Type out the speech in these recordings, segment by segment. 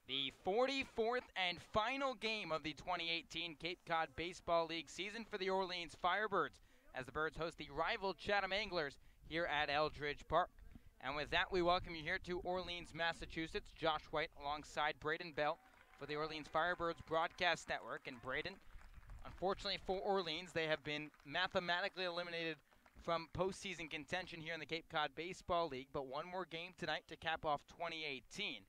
The 44th and final game of the 2018 Cape Cod Baseball League season for the Orleans Firebirds as the Birds host the rival Chatham Anglers here at Eldridge Park. And with that, we welcome you here to Orleans, Massachusetts. Josh White alongside Braden Bell for the Orleans Firebirds Broadcast Network. And Braden, unfortunately for Orleans, they have been mathematically eliminated from postseason contention here in the Cape Cod Baseball League, but one more game tonight to cap off 2018.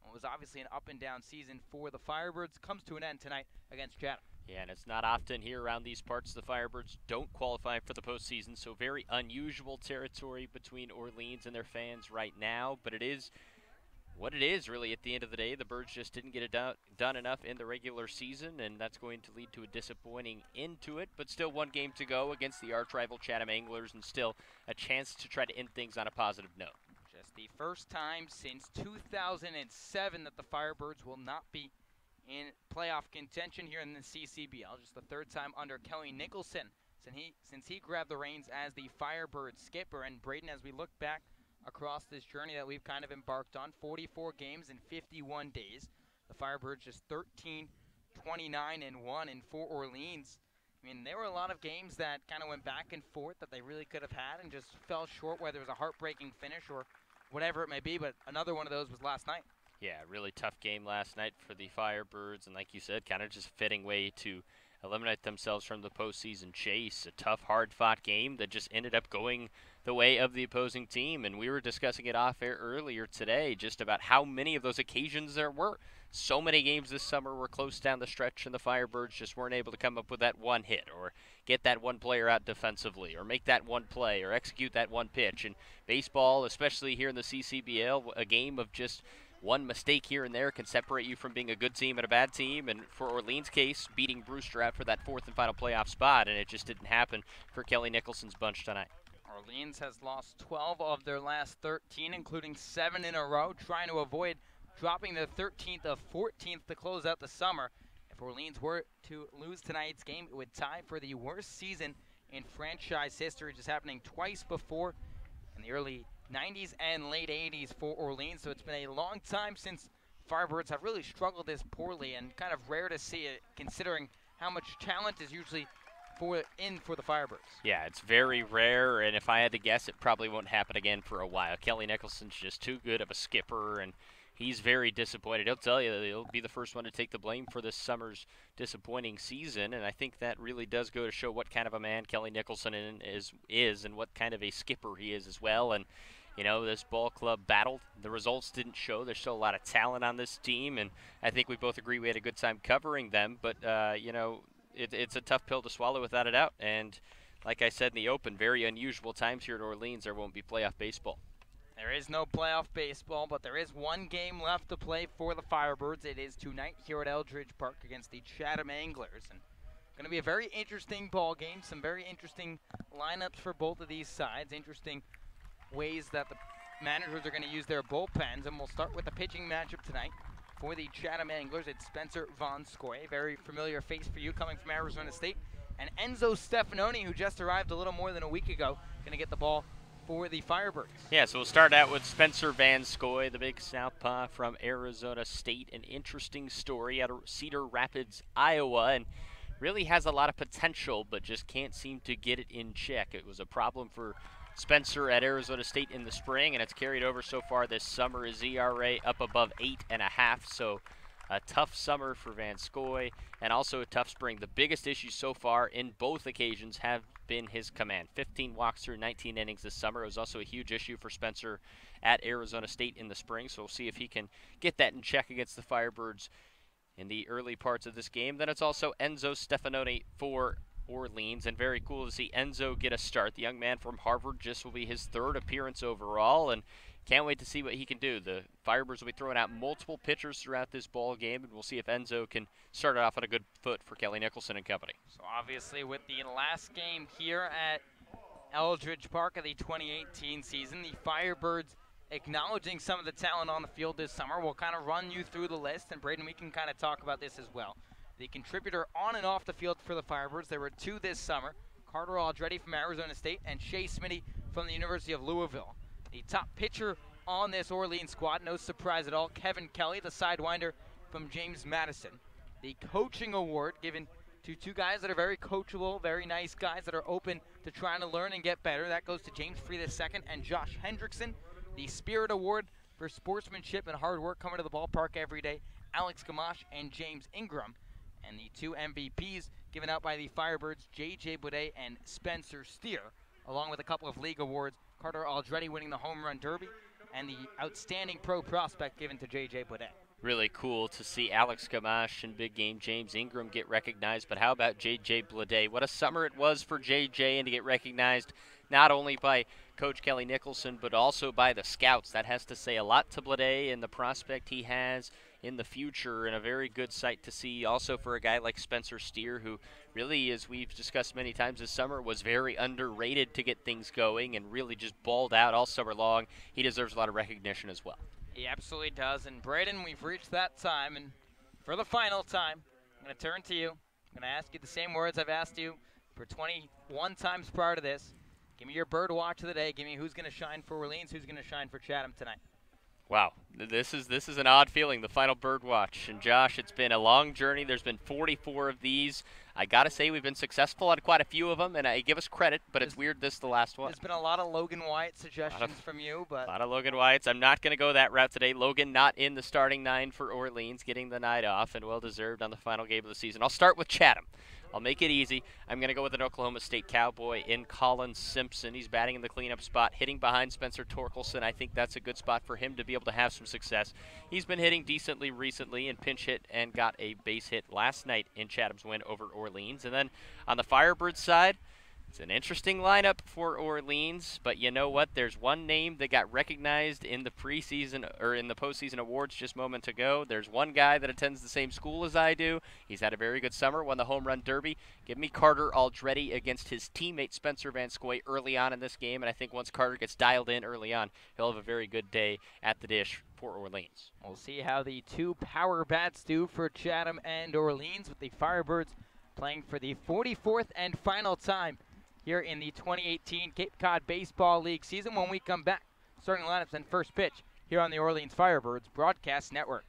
It was obviously an up-and-down season for the Firebirds. Comes to an end tonight against Chatham. Yeah, and it's not often here around these parts the Firebirds don't qualify for the postseason, so very unusual territory between Orleans and their fans right now, but it is what it is, really, at the end of the day. The Birds just didn't get it done enough in the regular season, and that's going to lead to a disappointing end to it, but still one game to go against the arch-rival Chatham Anglers, and still a chance to try to end things on a positive note. Just the first time since 2007 that the Firebirds will not be in playoff contention here in the CCBL. Just the third time under Kelly Nicholson since he grabbed the reins as the Firebirds skipper. And Braden, as we look back across this journey that we've kind of embarked on, 44 games in 51 days. The Firebirds just 13, 29, and 1 in for Orleans. I mean, there were a lot of games that kind of went back and forth that they really could have had and just fell short, whether it was a heartbreaking finish or whatever it may be, but another one of those was last night. Yeah, really tough game last night for the Firebirds, and like you said, kind of just fitting way to eliminate themselves from the postseason chase. A tough, hard-fought game that just ended up going the way of the opposing team, and we were discussing it off air earlier today just about how many of those occasions there were. So many games this summer were close down the stretch, and the Firebirds just weren't able to come up with that one hit or get that one player out defensively or make that one play or execute that one pitch. And baseball, especially here in the CCBL, a game of just one mistake here and there can separate you from being a good team and a bad team. And for Orleans' case, beating Brewster out for that fourth and final playoff spot, and it just didn't happen for Kelly Nicholson's bunch tonight. Orleans has lost 12 of their last 13, including 7 in a row, trying to avoid dropping their 13th of 14th to close out the summer. If Orleans were to lose tonight's game, it would tie for the worst season in franchise history, just happening twice before in the early 90s and late 80s for Orleans. So it's been a long time since Firebirds have really struggled this poorly, and kind of rare to see it considering how much talent is usually for the Firebirds. Yeah, it's very rare, and if I had to guess, it probably won't happen again for a while. Kelly Nicholson's just too good of a skipper, and he's very disappointed. He'll tell you that he'll be the first one to take the blame for this summer's disappointing season, and I think that really does go to show what kind of a man Kelly Nicholson is and what kind of a skipper he is as well. And, you know, this ball club battled. The results didn't show. There's still a lot of talent on this team, and I think we both agree we had a good time covering them, but, you know, it's a tough pill to swallow without a doubt. And like I said in the open, very unusual times here at Orleans. There won't be playoff baseball. There is no playoff baseball, but there is one game left to play for the Firebirds. It is tonight here at Eldridge Park against the Chatham Anglers. And going to be a very interesting ball game. Some very interesting lineups for both of these sides. Interesting ways that the managers are going to use their bullpens. And we'll start with the pitching matchup tonight. For the Chatham Anglers, it's Spencer Von Skoy, a very familiar face for you coming from Arizona State, and Enzo Stefanoni, who just arrived a little more than a week ago, going to get the ball for the Firebirds. Yeah, so we'll start out with Spencer Van Skoy, the big southpaw from Arizona State. An interesting story out of Cedar Rapids, Iowa, and really has a lot of potential, but just can't seem to get it in check. It was a problem for Spencer at Arizona State in the spring, and it's carried over so far this summer. His ERA up above 8.5, so a tough summer for Van Skoy, and also a tough spring. The biggest issues so far in both occasions have been his command. 15 walks through 19 innings this summer. It was also a huge issue for Spencer at Arizona State in the spring, so we'll see if he can get that in check against the Firebirds in the early parts of this game. Then it's also Enzo Stefanoni for Orleans, and very cool to see Enzo get a start. The young man from Harvard just will be his third appearance overall, and can't wait to see what he can do. The Firebirds will be throwing out multiple pitchers throughout this ball game, and we'll see if Enzo can start it off on a good foot for Kelly Nicholson and company. So obviously with the last game here at Eldridge Park of the 2018 season, the Firebirds acknowledging some of the talent on the field this summer. We'll kind of run you through the list, and Braden, we can kind of talk about this as well. The contributor on and off the field for the Firebirds, there were 2 this summer, Carter Aldretti from Arizona State and Shea Smitty from the University of Louisville. The top pitcher on this Orleans squad. No surprise at all. Kevin Kelly, the sidewinder from James Madison. The coaching award given to two guys that are very coachable, very nice guys that are open to trying to learn and get better. That goes to James Free II and Josh Hendrickson. The Spirit Award for sportsmanship and hard work coming to the ballpark every day, Alex Gamache and James Ingram. And the two MVPs given out by the Firebirds, J.J. Boudet and Spencer Steer, along with a couple of league awards, Carter Aldretti winning the Home Run Derby, and the Outstanding Pro Prospect given to J.J. Boudet. Really cool to see Alex Gamache and big game James Ingram get recognized, but how about J.J. Boudet? What a summer it was for J.J. and to get recognized not only by Coach Kelly Nicholson, but also by the scouts. That has to say a lot to Boudet and the prospect he has in the future, and a very good sight to see also for a guy like Spencer Steer, who really, as we've discussed many times this summer, was very underrated to get things going and really just balled out all summer long. He deserves a lot of recognition as well. He absolutely does. And Braden, we've reached that time, and for the final time, I'm going to turn to you. I'm going to ask you the same words I've asked you for 21 times prior to this. Give me your bird watch of the day. Give me who's going to shine for Orleans, who's going to shine for Chatham tonight. Wow, this is an odd feeling, the final bird watch. And Josh, it's been a long journey. There's been 44 of these. I got to say we've been successful on quite a few of them, and I give us credit, but it's weird this is the last one. There's been a lot of Logan Wyatt suggestions from you. But a lot of Logan Wyatts. I'm not going to go that route today. Logan not in the starting 9 for Orleans, getting the night off, and well-deserved on the final game of the season. I'll start with Chatham. I'll make it easy. I'm going to go with an Oklahoma State Cowboy in Colin Simpson. He's batting in the cleanup spot, hitting behind Spencer Torkelson. I think that's a good spot for him to be able to have some success. He's been hitting decently recently and pinch hit and got a base hit last night in Chatham's win over Orleans. And then on the Firebirds side, it's an interesting lineup for Orleans, but you know what? There's one name that got recognized in the preseason or in the postseason awards just moments ago. There's one guy that attends the same school as I do. He's had a very good summer, won the Home Run Derby. Give me Carter Aldretti against his teammate Spencer Van Scoy early on in this game, and I think once Carter gets dialed in early on, he'll have a very good day at the dish for Orleans. We'll see how the two power bats do for Chatham and Orleans, with the Firebirds playing for the 44th and final time here in the 2018 Cape Cod Baseball League season. When we come back, starting lineups and first pitch here on the Orleans Firebirds Broadcast Network.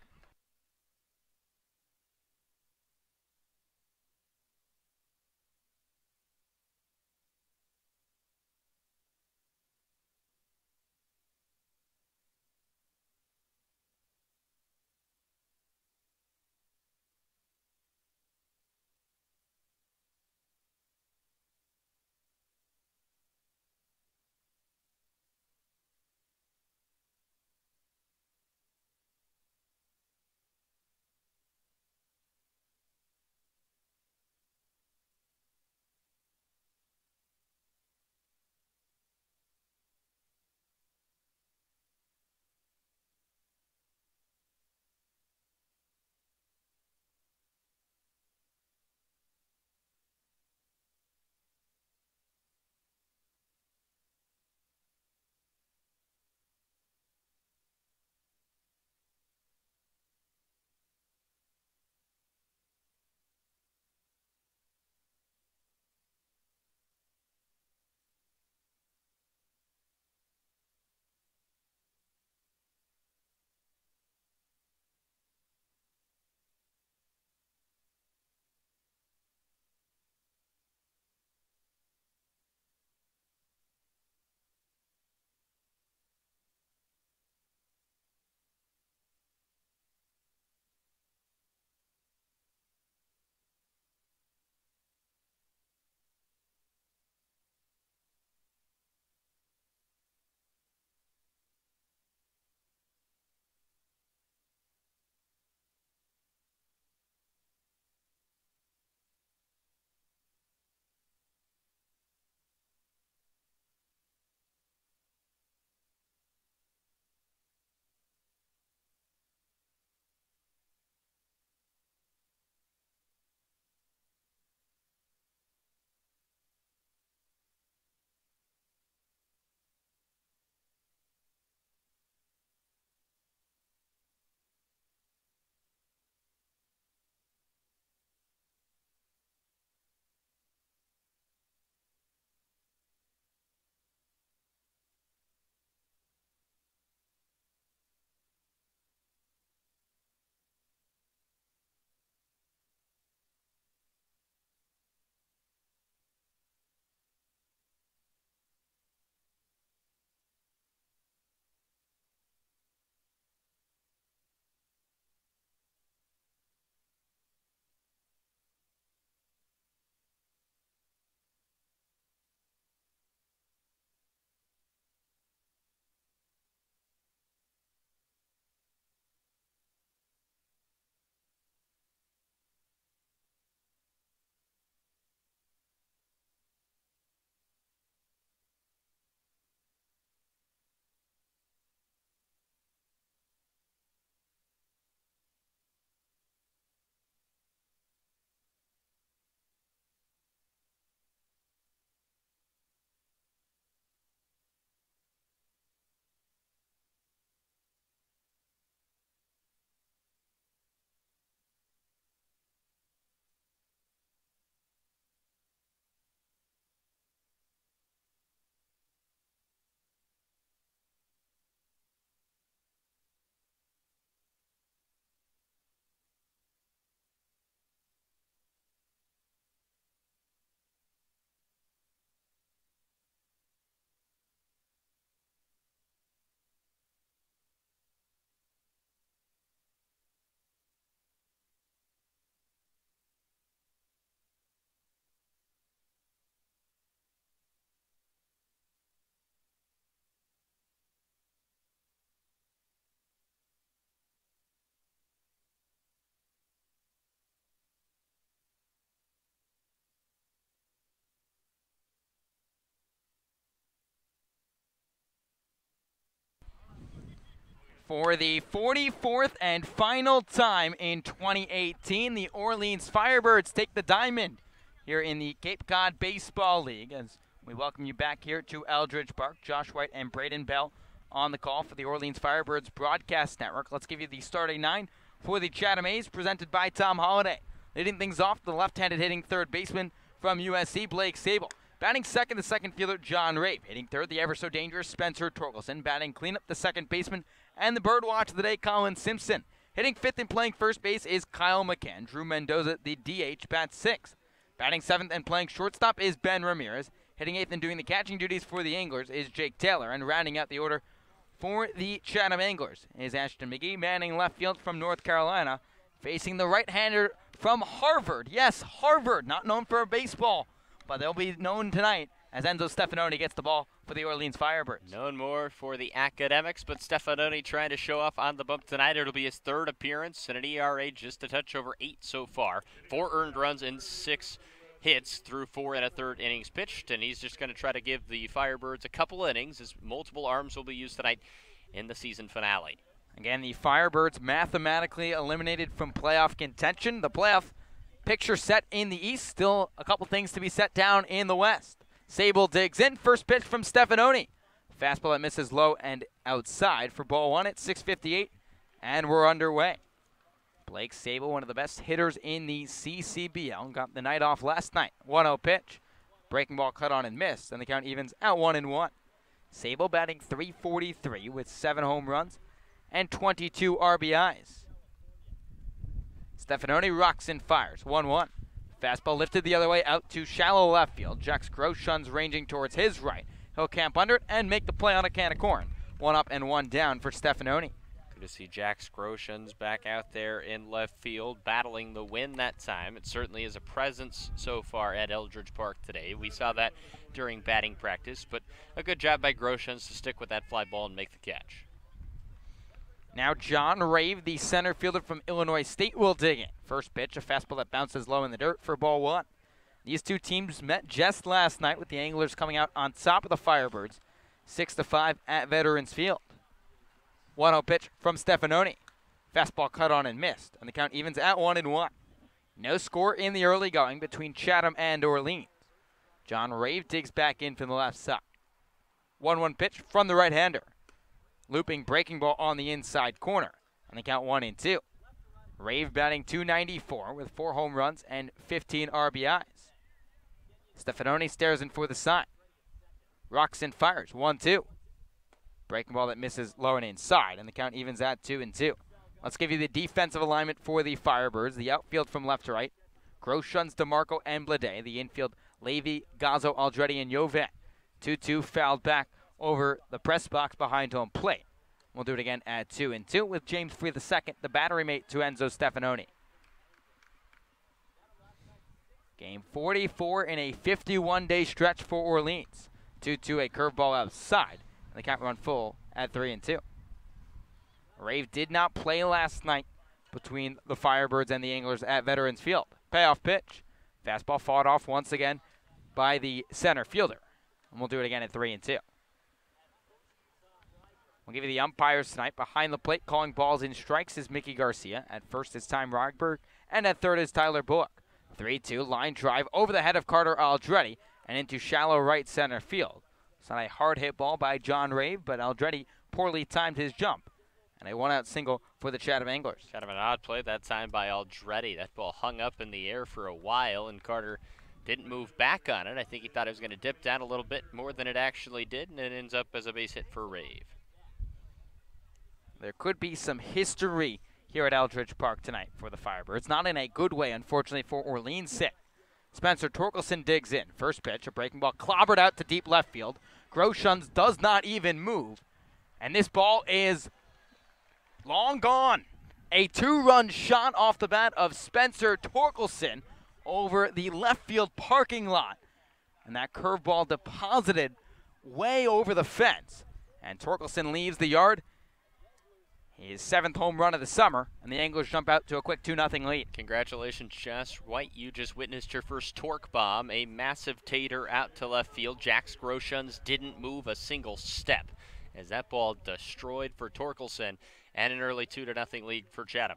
For the 44th and final time in 2018, the Orleans Firebirds take the diamond here in the Cape Cod Baseball League. As we welcome you back here to Eldridge Park, Josh White and Braden Bell on the call for the Orleans Firebirds Broadcast Network. Let's give you the starting nine for the Chatham A's, presented by Tom Holliday. Leading things off, the left-handed hitting third baseman from USC, Blake Sable. Batting second, the second fielder, John Rave. Hitting third, the ever-so-dangerous Spencer Torkelson. Batting cleanup, the second baseman and the birdwatch of the day, Colin Simpson. Hitting fifth and playing first base is Kyle McCann. Drew Mendoza, the DH, bats sixth. Batting seventh and playing shortstop is Ben Ramirez. Hitting eighth and doing the catching duties for the Anglers is Jake Taylor. And rounding out the order for the Chatham Anglers is Ashton McGee, manning left field from North Carolina, facing the right-hander from Harvard. Yes, Harvard, not known for baseball, but they'll be known tonight as Enzo Stefanoni gets the ball for the Orleans Firebirds. Known more for the academics, but Stefanoni trying to show off on the bump tonight. It'll be his third appearance and an ERA just a touch over 8 so far. 4 earned runs and 6 hits through 4 1/3 innings pitched, and he's just going to try to give the Firebirds a couple innings as multiple arms will be used tonight in the season finale. Again, the Firebirds mathematically eliminated from playoff contention. The playoff picture set in the East. Still a couple things to be set down in the West. Sable digs in. First pitch from Stefanoni. Fastball that misses low and outside for ball one at 6:58, and we're underway. Blake Sable, one of the best hitters in the CCBL, got the night off last night. 1-0 pitch. Breaking ball cut on and missed, and the count evens at 1-1. Sable batting .343 with 7 home runs and 22 RBIs. Stefanoni rocks and fires. 1-1. Fastball lifted the other way out to shallow left field. Jax Groshun's ranging towards his right. He'll camp under it and make the play on a can of corn. 1 up and 1 down for Stefanoni. Good to see Jax Groshun's back out there in left field, battling the wind that time. It certainly is a presence so far at Eldridge Park today. We saw that during batting practice, but a good job by Groshun's to stick with that fly ball and make the catch. Now John Rave, the center fielder from Illinois State, will dig in. First pitch, a fastball that bounces low in the dirt for ball one. These two teams met just last night with the Anglers coming out on top of the Firebirds, 6-5 at Veterans Field. 1-0 pitch from Stefanoni. Fastball cut on and missed, and the count evens at 1-1. No score in the early going between Chatham and Orleans. John Rave digs back in from the left side. 1-1 pitch from the right-hander. Looping breaking ball on the inside corner, and the count 1-2. Rave batting .294 with 4 home runs and 15 RBIs. Stefanoni stares in for the sign. Rocks and fires. 1-2. Breaking ball that misses low and inside, and the count evens at 2-2. Let's give you the defensive alignment for the Firebirds. The outfield from left to right. Groshun's, DeMarco, and Blade. The infield, Levy, Gazzo, Aldretti, and Jovet. 2-2 fouled back over the press box behind home plate. We'll do it again at 2-2 with James Free II, the battery mate to Enzo Stefanoni. Game 44 in a 51-day stretch for Orleans. 2-2, a curveball outside, and the count run full at 3-2. Rave did not play last night between the Firebirds and the Anglers at Veterans Field. Payoff pitch. Fastball fought off once again by the center fielder. And we'll do it again at 3-2. We'll give you the umpires tonight. Behind the plate, calling balls and strikes is Mickey Garcia. At first is Time Rogberg, and at third is Tyler Bullock. 3-2, line drive over the head of Carter Aldretti and into shallow right center field. It's not a hard hit ball by John Rave, but Aldretti poorly timed his jump. And a one-out single for the Chatham Anglers. Kind of an odd play that time by Aldretti. That ball hung up in the air for a while, and Carter didn't move back on it. I think he thought it was going to dip down a little bit more than it actually did, and it ends up as a base hit for Rave. There could be some history here at Eldridge Park tonight for the Firebirds. Not in a good way, unfortunately, for Orleans sit. Spencer Torkelson digs in. First pitch, a breaking ball clobbered out to deep left field. Groshun's does not even move. And this ball is long gone. A 2-run shot off the bat of Spencer Torkelson over the left field parking lot. And that curveball deposited way over the fence. And Torkelson leaves the yard. His 7th home run of the summer, and the Anglers jump out to a quick 2-0 lead. Congratulations, Josh White. You just witnessed your first torque bomb, a massive tater out to left field. Jax Groshun's didn't move a single step. as that ball destroyed for Torkelson, and an early 2-0 lead for Chatham.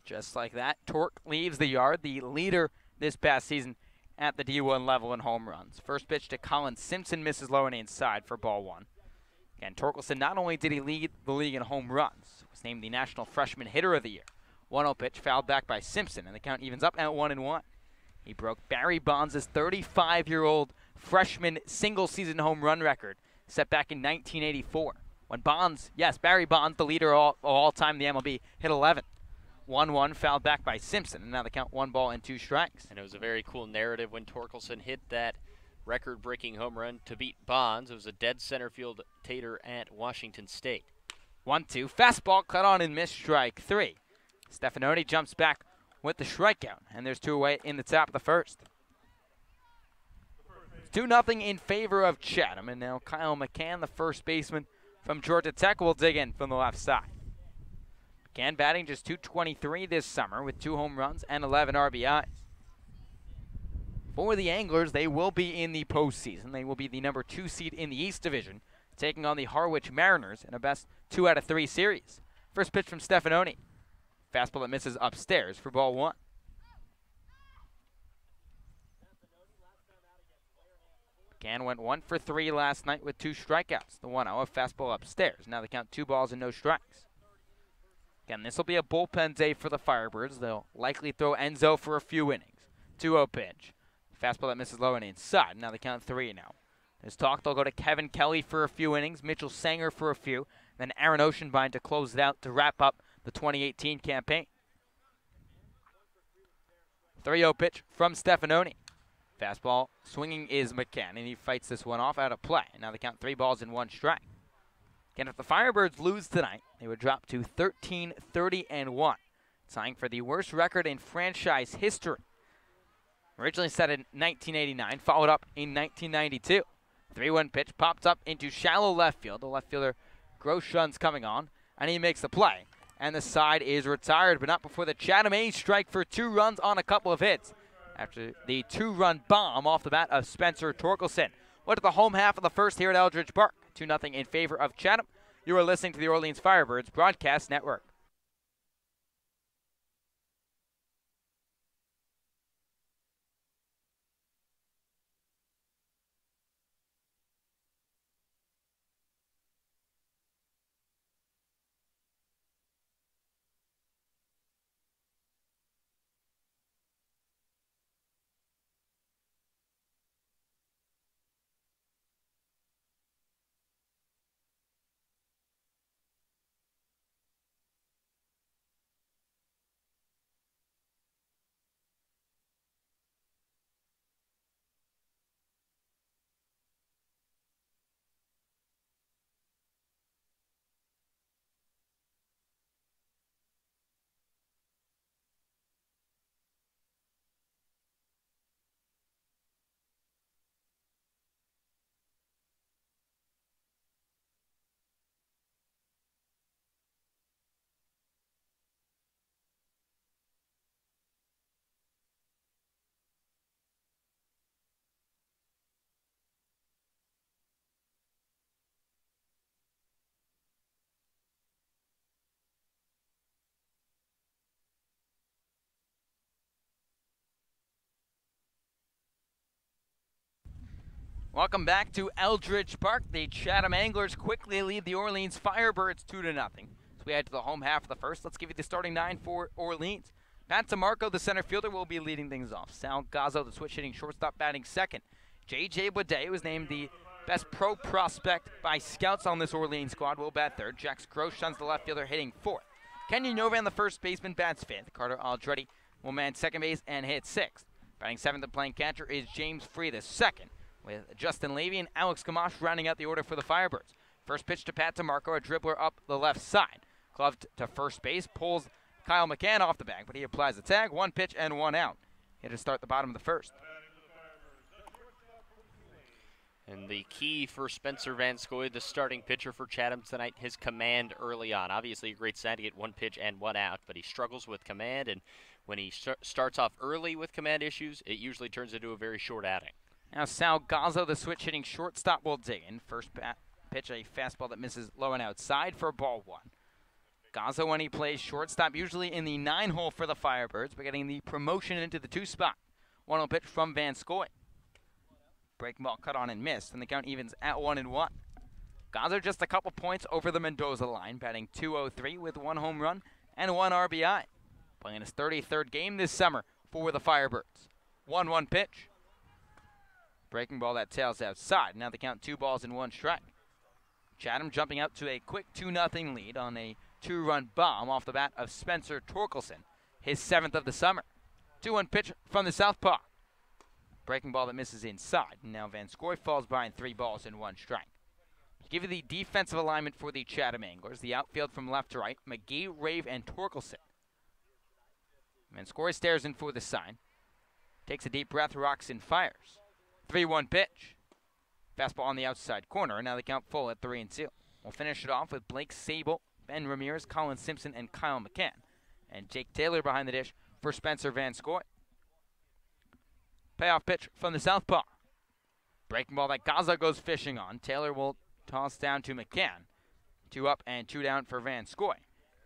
Just like that, Torque leaves the yard, the leader this past season at the D1 level in home runs. First pitch to Colin Simpson misses low and inside for ball one. Again, Torkelson, not only did he lead the league in home runs, was named the National Freshman Hitter of the Year. 1-0 pitch fouled back by Simpson, and the count evens up at 1-1. He broke Barry Bonds' 35-year-old freshman single-season home run record set back in 1984. When Bonds, yes, Barry Bonds, the leader of all time in the MLB, hit 11. 1-1 fouled back by Simpson, and now the count 1-2 strikes. And it was a very cool narrative when Torkelson hit that record-breaking home run to beat Bonds. It was a dead center field tater at Washington State. 1-2, fastball cut on and missed, strike three. Stefanoni jumps back with the strikeout, and there's two away in the top of the first. 2-0 in favor of Chatham, and now Kyle McCann, the first baseman from Georgia Tech, will dig in from the left side. McCann batting just .223 this summer with 2 home runs and 11 RBIs. For the Anglers, they will be in the postseason. They will be the number 2 seed in the East Division, taking on the Harwich Mariners in a best 2 out of 3 series. First pitch from Stefanoni. Fastball that misses upstairs for ball one. McCann went 1 for 3 last night with 2 strikeouts. The 1-0, a fastball upstairs. Now they count 2 balls and no strikes. Again, this will be a bullpen day for the Firebirds. They'll likely throw Enzo for a few innings. 2-0 pitch. Fastball that misses low and inside. Now they count 3 now. There's talk they'll go to Kevin Kelly for a few innings, Mitchell Sanger for a few, then Aaron Oceanbine to close it out to wrap up the 2018 campaign. 3-0 pitch from Stefanoni. Fastball swinging is McCann, and he fights this one off out of play. Now they count 3 balls and 1 strike. Again, if the Firebirds lose tonight, they would drop to 13-30-1, tying for the worst record in franchise history. Originally set in 1989, followed up in 1992. 3-1 pitch popped up into shallow left field. The left fielder, Groshun's coming on, and he makes the play. And the side is retired, but not before the Chatham A's strike for 2 runs on a couple of hits after the 2-run bomb off the bat of Spencer Torkelson. What at the home half of the first here at Eldridge Park. 2-0 in favor of Chatham. You are listening to the Orleans Firebirds Broadcast Network. Welcome back to Eldridge Park. The Chatham Anglers quickly lead the Orleans Firebirds 2-0. So we head to the home half of the first. Let's give you the starting 9 for Orleans. Pat DeMarco, the center fielder, will be leading things off. Sal Gazzo, the switch-hitting shortstop, batting second. J.J. Baudet was named the best pro prospect by scouts on this Orleans squad, will bat third. Jax Groshun's the left fielder, hitting fourth. Kenyon Novan, the first baseman, bats fifth. Carter Aldretti will man second base and hit sixth. Batting seventh and playing catcher is James Free, the second, with Justin Levy and Alex Gamache rounding out the order for the Firebirds. First pitch to Pat DeMarco, a dribbler up the left side. Gloved to first base, pulls Kyle McCann off the bag, but he applies the tag. 1 pitch and 1 out. Here to start the bottom of the first. And the key for Spencer Van Scoy, the starting pitcher for Chatham tonight, his command early on. Obviously a great sign to get 1 pitch and 1 out, but he struggles with command, and when he starts off early with command issues, it usually turns into a very short outing. Now Sal Gazzo, the switch-hitting shortstop, will dig in. First Pitch, a fastball that misses low and outside for ball 1. Gaza, when he plays shortstop, usually in the 9-hole for the Firebirds, but getting the promotion into the 2 spot. 1-0 pitch from Van Scoy. Breaking ball cut on and missed, and the count evens at 1-1. Gaza just a couple points over the Mendoza line, batting .203 with 1 home run and 1 RBI. Playing his 33rd game this summer for the Firebirds. 1-1 pitch. Breaking ball that tails outside. Now the count 2 balls and 1 strike. Chatham jumping out to a quick 2-0 lead on a 2-run bomb off the bat of Spencer Torkelson, his 7th of the summer. 2-1 pitch from the southpaw. Breaking ball that misses inside. And now Van Scoy falls behind 3 balls and 1 strike. To give you the defensive alignment for the Chatham Anglers, the outfield from left to right, McGee, Rave, and Torkelson. Van Scoy stares in for the sign. Takes a deep breath, rocks, and fires. 3-1 pitch. Fastball on the outside corner, and now the count full at 3-2. We'll finish it off with Blake Sable, Ben Ramirez, Colin Simpson, and Kyle McCann. And Jake Taylor behind the dish for Spencer Van Scoy. Payoff pitch from the southpaw. Breaking ball that Gaza goes fishing on. Taylor will toss down to McCann. 2 up and 2 down for Van Scoy.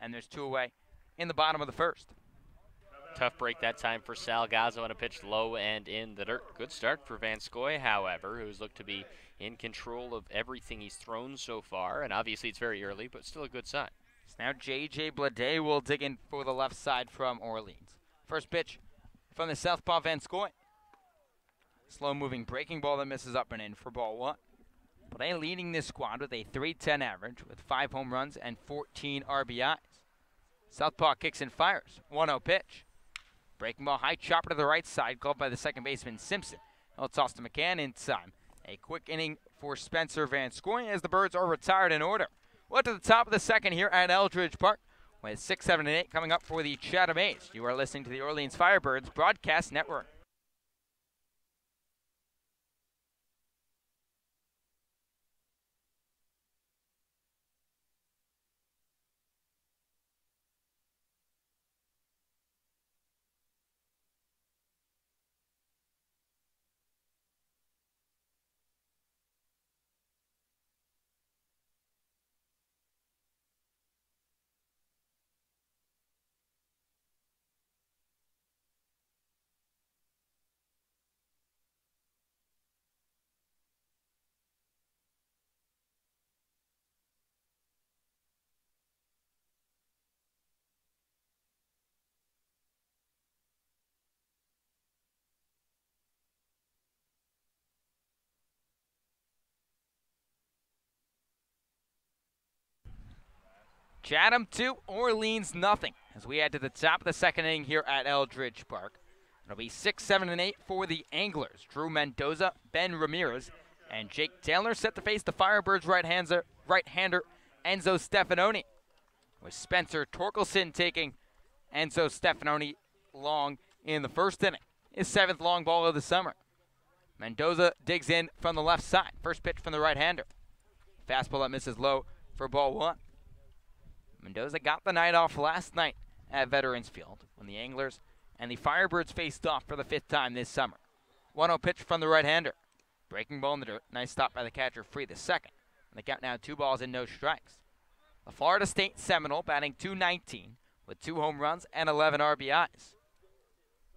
And there's 2 away in the bottom of the 1st. Tough break that time for Sal Gaza on a pitch low and in the dirt. Good start for Van Scoy, however, who's looked to be in control of everything he's thrown so far. And obviously it's very early, but still a good sign. So now J.J. Blade will dig in for the left side from Orleans. First pitch from the southpaw Van Scoy. Slow-moving breaking ball that misses up and in for ball 1. Blade leading this squad with a .310 average with 5 home runs and 14 RBIs. Southpaw kicks and fires. 1-0 pitch. Breaking ball high chopper to the right side, called by the second baseman Simpson. He'll toss to McCann in time. A quick inning for Spencer Van Scoy as the Birds are retired in order. We're to the top of the 2nd here at Eldridge Park with 6, 7, and 8 coming up for the Chatham A's. You are listening to the Orleans Firebirds Broadcast Network. Chatham 2, Orleans nothing. As we head to the top of the 2nd inning here at Eldridge Park. It'll be 6, 7, and 8 for the Anglers. Drew Mendoza, Ben Ramirez, and Jake Taylor set to face the Firebirds right-hander Enzo Stefanoni. With Spencer Torkelson taking Enzo Stefanoni long in the 1st inning. His 7th long ball of the summer. Mendoza digs in from the left side. First pitch from the right-hander. Fastball that misses low for ball 1. Mendoza got the night off last night at Veterans Field when the Anglers and the Firebirds faced off for the 5th time this summer. 1-0 pitch from the right-hander. Breaking ball in the dirt. Nice stop by the catcher, free the 2nd. And the count now 2 balls and no strikes. The Florida State Seminole batting .219 with 2 home runs and 11 RBIs.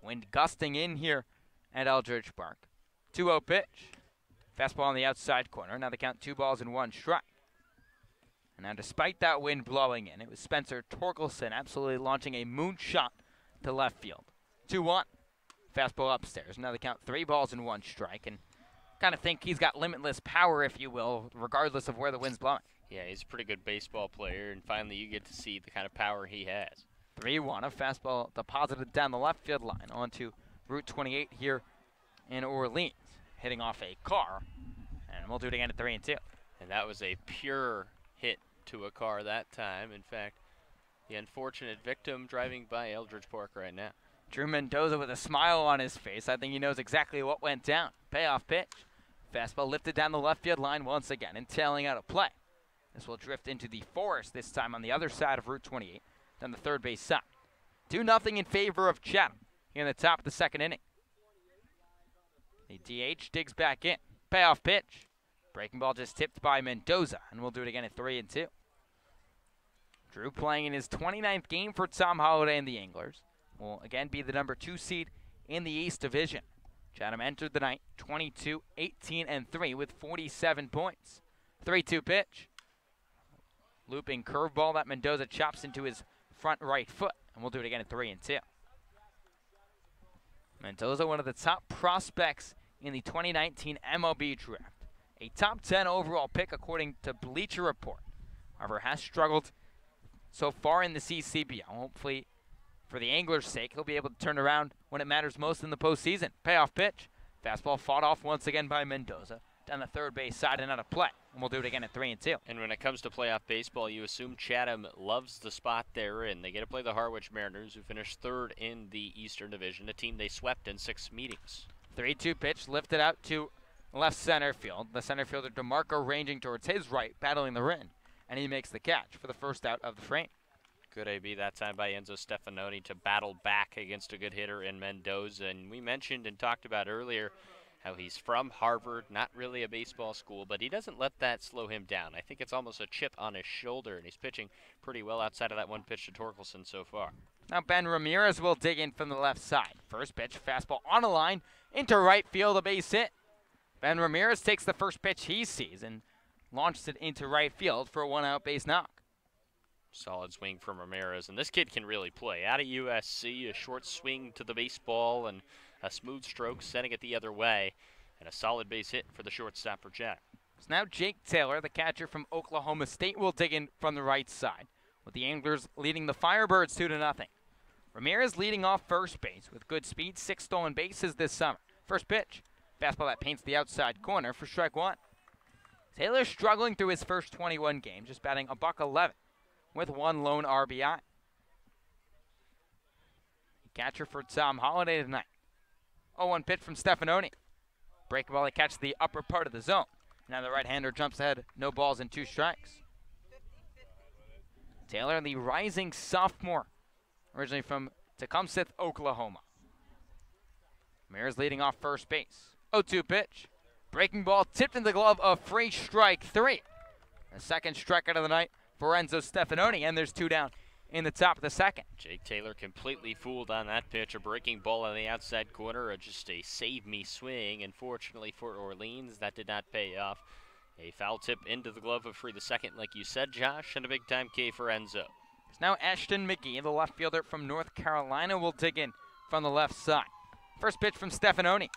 Wind gusting in here at Eldridge Park. 2-0 pitch. Fastball on the outside corner. Now the count 2 balls and 1 strike. And now despite that wind blowing in, it was Spencer Torkelson absolutely launching a moonshot to left field. 2-1. Fastball upstairs. Now the count 3 balls and 1 strike. And kind of think he's got limitless power, if you will, regardless of where the wind's blowing. Yeah, he's a pretty good baseball player, and finally you get to see the kind of power he has. 3-1, a fastball deposited down the left field line onto Route 28 here in Orleans, hitting off a car, and we'll do it again at 3-2. And that was a pure hit to a car that time. In fact, the unfortunate victim driving by Eldridge Park right now. Drew Mendoza with a smile on his face. I think he knows exactly what went down. Payoff pitch. Fastball lifted down the left field line once again and tailing out of play. This will drift into the forest, this time on the other side of Route 28, down the third base side. 2-0 in favor of Chatham here in the top of the 2nd inning. The DH digs back in. Payoff pitch. Breaking ball just tipped by Mendoza, and we'll do it again at 3-2. Drew playing in his 29th game for Tom Holliday and the Anglers. Will again be the number 2 seed in the East Division. Chatham entered the night 22, 18, and 3 with 47 points. 3-2 pitch. Looping curveball that Mendoza chops into his front right foot, and we'll do it again at 3-2. Mendoza, one of the top prospects in the 2019 MLB draft. A top 10 overall pick according to Bleacher Report. However, has struggled so far in the CCBL. Hopefully, for the Anglers' sake, he'll be able to turn around when it matters most in the postseason. Payoff pitch. Fastball fought off once again by Mendoza. Down the third base side and out of play. And we'll do it again at 3-2. And when it comes to playoff baseball, you assume Chatham loves the spot they're in. They get to play the Harwich Mariners, who finished third in the Eastern Division, a team they swept in 6 meetings. 3-2 pitch lifted out to left center field. The center fielder DeMarco ranging towards his right, battling the rim. And he makes the catch for the first out of the frame. Good AB that time by Enzo Stefanoni to battle back against a good hitter in Mendoza. And we mentioned and talked about earlier how he's from Harvard, not really a baseball school, but he doesn't let that slow him down. I think it's almost a chip on his shoulder, and he's pitching pretty well outside of that one pitch to Torkelson so far. Now Ben Ramirez will dig in from the left side. First pitch, fastball on a line, into right field, a base hit. Ben Ramirez takes the first pitch he sees and launches it into right field for a 1-out base knock. Solid swing from Ramirez, and this kid can really play. Out of USC, a short swing to the baseball and a smooth stroke sending it the other way, and a solid base hit for the shortstop for Chatham. So now Jake Taylor, the catcher from Oklahoma State, will dig in from the right side, with the Anglers leading the Firebirds 2-0. Ramirez leading off first base with good speed, 6 stolen bases this summer. First pitch, fastball that paints the outside corner for strike 1. Taylor struggling through his first 21 games, just batting $111 with 1 lone RBI. Catcher for Tom Holliday tonight. 0-1 pitch from Stefanoni. Breaking ball that catches the upper part of the zone. Now the right-hander jumps ahead, no balls and 2 strikes. Taylor, the rising sophomore, originally from Tecumseth, Oklahoma. Ramirez leading off first base. 0-2 pitch. Breaking ball tipped in the glove of free strike 3. The second strikeout of the night for Enzo Stefanoni, and there's 2 down in the top of the second. Jake Taylor completely fooled on that pitch. A breaking ball on the outside corner, just a save-me swing. And fortunately for Orleans, that did not pay off. A foul tip into the glove of Free the second, like you said, Josh, and a big-time K for Enzo. It's now Ashton McGee, the left fielder from North Carolina, will dig in from the left side. First pitch from Stefanoni.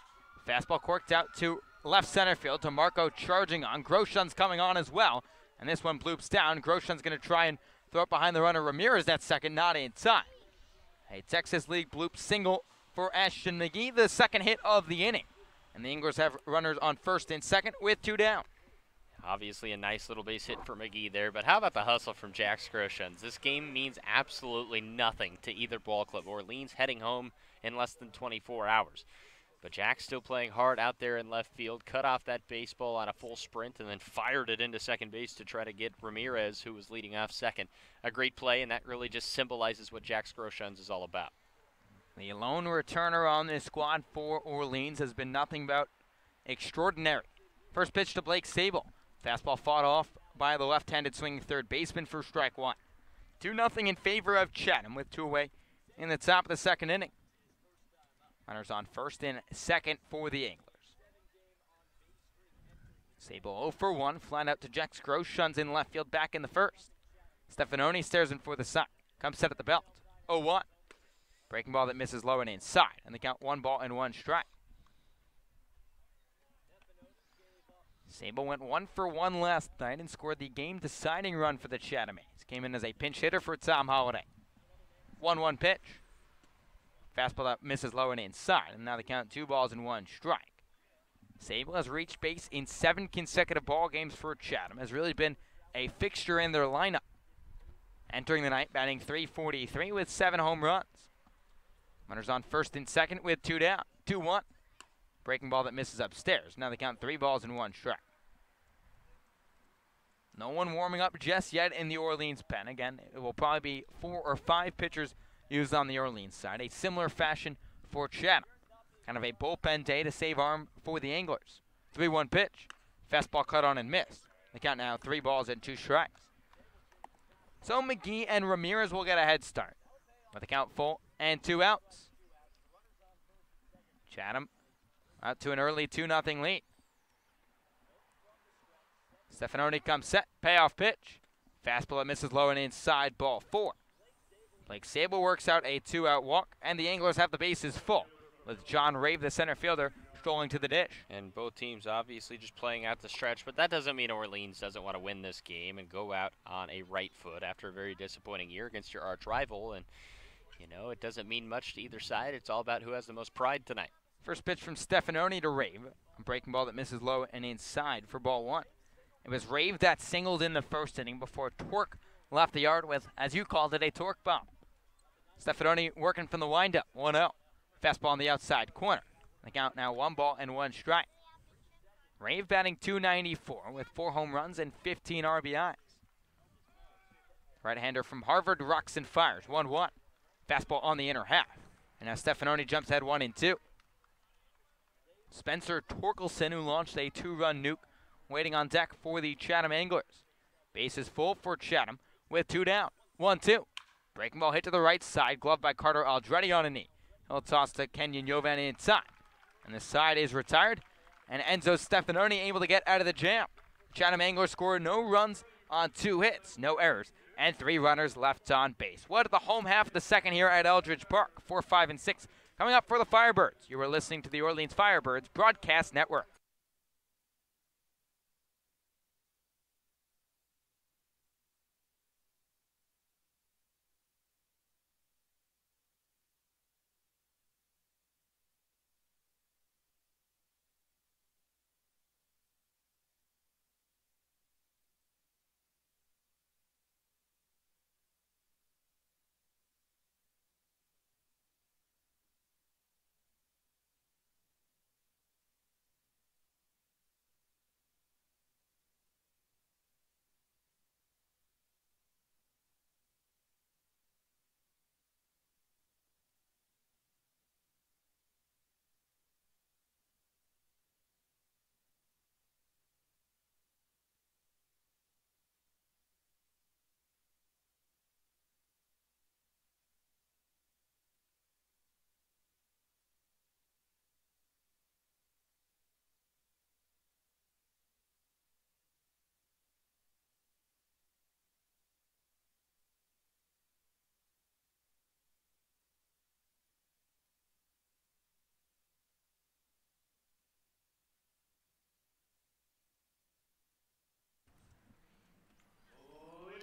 Fastball corked out to left center field. DeMarco charging on. Groshun's coming on as well. And this one bloops down. Groshun's going to try and throw it behind the runner. Ramirez that second, not in time. A Texas League bloop single for Ashton McGee, the second hit of the inning. And the Anglers have runners on first and second with 2 down. Obviously a nice little base hit for McGee there, but how about the hustle from Jack Groshans? This game means absolutely nothing to either ball club. Orleans heading home in less than 24 hours. But Jack's still playing hard out there in left field, cut off that baseball on a full sprint, and then fired it into second base to try to get Ramirez, who was leading off second. A great play, and that really just symbolizes what Jack Groshans is all about. The lone returner on this squad for Orleans has been nothing but extraordinary. First pitch to Blake Sable. Fastball fought off by the left-handed swinging third baseman for strike 1. 2-0 in favor of Chatham with 2 away in the top of the second inning. Runners on first and second for the Anglers. Sable 0 for 1, flying out to Jack Groshans in left field back in the first. Stefanoni stares in for the side. Comes set at the belt. 0-1. Breaking ball that misses low and inside. And they count 1 ball and 1 strike. Sable went 1 for 1 last night and scored the game-deciding run for the Chatham A's. Came in as a pinch hitter for Tom Holliday. 1-1 pitch. Fastball that misses low and inside, and now they count 2 balls and 1 strike. Sable has reached base in 7 consecutive ball games for Chatham. Has really been a fixture in their lineup. Entering the night, batting .343 with 7 home runs. Runners on first and second with 2 down. 2-1. Breaking ball that misses upstairs. Now they count 3 balls and 1 strike. No one warming up just yet in the Orleans pen. Again, it will probably be 4 or 5 pitchers used on the Orleans side. A similar fashion for Chatham. Kind of a bullpen day to save arm for the Anglers. 3-1 pitch. Fastball cut on and missed. The count now 3 balls and 2 strikes. So McGee and Ramirez will get a head start with the count full and 2 outs. Chatham out to an early 2-0 lead. Stefanoni comes set, payoff pitch. Fastball that misses low and inside, ball 4. Blake Sable works out a 2-out walk, and the Anglers have the bases full, with John Rave, the center fielder, strolling to the dish. And both teams obviously just playing out the stretch, but that doesn't mean Orleans doesn't want to win this game and go out on a right foot after a very disappointing year against your arch rival. And, you know, it doesn't mean much to either side. It's all about who has the most pride tonight. First pitch from Stefanoni to Rave, a breaking ball that misses low and inside for ball 1. It was Rave that singled in the first inning before Torque left the yard with, as you called it, a torque bomb. Stefanoni working from the windup, 1-0. Fastball on the outside corner. The count now 1 ball and 1 strike. Rave batting .294 with 4 home runs and 15 RBIs. Right-hander from Harvard rocks and fires, 1-1. Fastball on the inner half. And now Stefanoni jumps ahead 1-2. Spencer Torkelson, who launched a 2-run nuke, waiting on deck for the Chatham Anglers. Base is full for Chatham with 2 down, 1-2. Breaking ball hit to the right side, gloved by Carter Aldretti on a knee. He'll toss to Kenyon Jovan inside. And the side is retired, and Enzo Stefanoni able to get out of the jam. Chatham Anglers scored no runs on 2 hits, no errors, and 3 runners left on base. What at the home half of the second here at Eldridge Park, 4, 5, and 6. Coming up for the Firebirds, you are listening to the Orleans Firebirds Broadcast Network.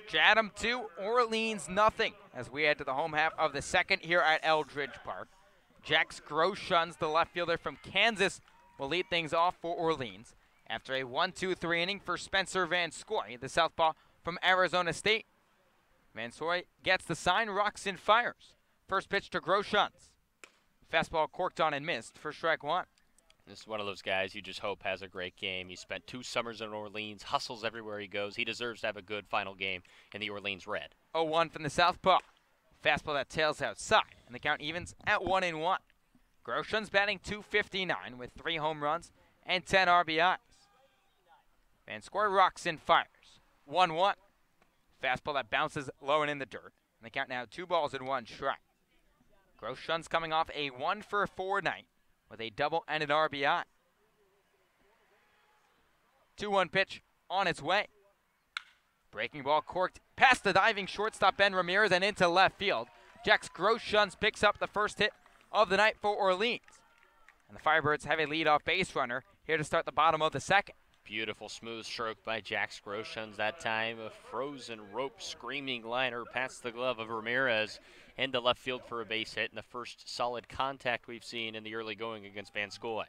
Chatham 2, Orleans nothing, as we head to the home half of the second here at Eldridge Park. Jax Groshans, the left fielder from Kansas, will lead things off for Orleans after a 1-2-3 inning for Spencer Van Scoy, the southpaw from Arizona State. Van Scoy gets the sign, rocks and fires. First pitch to Groshans. Fastball corked on and missed for strike 1. This is one of those guys you just hope has a great game. He spent 2 summers in Orleans, hustles everywhere he goes. He deserves to have a good final game in the Orleans Red. 0-1 from the southpaw. Fastball that tails outside, and the count evens at 1-1. Groshans batting .259 with 3 home runs and 10 RBIs. Van Scoy rocks and fires. 1-1. Fastball that bounces low and in the dirt, and the count now 2 balls and 1 strike. Groshans coming off a 1-for-4 night with a double and an RBI. 2-1 pitch on its way. Breaking ball corked past the diving shortstop Ben Ramirez and into left field. Jax Groshans picks up the first hit of the night for Orleans. And the Firebirds have a leadoff base runner here to start the bottom of the second. Beautiful smooth stroke by Jax Groshans that time. A frozen rope screaming liner past the glove of Ramirez into left field for a base hit, and the first solid contact we've seen in the early going against Van Scoy.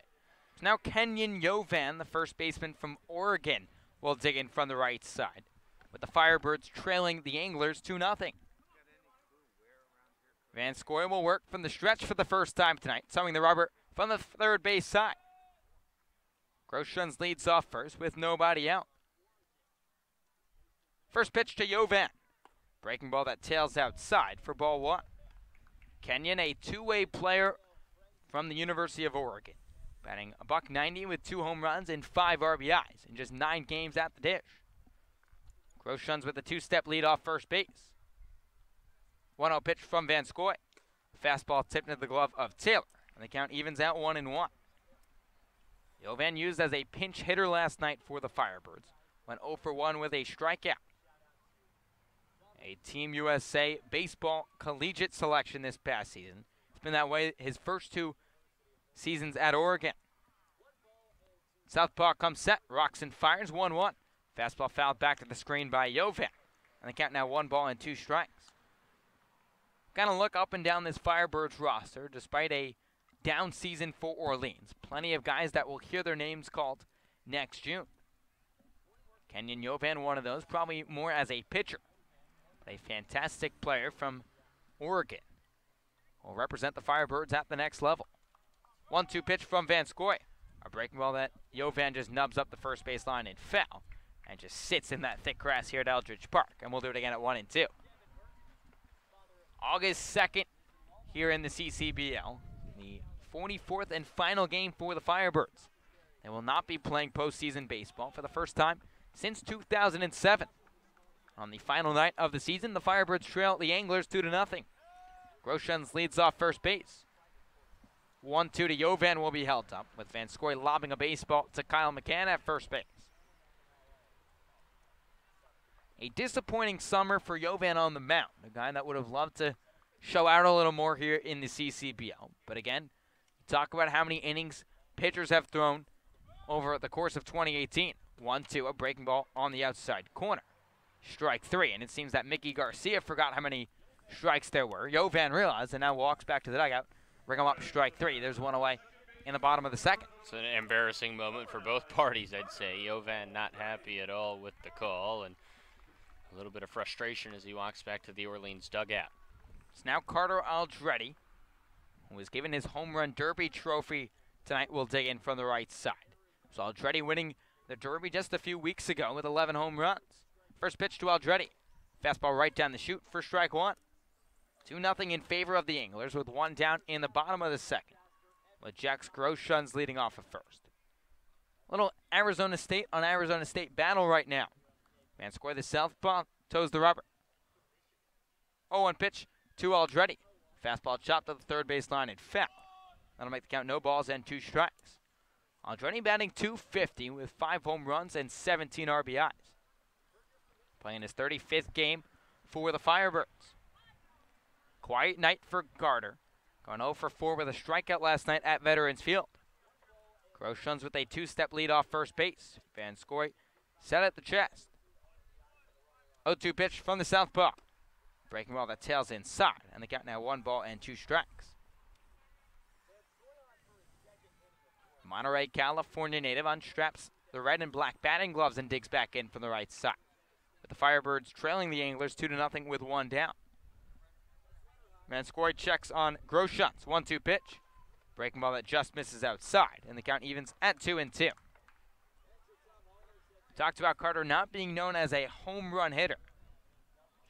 Now Kenyon Jovan, the first baseman from Oregon, will dig in from the right side, with the Firebirds trailing the Anglers 2-0. Van Scoy will work from the stretch for the first time tonight, towing the rubber from the third base side. Groshans leads off first with nobody out. First pitch to Jovan. Breaking ball that tails outside for ball 1. Kenyon, a two-way player from the University of Oregon. batting a $190 with 2 home runs and 5 RBIs in just 9 games at the dish. Groshans with a 2-step lead off first base. 1-0 pitch from Van Scoy. Fastball tipped into the glove of Taylor, and the count evens out 1-1. Jovan used as a pinch hitter last night for the Firebirds. Went 0 for 1 with a strikeout. A Team USA baseball collegiate selection this past season. It's been that way his first 2 seasons at Oregon. Southpaw comes set, rocks and fires, 1-1. Fastball fouled back to the screen by Jovan. And the count now 1 ball and 2 strikes. Kind of look up and down this Firebirds roster, despite a down season for Orleans. Plenty of guys that will hear their names called next June. Kenyon Jovan, one of those, probably more as a pitcher. But a fantastic player from Oregon. Will represent the Firebirds at the next level. 1-2 pitch from Van Scoy. A breaking ball that Jovan just nubs up the first base line and foul. And just sits in that thick grass here at Eldridge Park. And we'll do it again at 1-2. August 2nd here in the CCBL. The 44th and final game for the Firebirds. They will not be playing postseason baseball for the first time since 2007. On the final night of the season, the Firebirds trail the Anglers 2-0. Groshans leads off first base. 1-2 to Jovan will be held up, with Van Scoy lobbing a baseball to Kyle McCann at first base. A disappointing summer for Jovan on the mound, a guy that would have loved to show out a little more here in the CCBL. But again, talk about how many innings pitchers have thrown over the course of 2018. 1-2, a breaking ball on the outside corner. Strike 3, and it seems that Mickey Garcia forgot how many strikes there were. Jovan realized and now walks back to the dugout. Bring him up, strike 3. There's one away in the bottom of the second. It's an embarrassing moment for both parties, I'd say. Jovan not happy at all with the call, and a little bit of frustration as he walks back to the Orleans dugout. It's now Carter Aldretti, who was given his home run derby trophy tonight, will dig in from the right side. So Aldretti winning the derby just a few weeks ago with 11 home runs. First pitch to Aldretti. Fastball right down the chute for strike 1. 2-0 in favor of the Anglers with 1 down in the bottom of the second, with Jax Groshans leading off at first. Little Arizona State on Arizona State battle right now. Van Scoy the southpaw toes the rubber. 0-1 pitch to Aldretti. Fastball chopped to the third base line and foul. That'll make the count no balls and 2 strikes. Aldretti batting .250 with 5 home runs and 17 RBIs. Playing his 35th game for the Firebirds. Quiet night for Carter. Going 0 for 4 with a strikeout last night at Veterans Field. Groshans with a 2-step lead off first base. Van Scoy set at the chest. 0-2 pitch from the southpaw. Breaking ball that tails inside, and the count now 1 ball and 2 strikes. Monterey, California native unstraps the red and black batting gloves and digs back in from the right side, with the Firebirds trailing the Anglers 2-0 with 1 down. Van Scoy checks on Groshans. 1-2 pitch. Breaking ball that just misses outside, and the count evens at 2-2. Talked about Carter not being known as a home run hitter.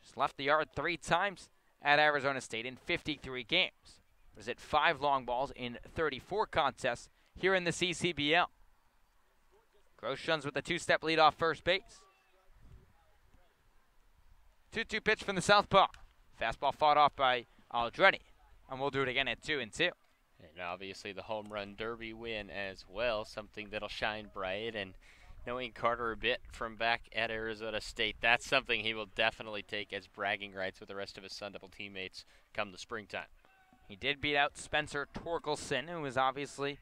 Just left the yard 3 times at Arizona State in 53 games. Was hit 5 long balls in 34 contests here in the CCBL. Groshans with a 2-step lead off first base. 2-2 pitch from the southpaw. Fastball fought off by Aldretti, and we'll do it again at 2-2. And obviously the home run derby win as well, something that'll shine bright. And knowing Carter a bit from back at Arizona State, that's something he will definitely take as bragging rights with the rest of his Sun Devil teammates come the springtime. He did beat out Spencer Torkelson, who was obviously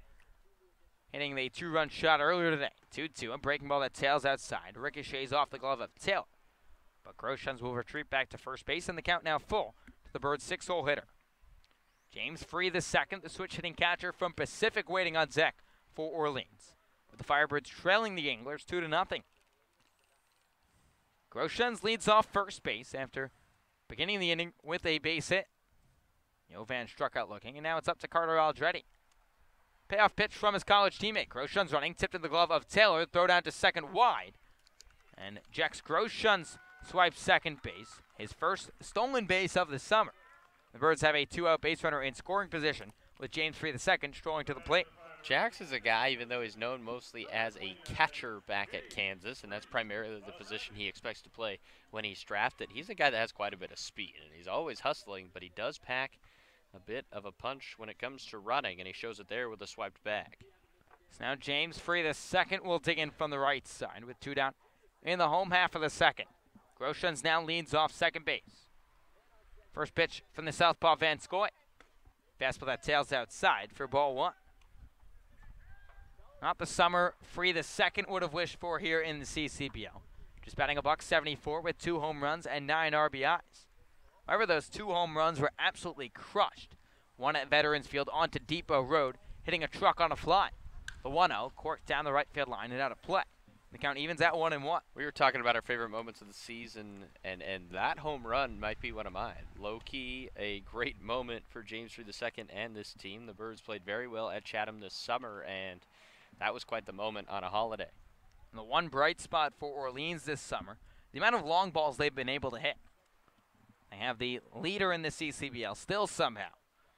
hitting the 2-run shot earlier today. 2-2, a breaking ball that tails outside. Ricochets off the glove of Taylor. But Groshans will retreat back to first base, and the count now full to the Birds' 6-hole hitter. James Free the second, the switch-hitting catcher from Pacific, waiting on deck for Orleans, with the Firebirds trailing the Anglers 2-0. Groshans leads off first base after beginning the inning with a base hit. Jovan struck out looking, and now it's up to Carter Aldretti. Payoff pitch from his college teammate. Groshans running, tipped in the glove of Taylor, throw down to second wide. And Jax Groshans swipes second base, his first stolen base of the summer. The Birds have a 2-out base runner in scoring position, with James Free the second strolling to the plate. Jax is a guy, even though he's known mostly as a catcher back at Kansas, and that's primarily the position he expects to play when he's drafted. He's a guy that has quite a bit of speed, and he's always hustling, but he does pack a bit of a punch when it comes to running, and he shows it there with a swiped bag. So now James Free, the second, will dig in from the right side with 2 down in the home half of the second. Groshans now leads off second base. First pitch from the southpaw Van Scoy. Fastball that tails outside for ball 1. Not the summer Free the second would have wished for here in the CCBL. Just batting a .174 with 2 home runs and 9 RBIs. However, those 2 home runs were absolutely crushed. One at Veterans Field onto Depot Road, hitting a truck on a fly. The 1-0 corked down the right field line and out of play. The count evens at 1-1. We were talking about our favorite moments of the season, and that home run might be one of mine. Low-key, a great moment for James Free II and this team. The Birds played very well at Chatham this summer, and that was quite the moment on a holiday. And the one bright spot for Orleans this summer, the amount of long balls they've been able to hit. They have the leader in the CCBL still somehow.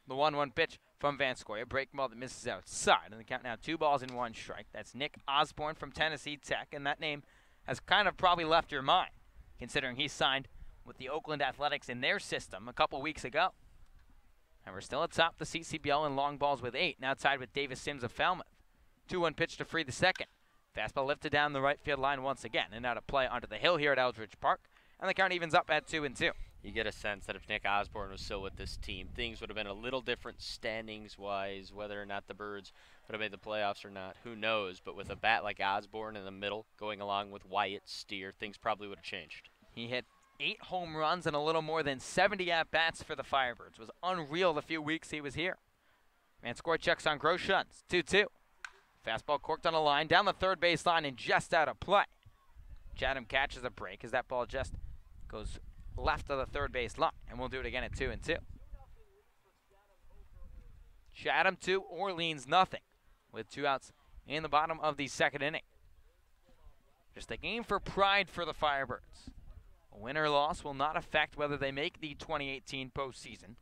The 1-1 pitch from Van Scoy, a breaking ball that misses outside. And the count now 2 balls and 1 strike. That's Nick Osborne from Tennessee Tech, and that name has kind of probably left your mind, considering he signed with the Oakland Athletics in their system a couple weeks ago. And we're still atop the CCBL in long balls with 8, now tied with Davis Sims of Falmouth. 2-1 pitch to Free II. Fastball lifted down the right field line once again, and out of play onto the hill here at Eldridge Park. And the count evens up at 2-2. You get a sense that if Nick Osborne was still with this team, things would have been a little different standings-wise. Whether or not the Birds would have made the playoffs or not, who knows. But with a bat like Osborne in the middle, going along with Wyatt Steer, things probably would have changed. He hit 8 home runs and a little more than 70 at-bats for the Firebirds. It was unreal the few weeks he was here. Van Scoy checks on Groshans, 2-2. Fastball corked on a line, down the third base line and just out of play. Chatham catches a break as that ball just goes left of the third base line, and we'll do it again at 2-2. Chatham 2, Orleans nothing, with 2 outs in the bottom of the second inning. Just a game for pride for the Firebirds. A win or loss will not affect whether they make the 2018 postseason.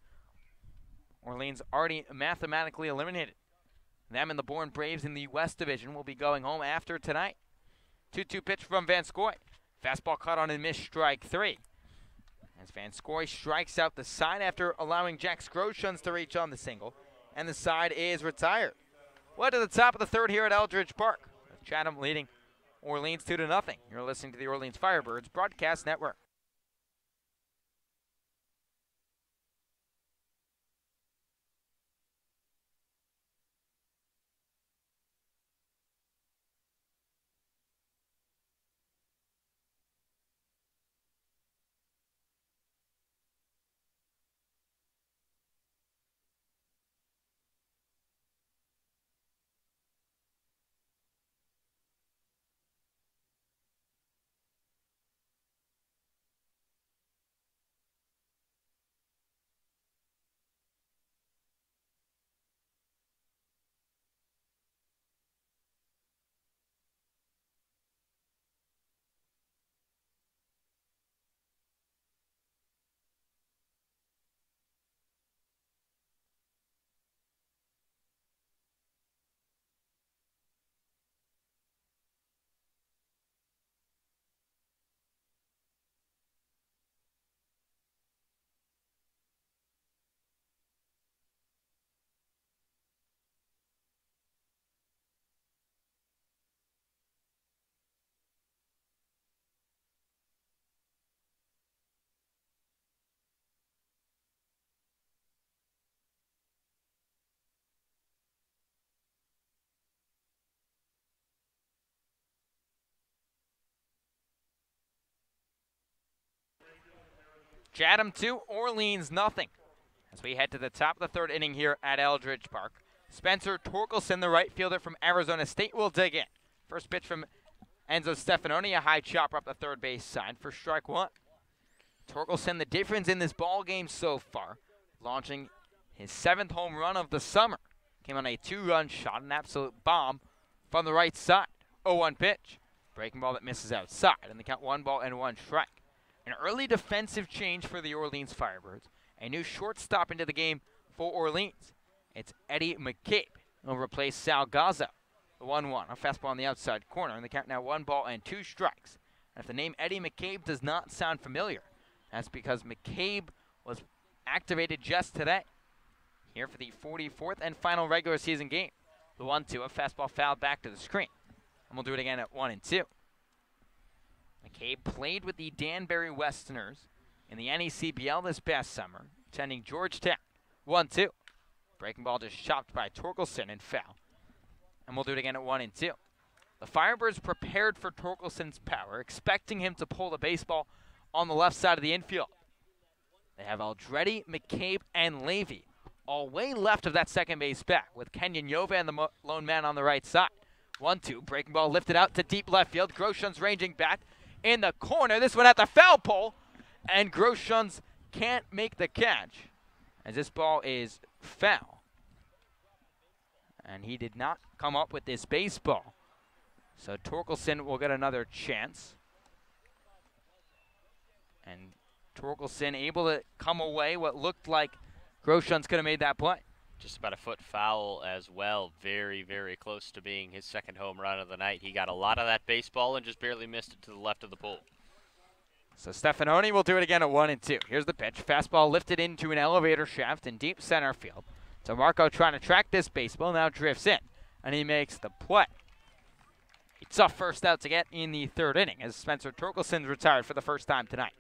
Orleans already mathematically eliminated. Them and the Bourne Braves in the West Division will be going home after tonight. 2-2 pitch from Van Scoy. Fastball caught on and missed, strike 3. As Van Scoy strikes out the side after allowing Jack Groshans to reach on the single, and the side is retired. Well, to the top of the third here at Eldridge Park, with Chatham leading Orleans 2-0. You're listening to the Orleans Firebirds Broadcast Network. Chatham 2, Orleans nothing. As we head to the top of the third inning here at Eldridge Park. Spencer Torkelson, the right fielder from Arizona State, will dig in. First pitch from Enzo Stefanoni, a high chopper up the third base side for strike 1. Torkelson, the difference in this ball game so far, launching his 7th home run of the summer. Came on a 2-run shot, an absolute bomb from the right side. 0-1 pitch. Breaking ball that misses outside, and the count 1 ball and 1 strike. An early defensive change for the Orleans Firebirds. A new shortstop into the game for Orleans. It's Eddie McCabe. will replace Salgaza. The 1-1, a fastball on the outside corner, and the count now 1-2 strikes. And if the name Eddie McCabe does not sound familiar, that's because McCabe was activated just today. Here for the 44th and final regular season game. The 1-2, a fastball fouled back to the screen. And we'll do it again at 1-2. McCabe played with the Danbury Westerners in the NECBL this past summer, attending Georgetown. 1-2. Breaking ball just chopped by Torkelson and foul. And we'll do it again at 1-2. The Firebirds prepared for Torkelson's power, expecting him to pull the baseball on the left side of the infield. They have Aldretti, McCabe, and Levy all way left of that second base back, with Kenyon Yovan the lone man on the right side. 1-2, breaking ball lifted out to deep left field. Groshans ranging back in the corner. This one at the foul pole, and Groshans can't make the catch as this ball is foul. And he did not come up with this baseball. So Torkelson will get another chance. And Torkelson able to come away what looked like Groshans could have made that play. Just about a foot foul as well. Very, very close to being his second home run of the night. He got a lot of that baseball and just barely missed it to the left of the pole. So Stefanoni will do it again at 1-2. Here's the pitch. Fastball lifted into an elevator shaft in deep center field. So Marco trying to track this baseball, now drifts in, and he makes the play. A tough first out to get in the third inning as Spencer Torkelson's retired for the first time tonight.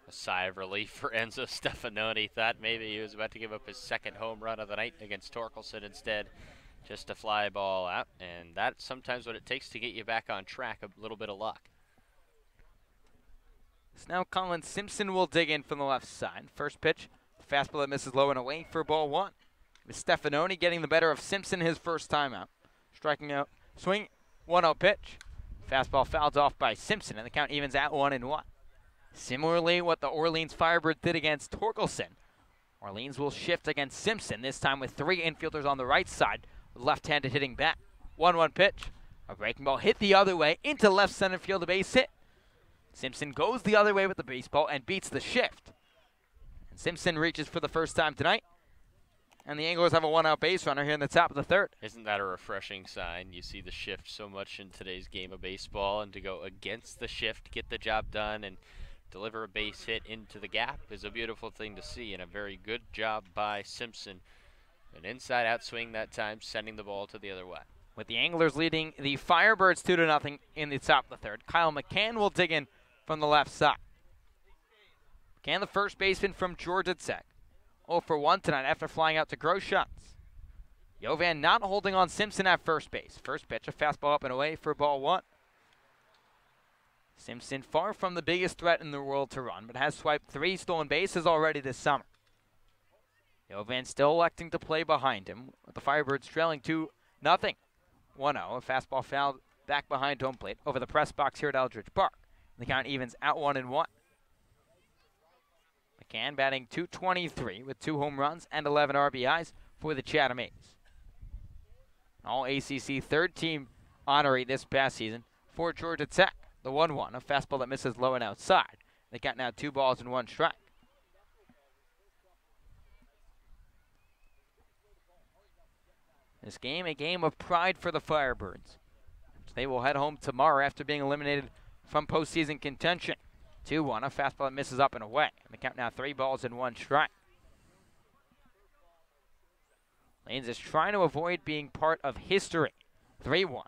A sigh of relief for Enzo Stefanoni. Thought maybe he was about to give up his second home run of the night against Torkelson. Instead, just a fly ball out, and that's sometimes what it takes to get you back on track, a little bit of luck. So now Colin Simpson will dig in from the left side. First pitch, fastball that misses low and away for ball one. With Stefanoni getting the better of Simpson his first time out. Striking out, swing, 1-0 pitch. Fastball fouled off by Simpson, and the count evens at 1-1. Similarly, what the Orleans Firebirds did against Torkelson. Orleans will shift against Simpson, this time with three infielders on the right side, with left-handed hitting back. 1-1 pitch. A breaking ball hit the other way into left center field, a base hit. Simpson goes the other way with the baseball and beats the shift. And Simpson reaches for the first time tonight. And the Anglers have a one-out base runner here in the top of the third. Isn't that a refreshing sign? You see the shift so much in today's game of baseball, and to go against the shift, get the job done, and deliver a base hit into the gap is a beautiful thing to see, and a very good job by Simpson. An inside-out swing that time, sending the ball to the other way. With the Anglers leading the Firebirds 2-0 in the top of the third, Kyle McCann will dig in from the left side. McCann, the first baseman from Georgia Tech. 0 for 1 tonight after flying out to Groshans. Yovan not holding on Simpson at first base. First pitch, a fastball up and away for ball one. Simpson far from the biggest threat in the world to run, but has swiped 3 stolen bases already this summer. Yovan still electing to play behind him, with the Firebirds trailing 2-0. 1-0, a fastball fouled back behind home plate over the press box here at Eldridge Park. The count evens at 1-1. McCann batting .223 with 2 home runs and 11 RBIs for the Chatham A's. All ACC third team honoree this past season for Georgia Tech. The 1-1, a fastball that misses low and outside. They got now 2 balls and 1 strike. This game, a game of pride for the Firebirds. They will head home tomorrow after being eliminated from postseason contention. 2-1, a fastball that misses up and away. And the count now 3 balls and 1 strike. Lanes is trying to avoid being part of history. 3-1,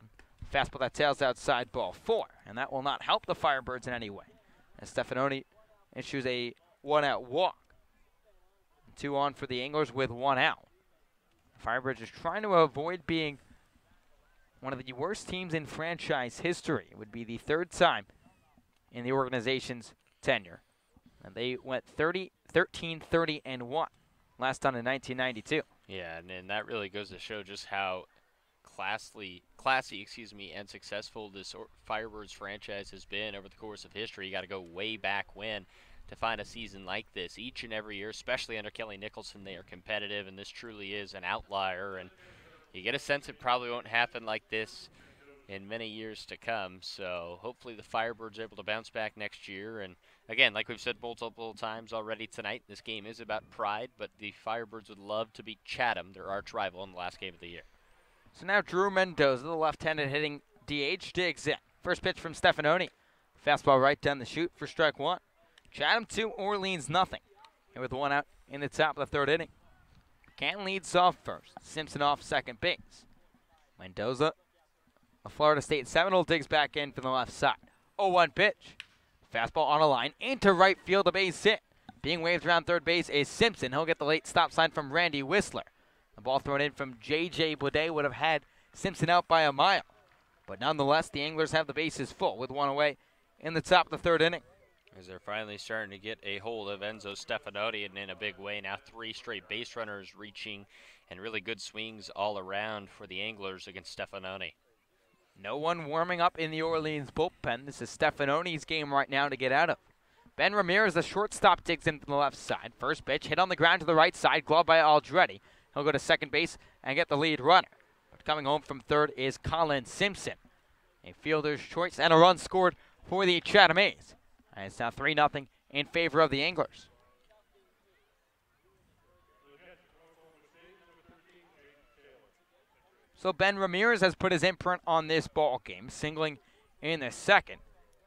fastball that tails outside, ball 4. And that will not help the Firebirds in any way, as Stefanoni issues a 1-out walk. 2 on for the Anglers with 1 out. Firebirds is trying to avoid being one of the worst teams in franchise history. It would be the 3rd time in the organization's tenure. And they went 13-30-1 last time in 1992. Yeah, and that really goes to show just how classy, and successful this Firebirds franchise has been over the course of history. You got to go way back when to find a season like this. Each and every year, especially under Kelly Nicholson, they are competitive, and this truly is an outlier. And you get a sense it probably won't happen like this in many years to come. So hopefully the Firebirds are able to bounce back next year. And again, like we've said multiple times already tonight, this game is about pride, but the Firebirds would love to beat Chatham, their arch rival, in the last game of the year. So now Drew Mendoza, the left-handed hitting DH, digs in. First pitch from Stefanoni. Fastball right down the chute for strike one. Chatham 2, Orleans nothing. And with one out in the top of the third inning. Canton leads off first. Simpson off second base. Mendoza, a Florida State Seminole, digs back in from the left side. 0-1 pitch. Fastball on a line into right field, a base hit. Being waved around third base is Simpson. He'll get the late stop sign from Randy Whistler. The ball thrown in from J.J. Boudet would have had Simpson out by a mile. But nonetheless, the Anglers have the bases full with one away in the top of the third inning. As they're finally starting to get a hold of Enzo Stefanoni and in a big way. Now 3 straight base runners reaching and really good swings all around for the Anglers against Stefanoni. No one warming up in the Orleans bullpen. This is Stefanoni's game right now to get out of. Ben Ramirez, the shortstop, digs in from the left side. First pitch hit on the ground to the right side, gloved by Aldretti. He'll go to second base and get the lead runner. But coming home from third is Colin Simpson. A fielder's choice and a run scored for the Chatham A's. And it's now 3-0 in favor of the Anglers. So Ben Ramirez has put his imprint on this ball game, singling in the second.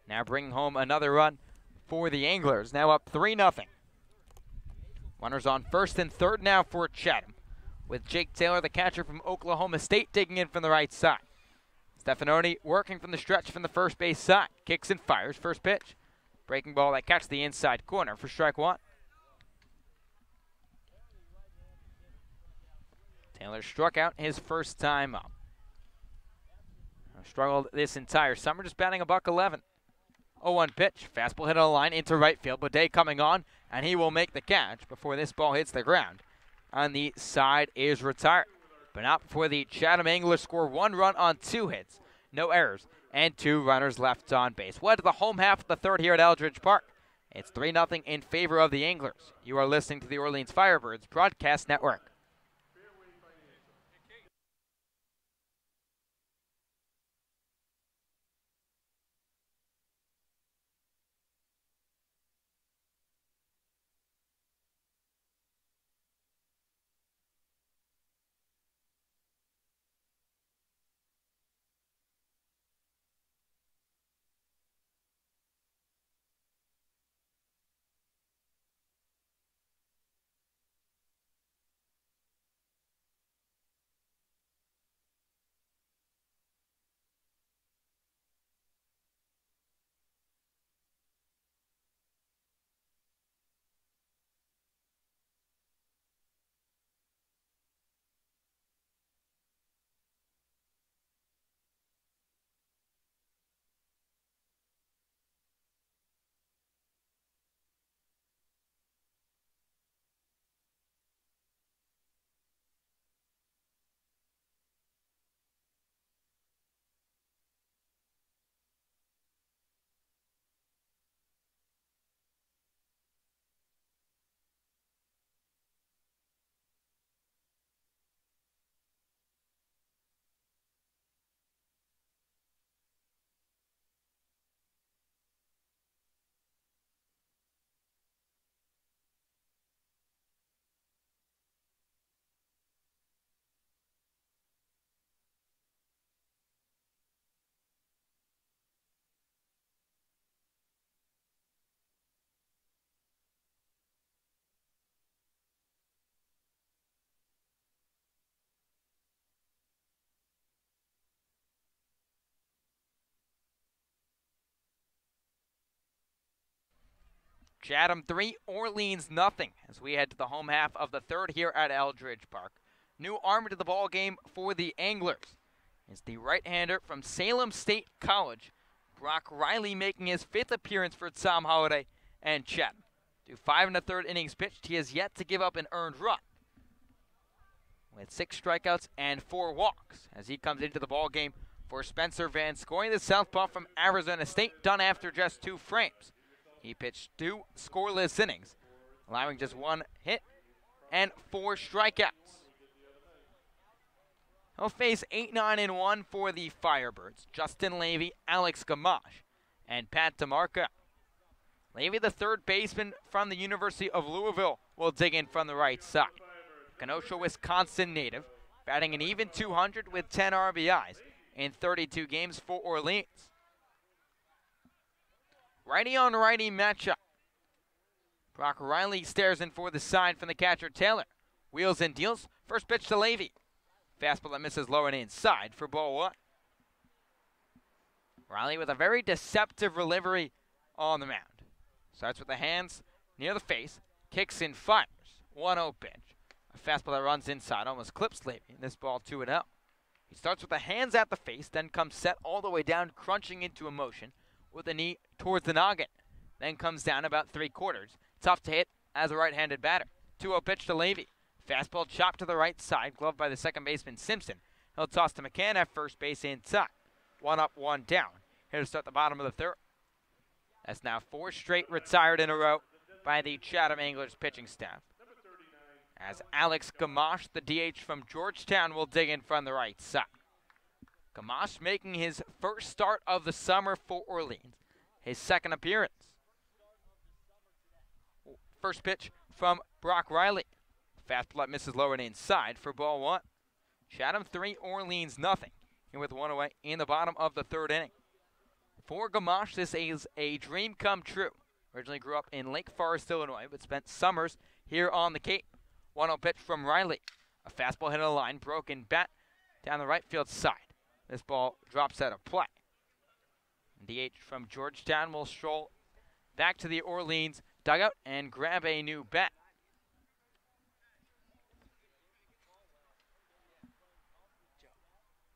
Now bringing home another run for the Anglers, now up 3-0. Runners on first and third now for Chatham, with Jake Taylor, the catcher from Oklahoma State, digging in from the right side. Stefanoni working from the stretch from the first base side. Kicks and fires. First pitch. Breaking ball that catches the inside corner for strike one. Taylor struck out his first time up. Struggled this entire summer, just batting $111. 0-1 pitch. Fastball hit on the line into right field. Boudet coming on, and he will make the catch before this ball hits the ground. On the side is retired. But not before the Chatham Anglers score 1 run on 2 hits. No errors, and 2 runners left on base. Well, to the home half of the third here at Eldridge Park. It's 3-0 in favor of the Anglers. You are listening to the Orleans Firebirds Broadcast Network. Chatham 3, Orleans nothing, as we head to the home half of the third here at Eldridge Park. New arm to the ball game for the Anglers is the right-hander from Salem State College, Brock Riley, making his 5th appearance for Tom Holliday and Chatham. Through 5 1/3 innings pitched, he has yet to give up an earned run, with 6 strikeouts and 4 walks, as he comes into the ball game for Spencer Van Scoy, the southpaw from Arizona State, done after just 2 frames. He pitched 2 scoreless innings, allowing just 1 hit and 4 strikeouts. He'll face 8-9-1 for the Firebirds. Justin Levy, Alex Gamache, and Pat DeMarco. Levy, the third baseman from the University of Louisville, will dig in from the right side. Kenosha, Wisconsin native, batting an even 200 with 10 RBIs in 32 games for Orleans. Righty on righty matchup. Brock Riley stares in for the side from the catcher Taylor. Wheels and deals. First pitch to Levy. Fastball that misses low and inside for ball one. Riley with a very deceptive delivery on the mound. Starts with the hands near the face. Kicks and fires. 1-0 pitch. A fastball that runs inside. Almost clips Levy. This ball 2-0. He starts with the hands at the face. Then comes set all the way down, crunching into a motion with the knee towards the noggin. Then comes down about 3/4. Tough to hit as a right-handed batter. 2-0 pitch to Levy. Fastball chopped to the right side, gloved by the second baseman Simpson. He'll toss to McCann at first base inside. 1 up, 1 down. Here to start the bottom of the third. That's now 4 straight retired in a row by the Chatham Anglers pitching staff. As Alex Gamache, the DH from Georgetown, will dig in from the right side. Gamache making his first start of the summer for Orleans. His second appearance. First pitch from Brock Riley. Fastball that misses low and inside for ball one. Chatham 3, Orleans nothing. Here with 1 away in the bottom of the third inning. For Gamache, this is a dream come true. Originally grew up in Lake Forest, Illinois, but spent summers here on the Cape. 1-0 pitch from Riley. A fastball hit a line, broken bat down the right field side. This ball drops out of play. DH from Georgetown will stroll back to the Orleans dugout and grab a new bat.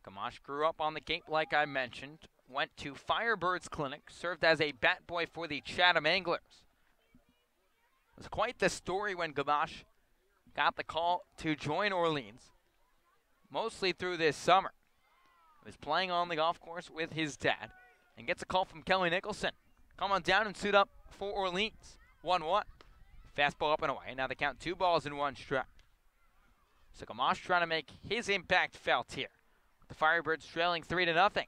Gamache grew up on the Cape, like I mentioned. Went to Firebirds Clinic, served as a bat boy for the Chatham Anglers. It was quite the story when Gamache got the call to join Orleans, mostly through this summer. He was playing on the golf course with his dad and gets a call from Kelly Nicholson. Come on down and suit up for Orleans. 1-1. Fastball up and away. Now they count 2 balls and 1 strike. So Gamache trying to make his impact felt here. The Firebirds trailing 3-0.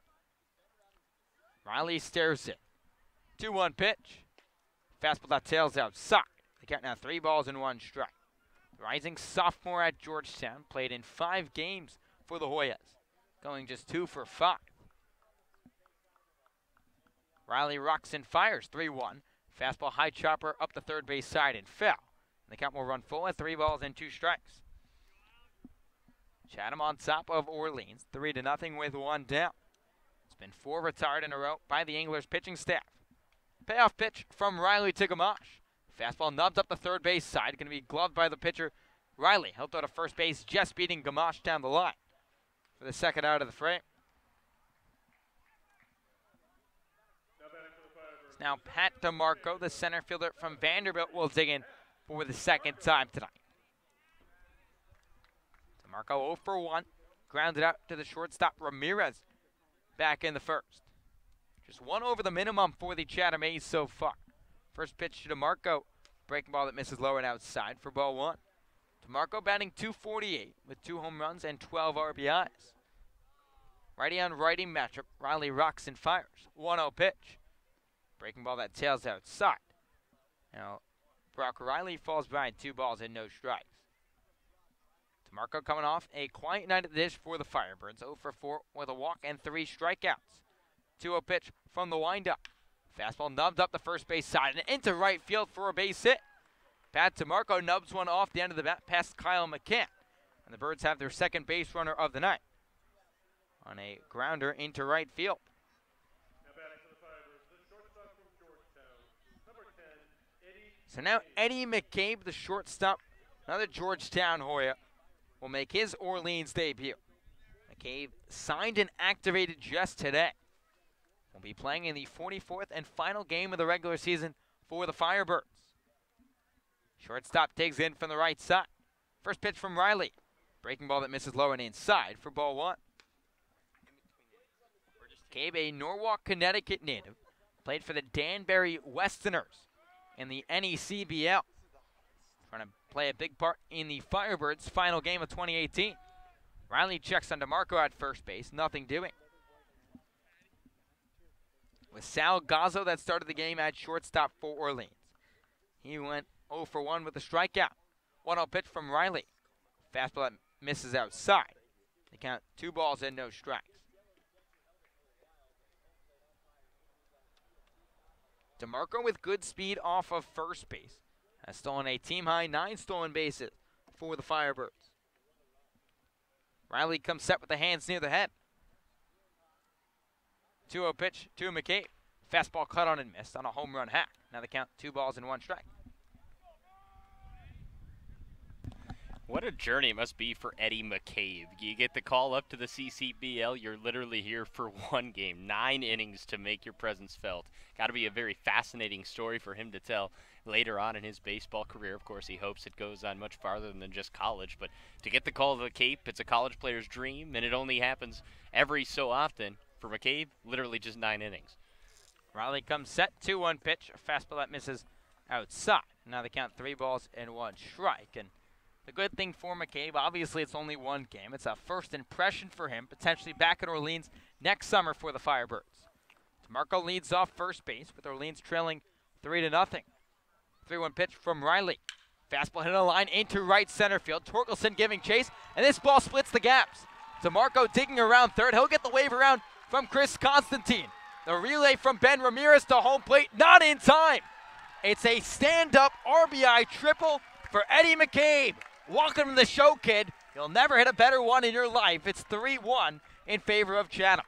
Riley stares in. 2-1 pitch. Fastball that tails outside. They count now 3 balls and 1 strike. The rising sophomore at Georgetown played in 5 games for the Hoyas, going just 2 for 5. Riley rocks and fires 3-1. Fastball high chopper up the third base side and fell. The count will run full at 3 balls and 2 strikes. Chatham on top of Orleans, 3-0 with 1 down. It's been 4 retired in a row by the Anglers pitching staff. Payoff pitch from Riley to Gamache. Fastball nubbed up the third base side, going to be gloved by the pitcher Riley. He'll throw to first base, just beating Gamache down the line for the second out of the frame. It's now Pat DeMarco, the center fielder from Vanderbilt, will dig in for the second time tonight. DeMarco 0 for 1, grounded out to the shortstop Ramirez back in the first. Just 1 over the minimum for the Chatham A's so far. First pitch to DeMarco, breaking ball that misses low and outside for ball 1. DeMarco batting .248 with 2 home runs and 12 RBIs. Righty on righty matchup, Riley rocks and fires. 1-0 pitch. Breaking ball that tails outside. Now, Brock Riley falls behind 2 balls and no strikes. DeMarco coming off a quiet night at the dish for the Firebirds. 0 for 4 with a walk and 3 strikeouts. 2-0 pitch from the windup. Fastball nubbed up the first base side and into right field for a base hit. Pat DeMarco nubs one off the end of the bat past Kyle McCann. And the Birds have their second base runner of the night on a grounder into right field. So now Eddie McCabe, the shortstop, another Georgetown Hoya, will make his Orleans debut. McCabe signed and activated just today. Will be playing in the 44th and final game of the regular season for the Firebirds. Shortstop digs in from the right side. First pitch from Riley. Breaking ball that misses low and inside for ball 1. McCabe, a Norwalk, Connecticut native, played for the Danbury Westerners in the NECBL. Trying to play a big part in the Firebirds' final game of 2018. Riley checks on DeMarco at first base, nothing doing. With Sal Gazzo that started the game at shortstop for Orleans. He went 0 for 1 with a strikeout. 1-0 pitch from Riley. Fastball that misses outside. They count 2 balls and no strikes. DeMarco with good speed off of first base. Has stolen a team-high 9 stolen bases for the Firebirds. Riley comes set with the hands near the head. 2-0 pitch to McCabe. Fastball cut on and missed on a home run hack. Now they count 2 balls and 1 strike. What a journey it must be for Eddie McCabe. You get the call up to the CCBL, you're literally here for 1 game, 9 innings to make your presence felt. Got to be a very fascinating story for him to tell later on in his baseball career. Of course, he hopes it goes on much farther than just college, but to get the call to the Cape, it's a college player's dream, and it only happens every so often. For McCabe, literally just 9 innings. Riley comes set, 2-1 pitch, a fastball that misses outside. Now they count 3 balls and 1 strike, and the good thing for McCabe, obviously it's only 1 game. It's a first impression for him, potentially back in Orleans next summer for the Firebirds. DeMarco leads off first base with Orleans trailing 3-0. 3-1 pitch from Riley. Fastball hit on a line into right center field. Torkelson giving chase, and this ball splits the gaps. DeMarco digging around third. He'll get the wave around from Chris Constantine. The relay from Ben Ramirez to home plate, not in time. It's a stand-up RBI triple for Eddie McCabe. Welcome to the show, kid. You'll never hit a better one in your life. It's 3-1 in favor of Chatham.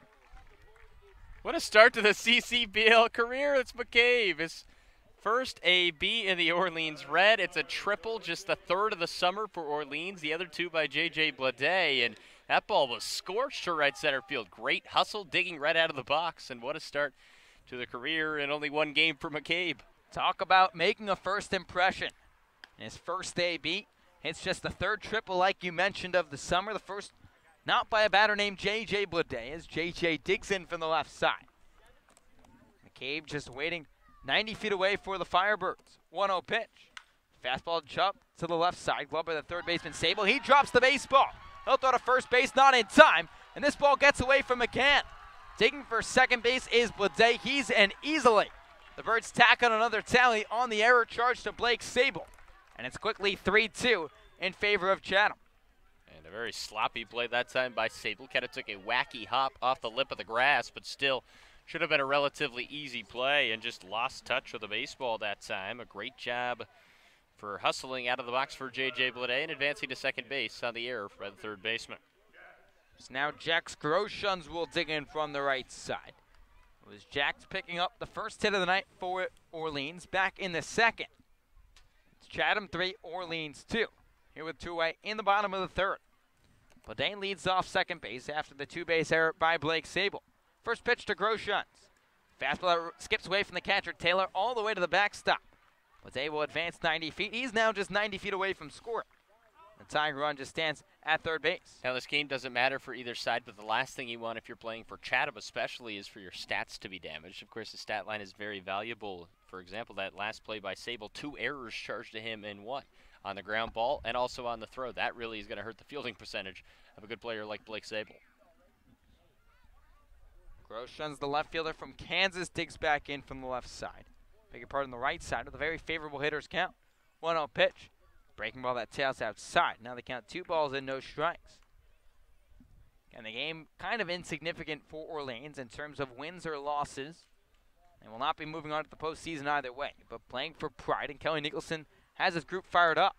What a start to the CCBL career. It's McCabe. His first AB in the Orleans Red. It's a triple, just the 3rd of the summer for Orleans. The other 2 by J.J. Blade, and that ball was scorched to right center field. Great hustle, digging right out of the box, and what a start to the career in only 1 game for McCabe. Talk about making a first impression. In his first AB, it's just the 3rd triple, like you mentioned, of the summer. The first not by a batter named J.J. Blade, as J.J. digs in from the left side. McCabe just waiting 90 feet away for the Firebirds. 1-0 pitch. Fastball jump to the left side. Glove by the third baseman, Sable. He drops the baseball. He'll throw to first base, not in time, and this ball gets away from McCann. Digging for second base is Blade. He's an easily. The Birds tack on another tally on the error charge to Blake Sable, and it's quickly 3-2 in favor of Chatham. And a very sloppy play that time by Sable. Kind of took a wacky hop off the lip of the grass, but still should have been a relatively easy play and just lost touch with the baseball that time. A great job for hustling out of the box for J.J. Blade and advancing to second base on the error by the third baseman. So now Jax Groshans will dig in from the right side. It was Jax picking up the first hit of the night for Orleans back in the second. It's Chatham 3, Orleans 2. Here with 2 away in the bottom of the 3rd. Blade leads off second base after the 2-base error by Blake Sable. First pitch to Groshans. Fastball skips away from the catcher Taylor all the way to the backstop. Blade will advance 90 feet. He's now just 90 feet away from scoring. The tying run just stands at third base. Now, this game doesn't matter for either side, but the last thing you want if you're playing for Chatham especially is for your stats to be damaged. Of course, the stat line is very valuable. For example, that last play by Sable, 2 errors charged to him in 1 on the ground ball and also on the throw. That really is going to hurt the fielding percentage of a good player like Blake Sable. Groshans, the left fielder from Kansas, digs back in from the left side. Beg your pardon, the right side of the very favorable hitter's count. 1-0 pitch. Breaking ball that tails outside. Now they count 2 balls and no strikes. And the game kind of insignificant for Orleans in terms of wins or losses. They will not be moving on to the postseason either way, but playing for pride, and Kelly Nicholson has his group fired up.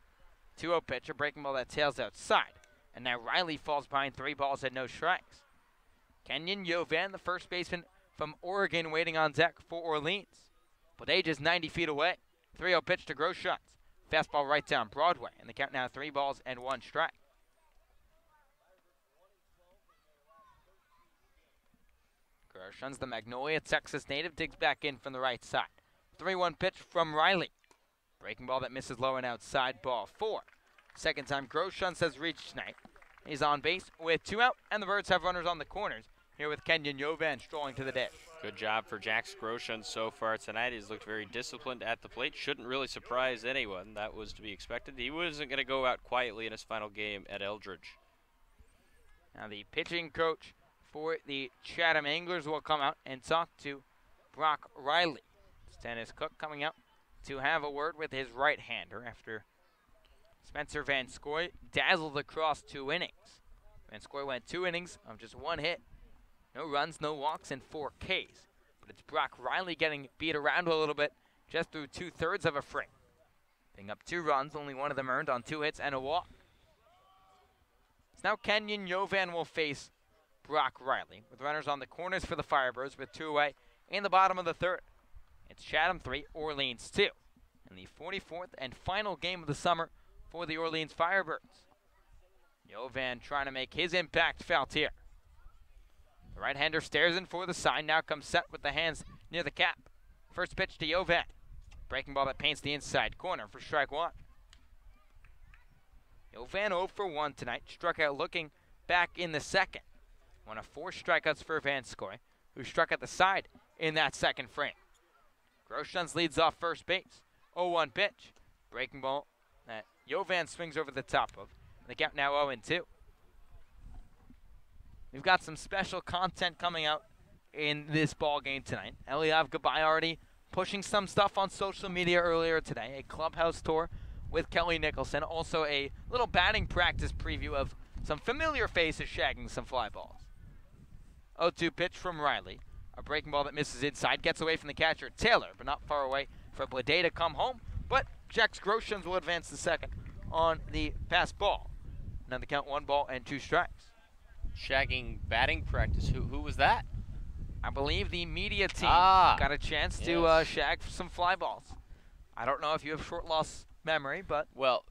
2-0 pitch, a breaking ball that tails outside. And now Riley falls behind 3 balls and no strikes. Kenyon Yovan, the first baseman from Oregon, waiting on deck for Orleans. Blade is 90 feet away. 3-0 pitch to Groshans. Fastball right down Broadway, and the count now 3 balls and 1 strike. Groshans, the Magnolia, Texas native, digs back in from the right side. 3-1 pitch from Riley. Breaking ball that misses low and outside, ball 4. Second time Groshans has reached tonight. He's on base with 2 out, and the Birds have runners on the corners. Here with Kenyon Yovan strolling to the dish. Good job for Jax Groshans so far tonight. He's looked very disciplined at the plate. Shouldn't really surprise anyone. That was to be expected. He wasn't going to go out quietly in his final game at Eldridge. Now the pitching coach for the Chatham Anglers will come out and talk to Brock Riley. It's Dennis Cook coming out to have a word with his right-hander after Spencer Van Scoy dazzled across 2 innings. Vanscoy went 2 innings of just 1 hit. No runs, no walks, and 4 Ks. But it's Brock Riley getting beat around a little bit just through 2/3 of a frame. Being up 2 runs, only one of them earned on 2 hits and a walk. So now Kenyon Yovan will face Brock Riley with runners on the corners for the Firebirds with 2 away in the bottom of the 3rd. It's Chatham 3, Orleans 2. In the 44th and final game of the summer for the Orleans Firebirds. Yovan trying to make his impact felt here. The right-hander stares in for the sign, now comes set with the hands near the cap. First pitch to Yovan. Breaking ball that paints the inside corner for strike 1. Yovan 0 for 1 tonight, struck out looking back in the 2nd. One of 4 strikeouts for Vanscoy, who struck at the side in that 2nd frame. Groshans leads off first base. 0-1 pitch. Breaking ball that Yovan swings over the top of. The count now 0-2. We've got some special content coming out in this ball game tonight. Eliav Gabay already pushing some stuff on social media earlier today. A clubhouse tour with Kelly Nicholson. Also a little batting practice preview of some familiar faces shagging some fly balls. 0-2 pitch from Riley. A breaking ball that misses inside. Gets away from the catcher, Taylor, but not far away for Blade to come home. But Jax Groshans will advance the 2nd on the pass ball. Now the count 1 ball and 2 strikes. Shagging batting practice. Who was that? I believe the media team got a chance to shag some fly balls. I don't know if you have short loss memory, but... Well,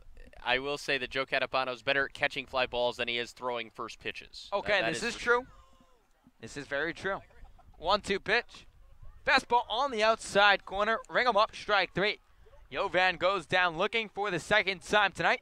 I will say that Joe Catapano's better at catching fly balls than he is throwing first pitches. Okay, this is true. This is very true. 1-2 pitch. Fastball on the outside corner. Ring him up, strike 3. Yovan goes down looking for the 2nd time tonight.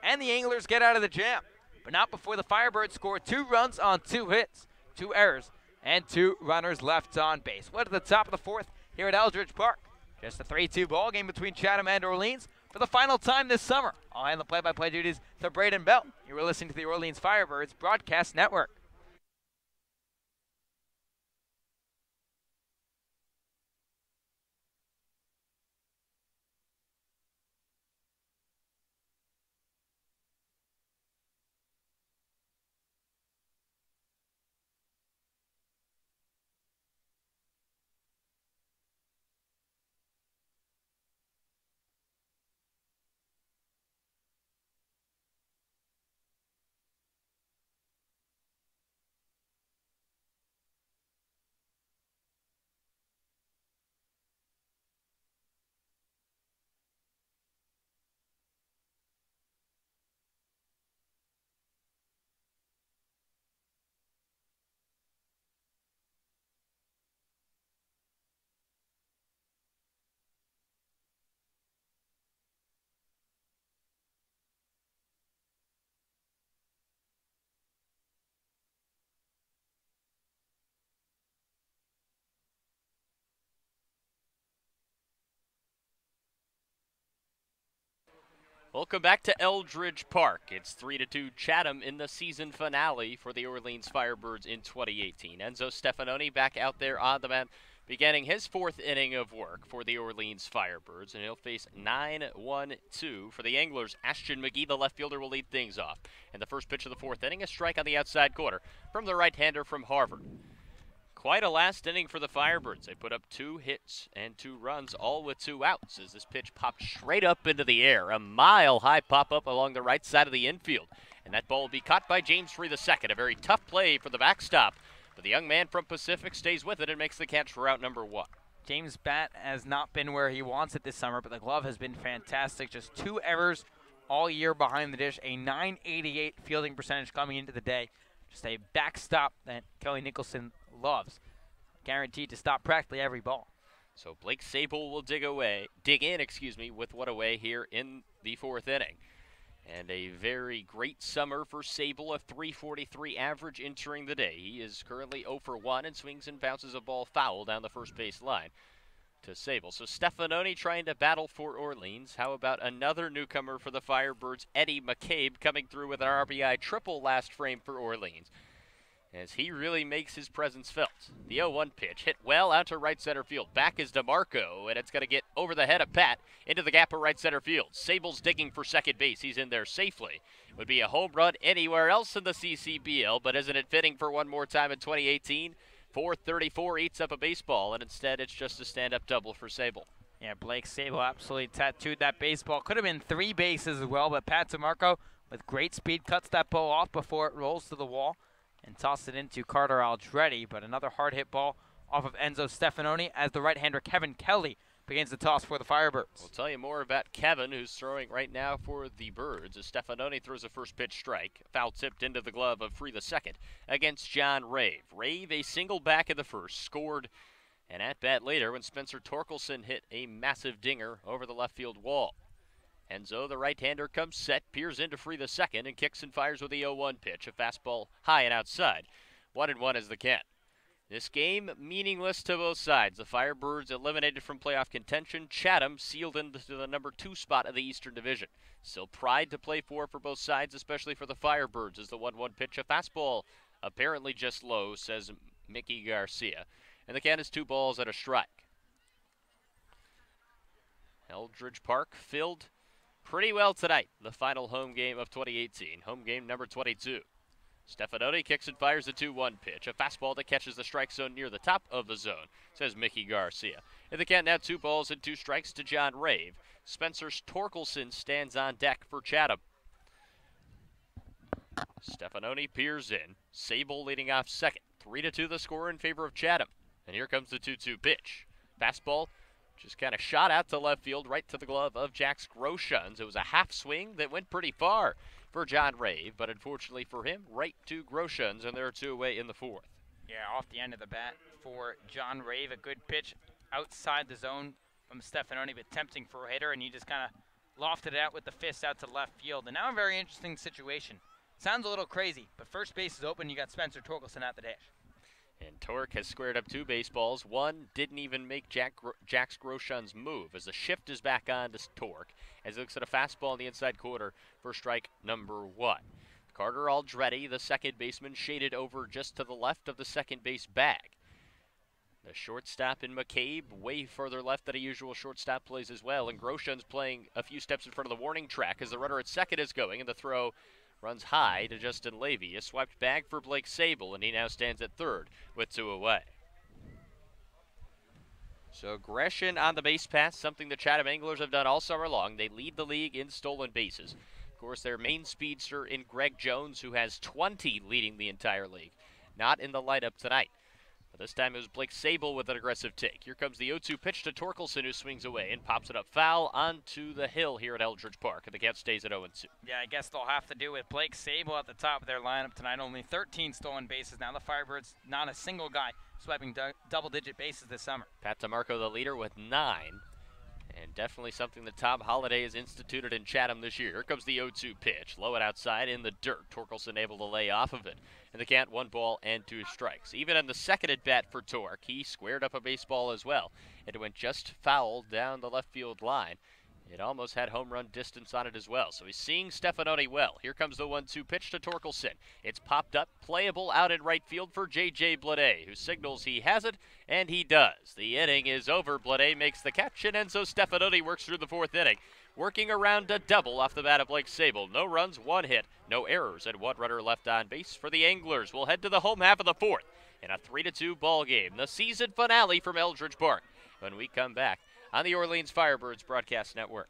And the Anglers get out of the jam. But not before the Firebirds score 2 runs on 2 hits, 2 errors, and 2 runners left on base. We're at the top of the 4th here at Eldridge Park. Just a 3-2 ball game between Chatham and Orleans for the final time this summer. I'll hand the play-by-play duties to Braden Bell. You were listening to the Orleans Firebirds Broadcast Network. Welcome back to Eldridge Park. It's 3-2 Chatham in the season finale for the Orleans Firebirds in 2018. Enzo Stefanoni back out there on the mound, beginning his 4th inning of work for the Orleans Firebirds, and he'll face 9-1-2 for the Anglers. Ashton McGee, the left fielder, will lead things off. And the first pitch of the 4th inning, a strike on the outside corner from the right-hander from Harvard. Quite a last inning for the Firebirds. They put up 2 hits and 2 runs, all with 2 outs, as this pitch popped straight up into the air. A mile-high pop-up along the right side of the infield. And that ball will be caught by James Free II. A very tough play for the backstop. But the young man from Pacific stays with it and makes the catch for out number 1. James' bat has not been where he wants it this summer, but the glove has been fantastic. Just 2 errors all year behind the dish. A .988 fielding percentage coming into the day. Just a backstop that Kelly Nicholson loves. Guaranteed to stop practically every ball. So Blake Sable will dig in, with what away here in the 4th inning. And a very great summer for Sable, a .343 average entering the day. He is currently 0 for 1 and swings and bounces a ball foul down the first base line to Sable. So Stefanoni trying to battle for Orleans. How about another newcomer for the Firebirds, Eddie McCabe, coming through with an RBI triple last frame for Orleans. as he really makes his presence felt. The 0-1 pitch hit well out to right center field. Back is DeMarco, and it's going to get over the head of Pat into the gap of right center field. Sable's digging for second base. He's in there safely. Would be a home run anywhere else in the CCBL, but isn't it fitting for one more time in 2018? 434 eats up a baseball, and instead it's just a stand-up double for Sable. Yeah, Blake Sable absolutely tattooed that baseball. Could have been 3 bases as well, but Pat DeMarco with great speed cuts that ball off before it rolls to the wall and tossed it into Carter Aldretti. But another hard hit ball off of Enzo Stefanoni as the right-hander Kevin Kelly begins the toss for the Firebirds. We'll tell you more about Kevin, who's throwing right now for the Birds, as Stefanoni throws a first pitch strike. Foul tipped into the glove of Free the second against John Rave. Rave, a single back in the first, scored an at-bat later when Spencer Torkelson hit a massive dinger over the left field wall. Enzo, the right-hander, comes set, peers in to Free the second, and kicks and fires with a 0-1 pitch, a fastball high and outside. 1-1 is the count. This game meaningless to both sides. The Firebirds eliminated from playoff contention. Chatham sealed into the number 2 spot of the Eastern Division. Still pride to play for both sides, especially for the Firebirds, as the 1-1 pitch, a fastball apparently just low, says Mickey Garcia. And the count is 2 balls and a strike. Eldridge Park filled pretty well tonight. The final home game of 2018. Home game number 22. Stefanoni kicks and fires a 2-1 pitch. A fastball that catches the strike zone near the top of the zone, says Mickey Garcia. In the count now 2 balls and 2 strikes to John Rave. Spencer Torkelson stands on deck for Chatham. Stefanoni peers in. Sable leading off second. 3-2 the score in favor of Chatham. And here comes the 2-2 pitch. Fastball just kind of shot out to left field, right to the glove of Jax Groshans. It was a half swing that went pretty far for John Rave, but unfortunately for him, right to Groshans, and there are 2 away in the 4th. Yeah, off the end of the bat for John Rave. A good pitch outside the zone from Stefanoni, but tempting for a hitter, and he just kind of lofted it out with the fist out to left field. And now a very interesting situation. Sounds a little crazy, but first base is open. You got Spencer Torkelson at the dash. And Torque has squared up 2 baseballs. One didn't even make Jax Groshans move, as the shift is back on to Torque, as he looks at a fastball in the inside quarter for strike number 1. Carter Aldretti, the second baseman, shaded over just to the left of the second base bag. The shortstop in McCabe, way further left than a usual shortstop plays as well, and Groshans playing a few steps in front of the warning track as the runner at second is going, and the throw runs high to Justin Levy. A swiped bag for Blake Sable, and he now stands at third with 2 away. So aggression on the base pass, something the Chatham Anglers have done all summer long. They lead the league in stolen bases. Of course, their main speedster in Greg Jones, who has 20 leading the entire league. Not in the lineup tonight. But this time it was Blake Sable with an aggressive take. Here comes the 0-2 pitch to Torkelson, who swings away and pops it up foul onto the hill here at Eldridge Park. And the count stays at 0-2. Yeah, I guess they'll have to do with Blake Sable at the top of their lineup tonight. Only 13 stolen bases. Now the Firebirds, not a single guy swiping double-digit bases this summer. Pat DeMarco, the leader, with 9. And definitely something that Tom Holliday has instituted in Chatham this year. Here comes the 0-2 pitch. Low and outside in the dirt. Torkelson able to lay off of it. And the count 1 ball and 2 strikes. Even in the second at bat for Torque, he squared up a baseball as well. It went just foul down the left field line. It almost had home run distance on it as well. So he's seeing Stefanoni well. Here comes the 1-2 pitch to Torkelson. It's popped up, playable out in right field for J.J. Blade, who signals he has it, and he does. The inning is over. Blade makes the catch, and Enzo Stefanoni works through the 4th inning, working around a double off the bat of Blake Sable. No runs, 1 hit, no errors, and 1 runner left on base for the Anglers. We'll head to the home half of the 4th in a 3-2 ball game, the season finale from Eldridge Park, when we come back on the Orleans Firebirds Broadcast Network.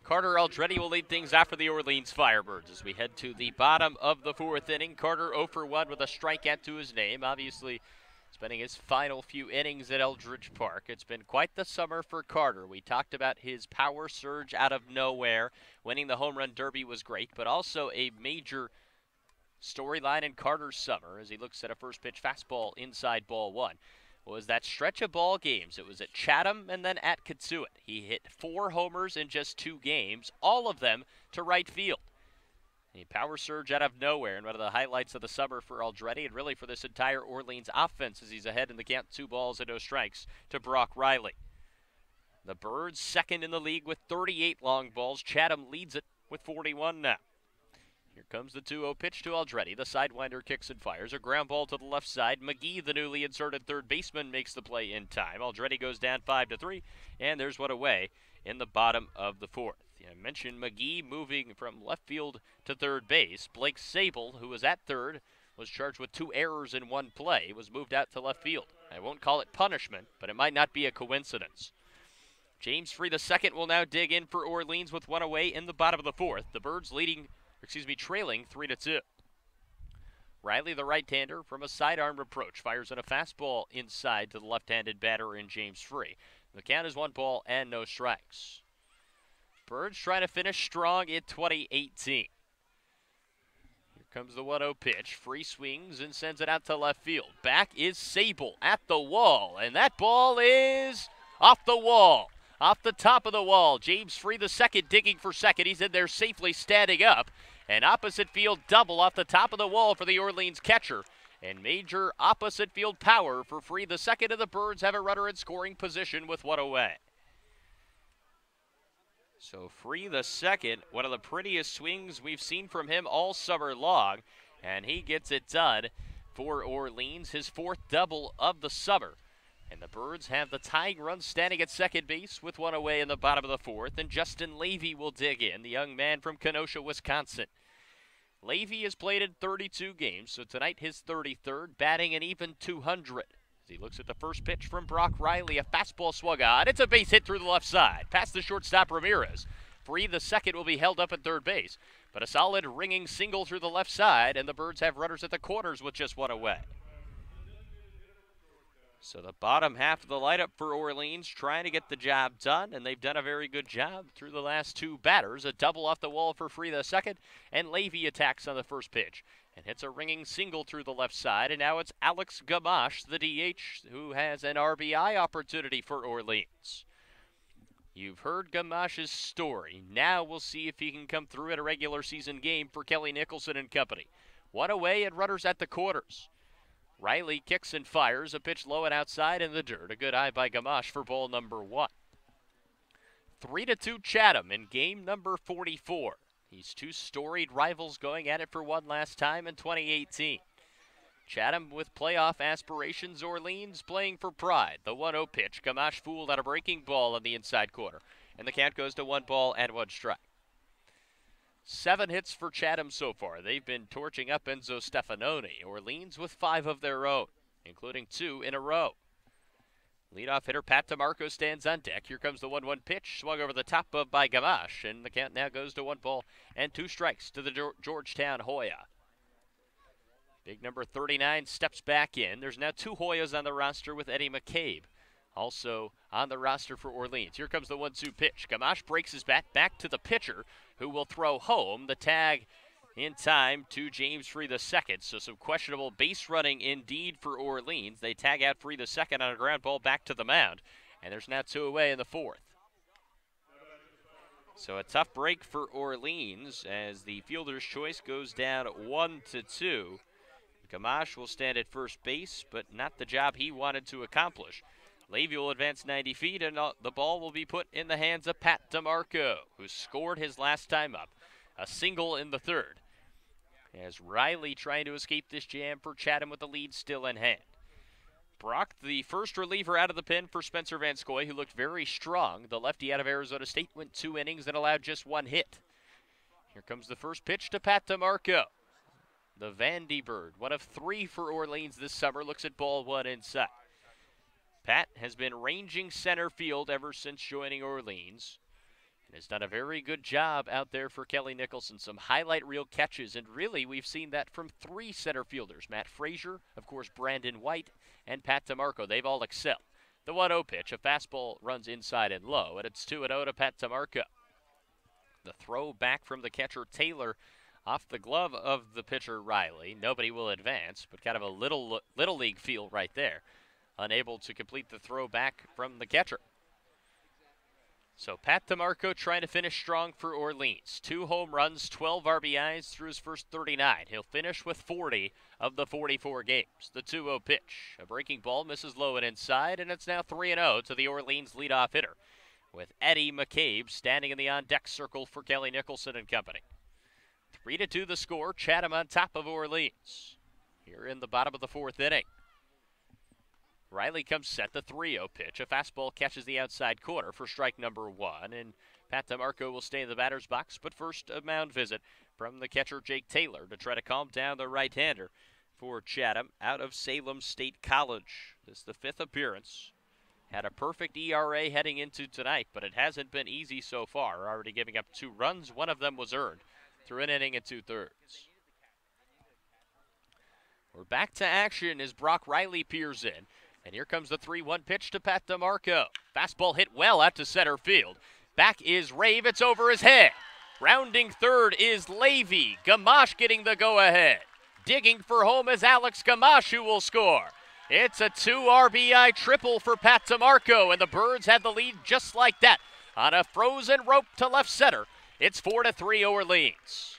Carter Aldretti will lead things off for the Orleans Firebirds as we head to the bottom of the fourth inning. Carter 0 for 1 with a strikeout to his name. Obviously, spending his final few innings at Eldridge Park. It's been quite the summer for Carter. We talked about his power surge out of nowhere. Winning the home run derby was great, but also a major storyline in Carter's summer as he looks at a first pitch fastball inside ball one was that stretch of ball games. It was at Chatham and then at Catsuit. He hit 4 homers in just 2 games, all of them to right field. A power surge out of nowhere, and one of the highlights of the summer for Aldretti and really for this entire Orleans offense as he's ahead in the count, 2 balls and no strikes to Brock Riley. The Birds second in the league with 38 long balls. Chatham leads it with 41 now. Here comes the 2-0 pitch to Aldretti. The sidewinder kicks and fires. A ground ball to the left side. McGee, the newly inserted third baseman, makes the play in time. Aldretti goes down 5-3, and there's one away in the bottom of the fourth. I mentioned McGee moving from left field to third base. Blake Sable, who was at third, was charged with 2 errors in 1 play, was moved out to left field. I won't call it punishment, but it might not be a coincidence. James Free II will now dig in for Orleans with 1 away in the bottom of the fourth. The Birds trailing 3-2. Riley, the right-hander, from a sidearm approach, fires in a fastball inside to the left-handed batter in James Free. The count is 1 ball and no strikes. Birds trying to finish strong in 2018. Here comes the 1-0 pitch. Free swings and sends it out to left field. Back is Sable at the wall, and that ball is off the wall. Off the top of the wall. James Free II digging for second. He's in there safely standing up. An opposite field double off the top of the wall for the Orleans catcher. And major opposite field power for Free II, and the Birds have a runner in scoring position with 1 away. So Free II, one of the prettiest swings we've seen from him all summer long. And he gets it done for Orleans, his 4th double of the summer. And the Birds have the tying run standing at second base with 1 away in the bottom of the fourth. And Justin Levy will dig in, the young man from Kenosha, Wisconsin. Levy has played in 32 games, so tonight his 33rd, batting an even 200. As he looks at the first pitch from Brock Riley, a fastball swung on. It's a base hit through the left side, past the shortstop Ramirez. Free II will be held up at third base, but a solid ringing single through the left side, and the Birds have runners at the corners with just 1 away. So the bottom half of the lineup for Orleans trying to get the job done, and they've done a very good job through the last 2 batters. A double off the wall for Free II, and Levy attacks on the first pitch and hits a ringing single through the left side, and now it's Alex Gamache, the DH, who has an RBI opportunity for Orleans. You've heard Gamache's story. Now we'll see if he can come through at a regular season game for Kelly Nicholson and company. 1 away and runners at the corners. Riley kicks and fires, a pitch low and outside in the dirt. A good eye by Gamache for ball number 1. 3-2 Chatham in game number 44. These 2 storied rivals going at it for one last time in 2018. Chatham with playoff aspirations, Orleans playing for pride. The 1-0 pitch, Gamache fooled on a breaking ball on the inside corner. And the count goes to 1 ball and 1 strike. 7 hits for Chatham so far. They've been torching up Enzo Stefanoni. Orleans with 5 of their own, including 2 in a row. Leadoff hitter Pat DeMarco stands on deck. Here comes the 1-1 pitch, swung over the top of by Gamache, and the count now goes to 1 ball and 2 strikes to the Georgetown Hoya. Big number 39 steps back in. There's now 2 Hoyas on the roster with Eddie McCabe also on the roster for Orleans. Here comes the 1-2 pitch. Gamache breaks his bat back to the pitcher, who will throw home. The tag in time to James Free II. So some questionable base running indeed for Orleans. They tag out Free II on a ground ball back to the mound. And there's now 2 away in the fourth. So a tough break for Orleans as the fielder's choice goes down 1-2. Gamache will stand at first base, but not the job he wanted to accomplish. Levy will advance 90 feet, and the ball will be put in the hands of Pat DeMarco, who scored his last time up. A single in the third. As Riley trying to escape this jam for Chatham with the lead still in hand. Brock, the first reliever out of the pen for Spencer Van Scoy, who looked very strong. The lefty out of Arizona State went 2 innings and allowed just 1 hit. Here comes the first pitch to Pat DeMarco. The Vandy Bird, one of 3 for Orleans this summer, looks at ball 1 inside. Pat has been ranging center field ever since joining Orleans. and has done a very good job out there for Kelly Nicholson. Some highlight reel catches, and really we've seen that from 3 center fielders. Matt Frazier, of course Brandon White, and Pat DeMarco. They've all excelled. The 1-0 pitch, a fastball runs inside and low, and it's 2-0 to Pat DeMarco. The throw back from the catcher Taylor off the glove of the pitcher Riley. Nobody will advance, but kind of a little league feel right there. Unable to complete the throw back from the catcher. So Pat DeMarco trying to finish strong for Orleans. 2 home runs, 12 RBIs through his first 39. He'll finish with 40 of the 44 games. The 2-0 pitch. A breaking ball misses low and inside, and it's now 3-0 to the Orleans leadoff hitter, with Eddie McCabe standing in the on-deck circle for Kelly Nicholson and company. 3-2 the score. Chatham on top of Orleans here in the bottom of the 4th inning. Riley comes set, the 3-0 pitch. A fastball catches the outside corner for strike number 1, and Pat DeMarco will stay in the batter's box, but first a mound visit from the catcher Jake Taylor to try to calm down the right-hander for Chatham out of Salem State College. This is the 5th appearance. Had a perfect ERA heading into tonight, but it hasn't been easy so far. Already giving up 2 runs. One of them was earned through an inning and 2/3. We're back to action as Brock Riley peers in. And here comes the 3-1 pitch to Pat DeMarco. Fastball hit well out to center field. Back is Rave. It's over his head. Rounding third is Levy. Gamache getting the go-ahead. Digging for home is Alex Gamache, who will score. It's a 2 RBI triple for Pat DeMarco, and the Birds have the lead just like that. On a frozen rope to left center, it's 4-3 Orleans.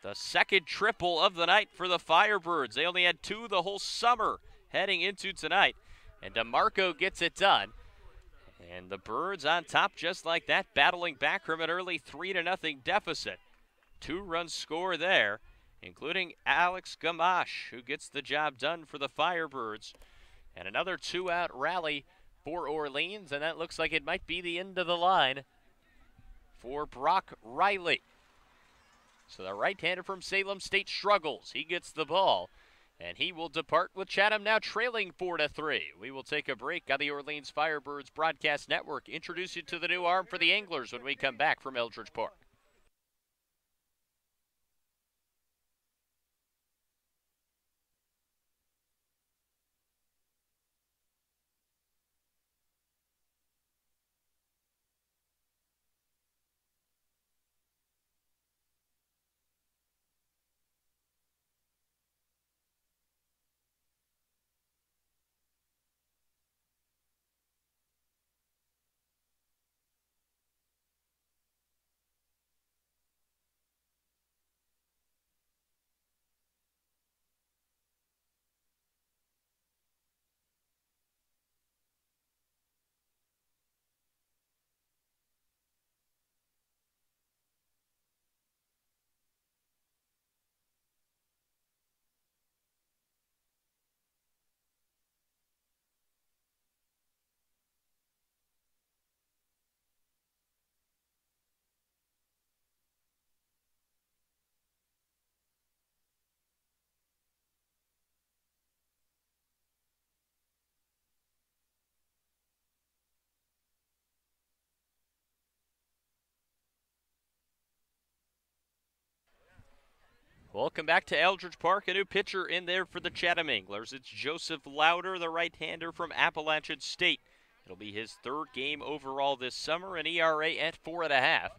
The second triple of the night for the Firebirds. They only had 2 the whole summer heading into tonight, and DeMarco gets it done. And the Birds on top just like that, battling back from an early 3-0 deficit. 2-run score there, including Alex Gamache, who gets the job done for the Firebirds. And another 2-out rally for Orleans, and that looks like it might be the end of the line for Brock Riley. So the right-hander from Salem State struggles. He gets the ball, and he will depart with Chatham now trailing 4-3. We will take a break on the Orleans Firebirds Broadcast Network. Introduce you to the new arm for the Anglers when we come back from Eldridge Park. Welcome back to Eldridge Park. A new pitcher in there for the Chatham Anglers. It's Joseph Lauder, the right-hander from Appalachian State. It'll be his 3rd game overall this summer, an ERA at 4.5.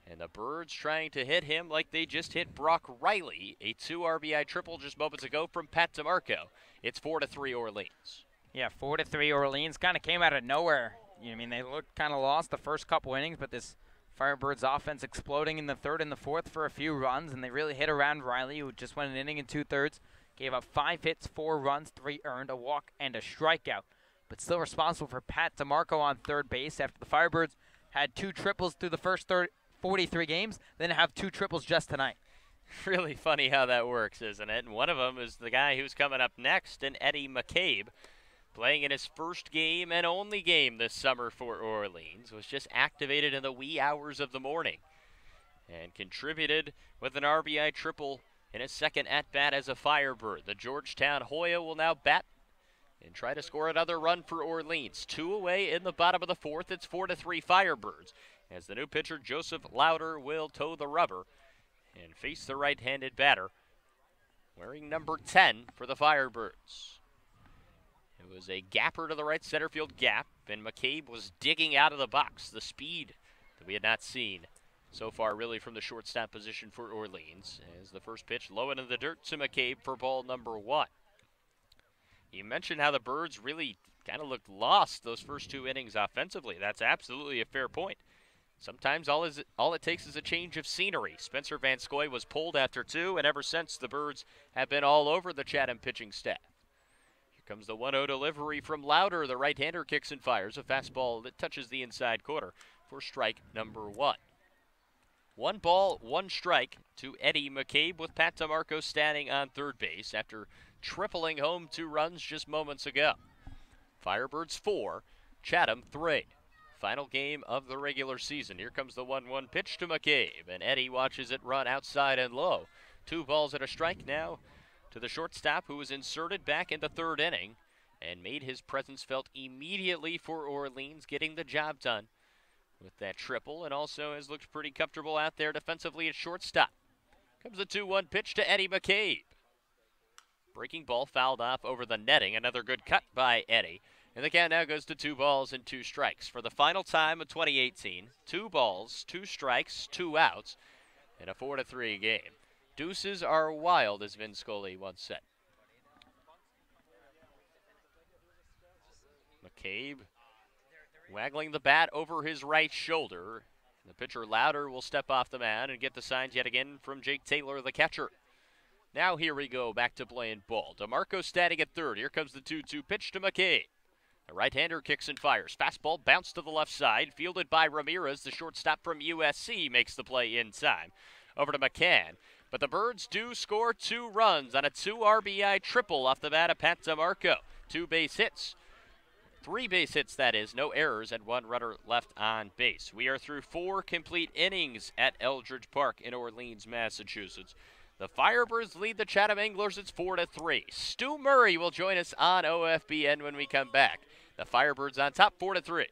And the Birds trying to hit him like they just hit Brock Riley. A 2 RBI triple just moments ago from Pat DeMarco. It's 4-3 Orleans. Yeah, 4-3 Orleans. Kind of came out of nowhere. I mean, they looked kind of lost the first couple innings, but this Firebirds offense exploding in the 3rd and the 4th for a few runs, and they really hit around Riley, who just went an inning and 2/3. Gave up 5 hits, 4 runs, 3 earned, a walk, and a strikeout. But still responsible for Pat DeMarco on 3rd base after the Firebirds had 2 triples through the first 43 games, then have 2 triples just tonight. Really funny how that works, isn't it? And one of them is the guy who's coming up next, and Eddie McCabe, playing in his first game and only game this summer for Orleans, was just activated in the wee hours of the morning and contributed with an RBI triple in his second at-bat as a Firebird. The Georgetown Hoya will now bat and try to score another run for Orleans. 2 away in the bottom of the 4th. It's 4-3 Firebirds, as the new pitcher Joseph Lauder will toe the rubber and face the right-handed batter wearing number 10 for the Firebirds. It was a gapper to the right center field gap, and McCabe was digging out of the box. The speed that we had not seen so far really from the shortstop position for Orleans, as the first pitch low into the dirt to McCabe for ball number 1. You mentioned how the Birds really kind of looked lost those first 2 innings offensively. That's absolutely a fair point. Sometimes all it takes is a change of scenery. Spencer Van Scoy was pulled after 2, and ever since the Birds have been all over the Chatham pitching staff. Here comes the 1-0 delivery from Lauder. The right-hander kicks and fires a fastball that touches the inside corner for strike number 1. 1 ball, 1 strike to Eddie McCabe, with Pat DeMarco standing on third base after tripling home 2 runs just moments ago. Firebirds 4, Chatham 3. Final game of the regular season. Here comes the 1-1 pitch to McCabe, and Eddie watches it run outside and low. 2 balls and a strike now to the shortstop, who was inserted back in the 3rd inning and made his presence felt immediately for Orleans, getting the job done with that triple, and also has looked pretty comfortable out there defensively at shortstop. Comes the 2-1 pitch to Eddie McCabe. Breaking ball fouled off over the netting. Another good cut by Eddie. And the count now goes to 2 balls and 2 strikes. For the final time of 2018, 2 balls, 2 strikes, 2 outs, in a 4-3 game. Deuces are wild, as Vin Scully once said. McCabe waggling the bat over his right shoulder. The pitcher Lauder will step off the mound and get the signs yet again from Jake Taylor, the catcher. Now here we go, back to playing ball. DeMarco standing at third. Here comes the 2-2 pitch to McCabe. The right-hander kicks and fires. Fastball bounced to the left side, fielded by Ramirez. The shortstop from USC makes the play in time. Over to McCann. But the Birds do score 2 runs on a 2 RBI triple off the bat of Pat DeMarco. 2 base hits. 3 base hits, that is. No errors and 1 runner left on base. We are through 4 complete innings at Eldridge Park in Orleans, Massachusetts. The Firebirds lead the Chatham Anglers. It's 4-3. Stu Murray will join us on OFBN when we come back. The Firebirds on top, 4-3.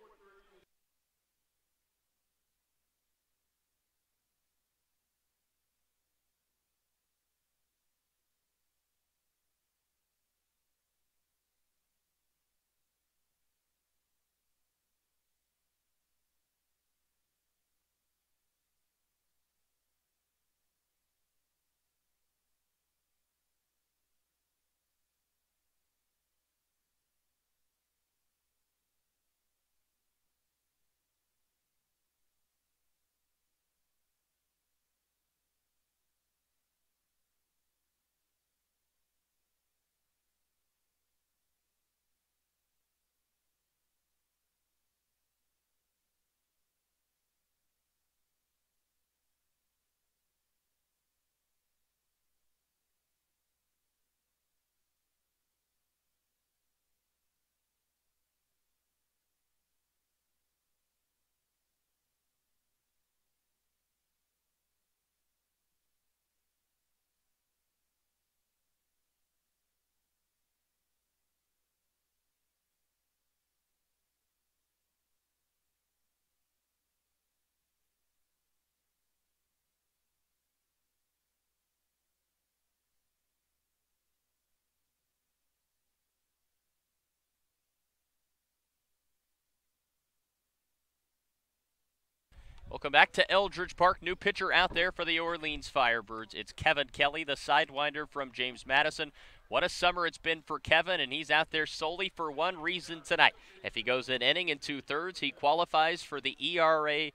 Welcome back to Eldridge Park. New pitcher out there for the Orleans Firebirds. It's Kevin Kelly, the sidewinder from James Madison. What a summer it's been for Kevin, and he's out there solely for one reason tonight. If he goes an inning and 2/3, he qualifies for the ERA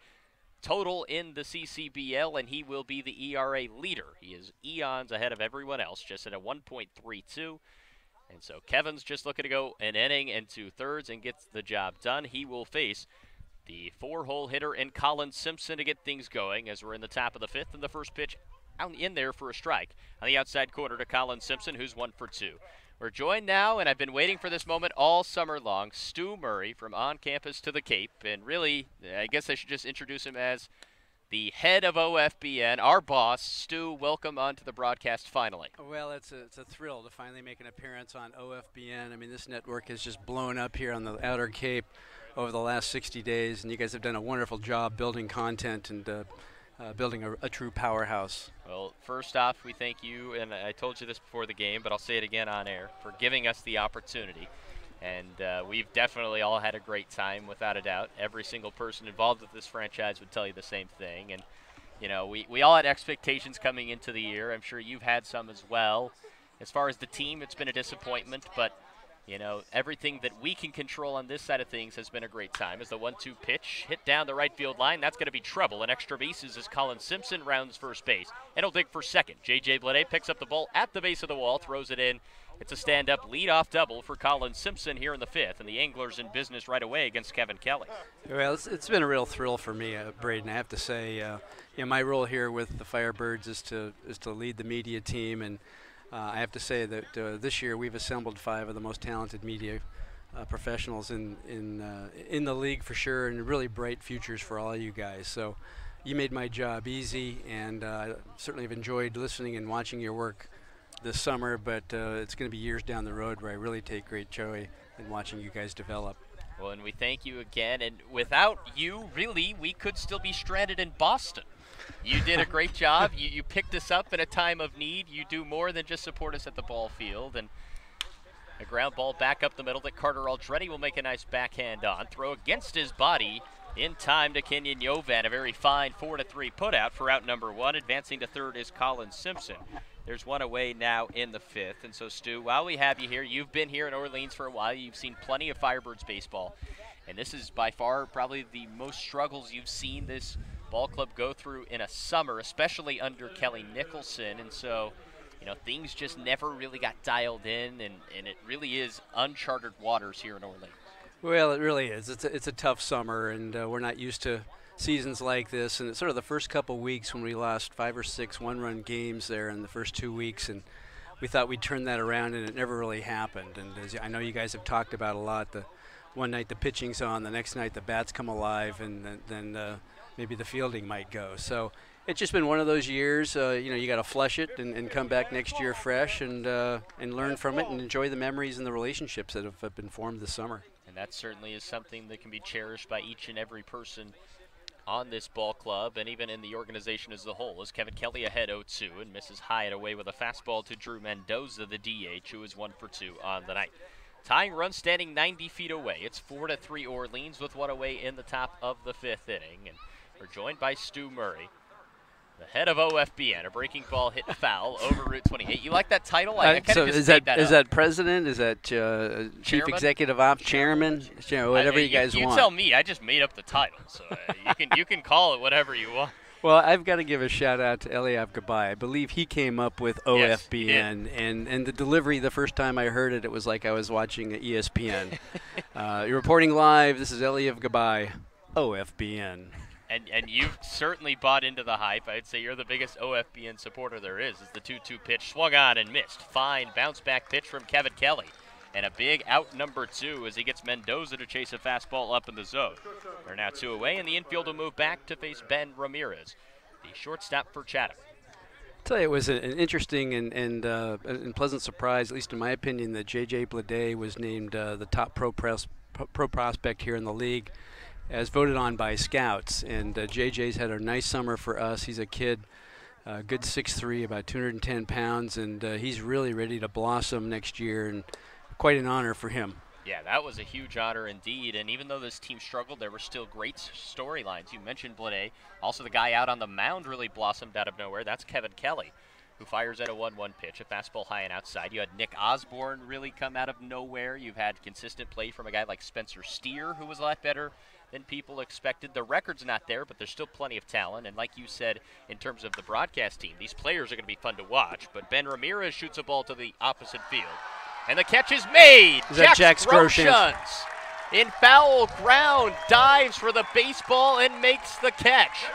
total in the CCBL, and he will be the ERA leader. He is eons ahead of everyone else, just at a 1.32. And so Kevin's just looking to go an inning and 2/3 and gets the job done. He will face the 4-hole hitter in Colin Simpson to get things going as we're in the top of the 5th, and the first pitch out in there for a strike on the outside corner to Colin Simpson, who's 1 for 2. We're joined now, and I've been waiting for this moment all summer long, Stu Murray from On Campus to the Cape. And really, I guess I should just introduce him as the head of OFBN, our boss. Stu, welcome onto the broadcast finally. Well, it's a thrill to finally make an appearance on OFBN. I mean, this network has just blown up here on the Outer Cape over the last 60 days, and you guys have done a wonderful job building content and building a true powerhouse. Well, first off, we thank you, and I told you this before the game, but I'll say it again on air, for giving us the opportunity. And we've definitely all had a great time, without a doubt. Every single person involved with this franchise would tell you the same thing. And, you know, we all had expectations coming into the year. I'm sure you've had some as well. As far as the team, it's been a disappointment, but, you know, everything that we can control on this side of things has been a great time. As the 1-2 pitch hit down the right field line, that's going to be trouble. And extra bases as Colin Simpson rounds first base. And he'll dig for second. J.J. Blade picks up the ball at the base of the wall, throws it in. It's a stand-up lead-off double for Colin Simpson here in the fifth, and the Anglers in business right away against Kevin Kelly. Well, it's been a real thrill for me, Braden. I have to say, you know, my role here with the Firebirds is to lead the media team, and I have to say that this year we've assembled 5 of the most talented media professionals in the league for sure, and really bright futures for all you guys. So you made my job easy, and I certainly have enjoyed listening and watching your work this summer, but it's going to be years down the road where I really take great joy in watching you guys develop. Well, and we thank you again, and without you, really, we could still be stranded in Boston. You did a great job. You picked us up in a time of need. You do more than just support us at the ball field, and a ground ball back up the middle that Carter Aldretti will make a nice backhand on. Throw against his body in time to Kenyon Yovan. A very fine 4-3 putout for out number 1. Advancing to third is Colin Simpson. There's one away now in the fifth. And so, Stu, while we have you here, you've been here in Orleans for a while. You've seen plenty of Firebirds baseball. And this is by far probably the most struggles you've seen this ball club go through in a summer, especially under Kelly Nicholson. And so, you know, things just never really got dialed in, and it really is uncharted waters here in Orleans. Well, it really is. It's a tough summer, and we're not used to seasons like this, and it's sort of the first couple weeks when we lost 5 or 6 one-run games there in the first 2 weeks, and we thought we'd turn that around, and it never really happened. And as I know you guys have talked about a lot, the one night the pitching's on, the next night the bats come alive, and then maybe the fielding might go. So it's just been one of those years. You know, you got to flush it and come back next year fresh and learn from it and enjoy the memories and the relationships that have been formed this summer. And that certainly is something that can be cherished by each and every person on this ball club and even in the organization as a whole. As Kevin Kelly ahead 0-2 and misses high and away with a fastball to Drew Mendoza, the DH, who is 1 for 2 on the night. Tying run standing 90 feet away. It's 4-3 Orleans with one away in the top of the fifth inning. And we're joined by Stu Murray, the head of OFBN. A breaking ball hit foul over Route 28. You like that title? I kind of just made that up. Is that president? Is that chief executive officer, chairman? Whatever you guys want. You tell me. I just made up the title, so you can call it whatever you want. Well, I've got to give a shout out to Eliav Gabai. I believe he came up with OFBN, yes, and the delivery. The first time I heard it, it was like I was watching ESPN. You're reporting live. This is Eliav Gabai, OFBN. And you've certainly bought into the hype. I'd say you're the biggest OFBN supporter there is. As the 2-2 pitch swung on and missed. Fine bounce-back pitch from Kevin Kelly. And a big out number 2 as he gets Mendoza to chase a fastball up in the zone. They're now 2 away, and the infield will move back to face Ben Ramirez, the shortstop for Chatham. I'll tell you, it was an interesting and pleasant surprise, at least in my opinion, that J.J. Blade was named the top pro prospect here in the league, as voted on by scouts. And JJ's had a nice summer for us. He's a kid, good 6'3", about 210 pounds, and he's really ready to blossom next year, and quite an honor for him. Yeah, that was a huge honor indeed, and even though this team struggled, there were still great storylines. You mentioned Blade. Also, the guy out on the mound really blossomed out of nowhere. That's Kevin Kelly, who fires at a 1-1 pitch, a fastball high and outside. You had Nick Osborne really come out of nowhere. You've had consistent play from a guy like Spencer Steer, who was a lot better than people expected. The record's not there, but there's still plenty of talent. And like you said, in terms of the broadcast team, these players are going to be fun to watch. But Ben Ramirez shoots a ball to the opposite field. And the catch is made. Is that Jax Groshans in foul ground, dives for the baseball and makes the catch.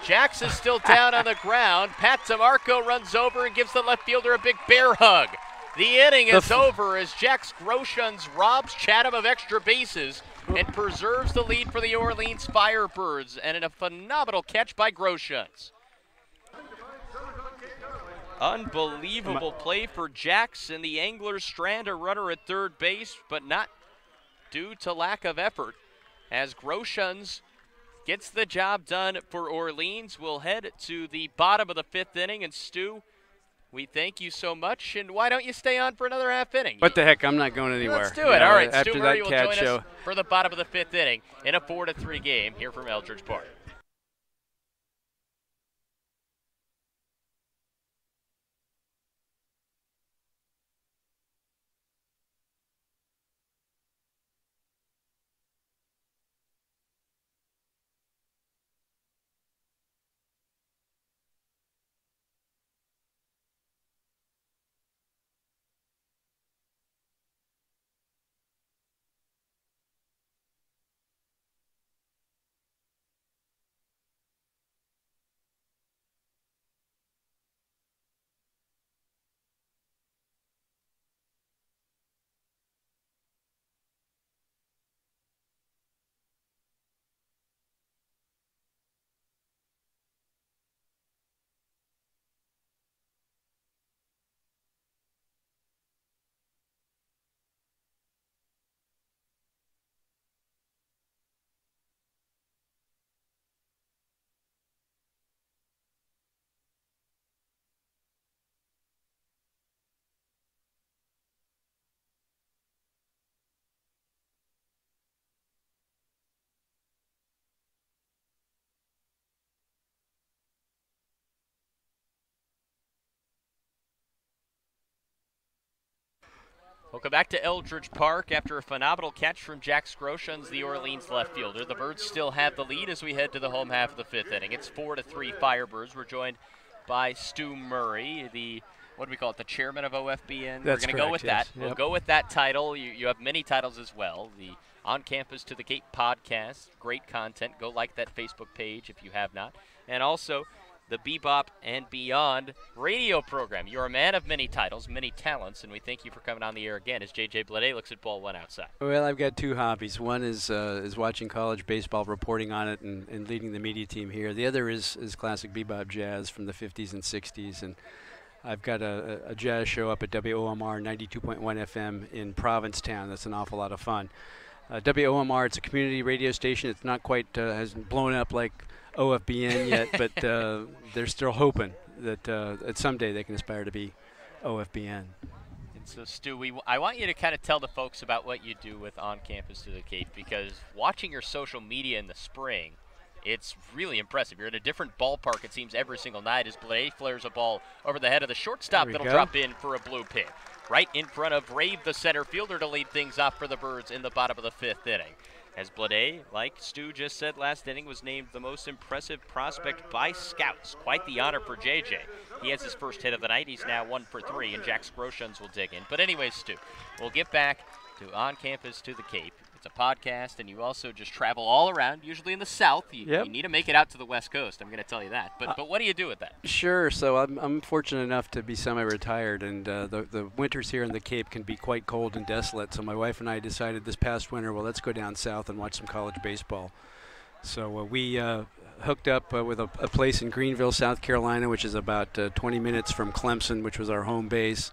Jax is still down on the ground. Pat DeMarco runs over and gives the left fielder a big bear hug. The inning is over as Jax Groshans robs Chatham of extra bases and preserves the lead for the Orleans Firebirds, and in a phenomenal catch by Groshans. Unbelievable play for Jackson. The Anglers strand a runner at third base, but not due to lack of effort, as Groshans gets the job done for Orleans. We'll head to the bottom of the 5th inning, and Stu, we thank you so much, and why don't you stay on for another half inning? What the heck, I'm not going anywhere. Let's do it. All right, after Stu Murray that will cat join show. us for the bottom of the 5th inning in a 4-3 game here from Eldridge Park. Welcome back to Eldridge Park. After a phenomenal catch from Jack Groshans, the Orleans left fielder, the Birds still have the lead as we head to the home half of the 5th inning. It's 4-3 Firebirds. We're joined by Stu Murray, the, what do we call it, the chairman of OFBN? That's We're going to go with correct, that. yes. We'll go with that title. You have many titles as well. The On Campus to the Cape podcast, great content. Go like that Facebook page if you have not. And also the Bebop and Beyond radio program. You're a man of many titles, many talents, and we thank you for coming on the air again as JJ Blade looks at ball one outside. Well, I've got two hobbies. One is watching college baseball, reporting on it, and leading the media team here. The other is classic bebop jazz from the 50s and 60s, and I've got a jazz show up at WOMR 92.1 FM in Provincetown. That's an awful lot of fun. WOMR, it's a community radio station. It's not quite hasn't blown up like OFBN yet, but they're still hoping that at someday they can aspire to be OFBN. And so, Stu, I want you to kind of tell the folks about what you do with On Campus to the Cape, because watching your social media in the spring, it's really impressive. You're at a different ballpark, it seems, every single night as Blade flares a ball over the head of the shortstop that'll drop in for a blue pin. Right in front of Rave, the center fielder, to lead things off for the Birds in the bottom of the 5th inning. As Blade, like Stu just said last inning, was named the most impressive prospect by scouts. Quite the honor for JJ. He has his first hit of the night. He's now 1 for 3, and Jack Groshans will dig in. But anyways, Stu, we'll get back to On Campus to the Cape. It's a podcast, and you also just travel all around, usually in the South. You need to make it out to the West Coast, I'm going to tell you that. But what do you do with that? Sure. So I'm fortunate enough to be semi-retired, and the winters here in the Cape can be quite cold and desolate. So my wife and I decided this past winter, well, let's go down south and watch some college baseball. So we hooked up with a place in Greenville, South Carolina, which is about 20 minutes from Clemson, which was our home base.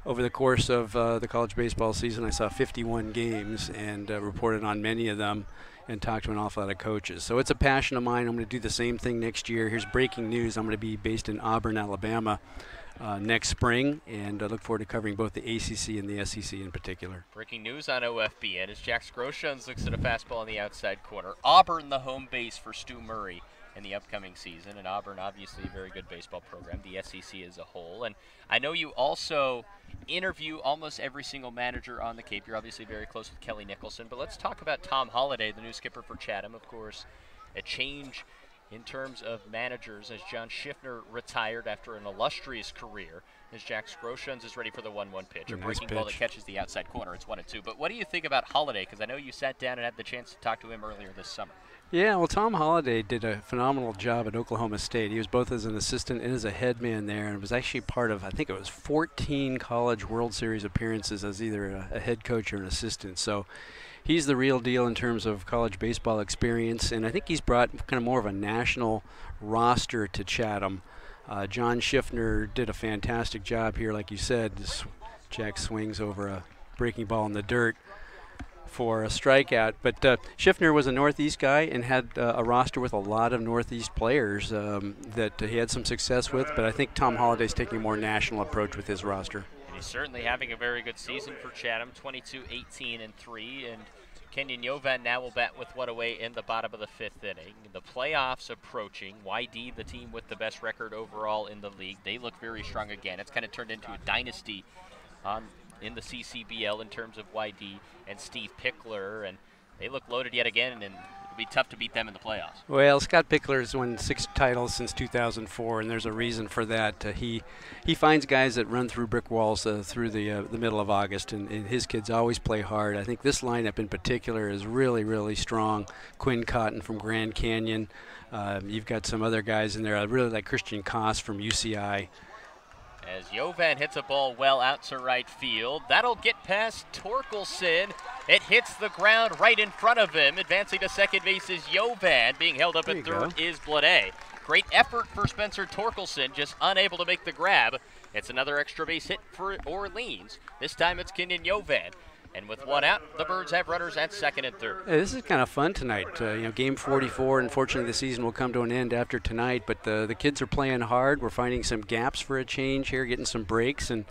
Over the course of the college baseball season, I saw 51 games and reported on many of them and talked to an awful lot of coaches. So it's a passion of mine. I'm going to do the same thing next year. Here's breaking news. I'm going to be based in Auburn, Alabama next spring, and I look forward to covering both the ACC and the SEC in particular. Breaking news on OFBN as Jack Groshans looks at a fastball on the outside corner. Auburn, the home base for Stu Murray in the upcoming season, and Auburn, obviously a very good baseball program, the SEC as a whole. And I know you also interview almost every single manager on the Cape. You're obviously very close with Kelly Nicholson, but let's talk about Tom Holliday, the new skipper for Chatham. Of course, a change in terms of managers as John Schiffner retired after an illustrious career, as Jack Groshans is ready for the 1-1 pitch, a breaking ball that catches the outside corner. It's 1-2. But what do you think about Holliday? Because I know you sat down and had the chance to talk to him earlier this summer. Yeah, well, Tom Holliday did a phenomenal job at Oklahoma State. He was both as an assistant and as a head man there, and was actually part of, I think it was 14 college World Series appearances as either a head coach or an assistant. So he's the real deal in terms of college baseball experience, and I think he's brought kind of more of a national roster to Chatham. John Schiffner did a fantastic job here, like you said. Jack swings over a breaking ball in the dirt for a strikeout. But Schiffner was a Northeast guy and had a roster with a lot of Northeast players that he had some success with. But I think Tom Holliday's taking a more national approach with his roster. And he's certainly having a very good season for Chatham, 22-18-3. And Kenyon Yovan now will bat with one away in the bottom of the 5th inning. The playoffs approaching. YD, the team with the best record overall in the league, they look very strong again. It's kind of turned into a dynasty in the CCBL in terms of YD and Steve Pickler, and they look loaded yet again, and it'll be tough to beat them in the playoffs. Well, Scott Pickler's won 6 titles since 2004, and there's a reason for that. He finds guys that run through brick walls through the middle of August, and his kids always play hard. I think this lineup in particular is really, really strong. Quinn Cotton from Grand Canyon. You've got some other guys in there. I really like Christian Koss from UCI. As Yovan hits a ball well out to right field. That'll get past Torkelson. It hits the ground right in front of him. Advancing to second base is Yovan. Being held up at third is Blade. Great effort for Spencer Torkelson, just unable to make the grab. It's another extra base hit for Orleans. This time it's Kenyon Yovan. And with one out, the Birds have runners at second and third. Hey, this is kind of fun tonight. Game 44. Unfortunately, the season will come to an end after tonight. But the kids are playing hard. We're finding some gaps for a change here, getting some breaks, and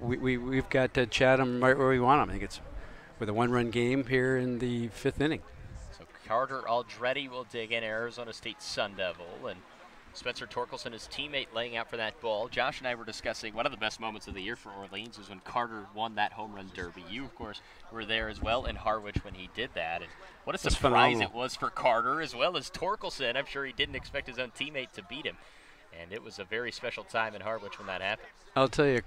we've got Chatham right where we want them. I think it's with a 1-run game here in the 5th inning. So Carter Aldretti will dig in, Arizona State Sun Devil, and Spencer Torkelson, his teammate, laying out for that ball. Josh and I were discussing one of the best moments of the year for Orleans was when Carter won that home run derby. You, of course, were there as well in Harwich when he did that. And what a surprise it was for Carter as well as Torkelson. I'm sure he didn't expect his own teammate to beat him. And it was a very special time in Harwich when that happened. I'll tell you,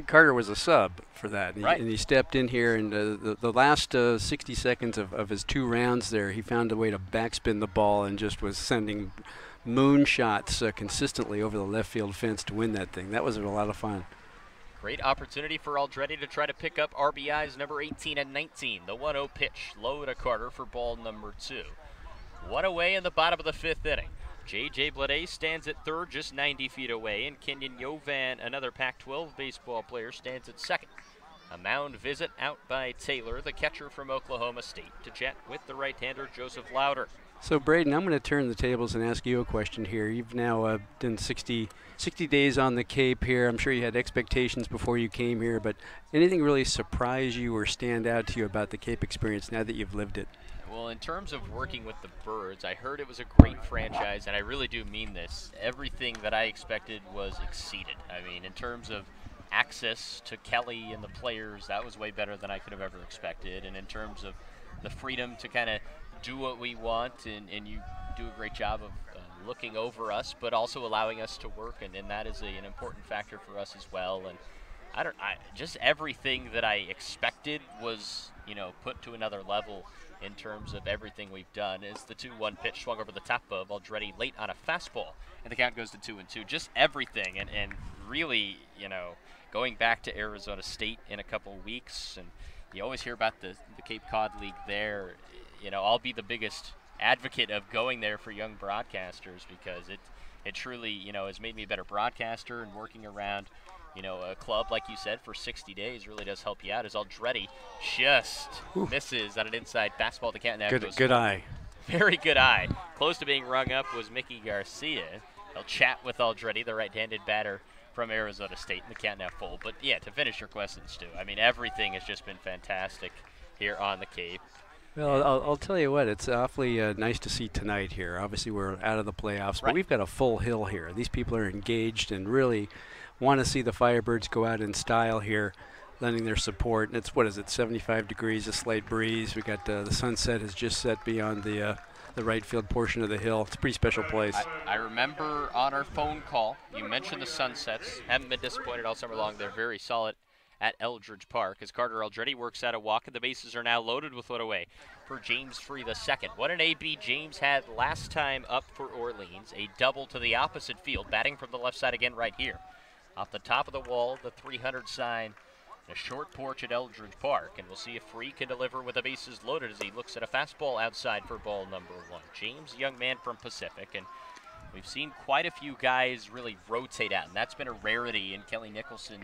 Carter was a sub for that. Right. And he stepped in here, and the last 60 seconds of his 2 rounds there, he found a way to backspin the ball and just was sending moonshots consistently over the left field fence to win that thing. That was a lot of fun. Great opportunity for Aldretti to try to pick up RBIs number 18 and 19. The 1-0 pitch low to Carter for ball number 2. One away in the bottom of the 5th inning. J.J. Blade stands at third, just 90 feet away, and Kenyon Yovan, another Pac-12 baseball player, stands at second. A mound visit out by Taylor, the catcher from Oklahoma State, to chat with the right-hander Joseph Lauder. So, Braden, I'm going to turn the tables and ask you a question here. You've now done 60 days on the Cape here. I'm sure you had expectations before you came here, but anything really surprise you or stand out to you about the Cape experience now that you've lived it? Well, in terms of working with the Birds, I heard it was a great franchise, and I really do mean this. Everything that I expected was exceeded. I mean, in terms of access to Kelly and the players, that was way better than I could have ever expected. And in terms of the freedom to kind of do what we want, and you do a great job of looking over us, but also allowing us to work, and that is an important factor for us as well. And just everything that I expected was, put to another level in terms of everything we've done. Is the 2-1 pitch swung over the top of Aldretti late on a fastball, and the count goes to 2-2. Just everything, and really, going back to Arizona State in a couple weeks, and you always hear about the Cape Cod League there. I'll be the biggest advocate of going there for young broadcasters, because it truly, has made me a better broadcaster, and working around, a club, like you said, for 60 days really does help you out. As Aldretti just misses on an inside fastball. The count now goes good eye. Very good eye. Close to being rung up was Mickey Garcia. They'll chat with Aldretti, the right-handed batter from Arizona State, and the count now full. But yeah, to finish your question, Stu, I mean, everything has just been fantastic here on the Cape. Well, I'll tell you what, it's awfully nice to see tonight here. Obviously, we're out of the playoffs, but we've got a full hill here. These people are engaged and really want to see the Firebirds go out in style here, lending their support. And it's, 75 degrees, a slight breeze. We got the sunset has just set beyond the right field portion of the hill. It's a pretty special place. I remember on our phone call, you mentioned the sunsets. Haven't been disappointed all summer long. They're very solid at Eldridge Park as Carter Aldretti works out a walk, and the bases are now loaded with one away for James Free II. What an AB James had last time up for Orleans. A double to the opposite field, batting from the left side again right here. Off the top of the wall, the 300 sign A short porch at Eldridge Park, and we'll see if Free can deliver with the bases loaded as he looks at a fastball outside for ball number 1. James, young man from Pacific, and we've seen quite a few guys really rotate out, and that's been a rarity, and Kelly Nicholson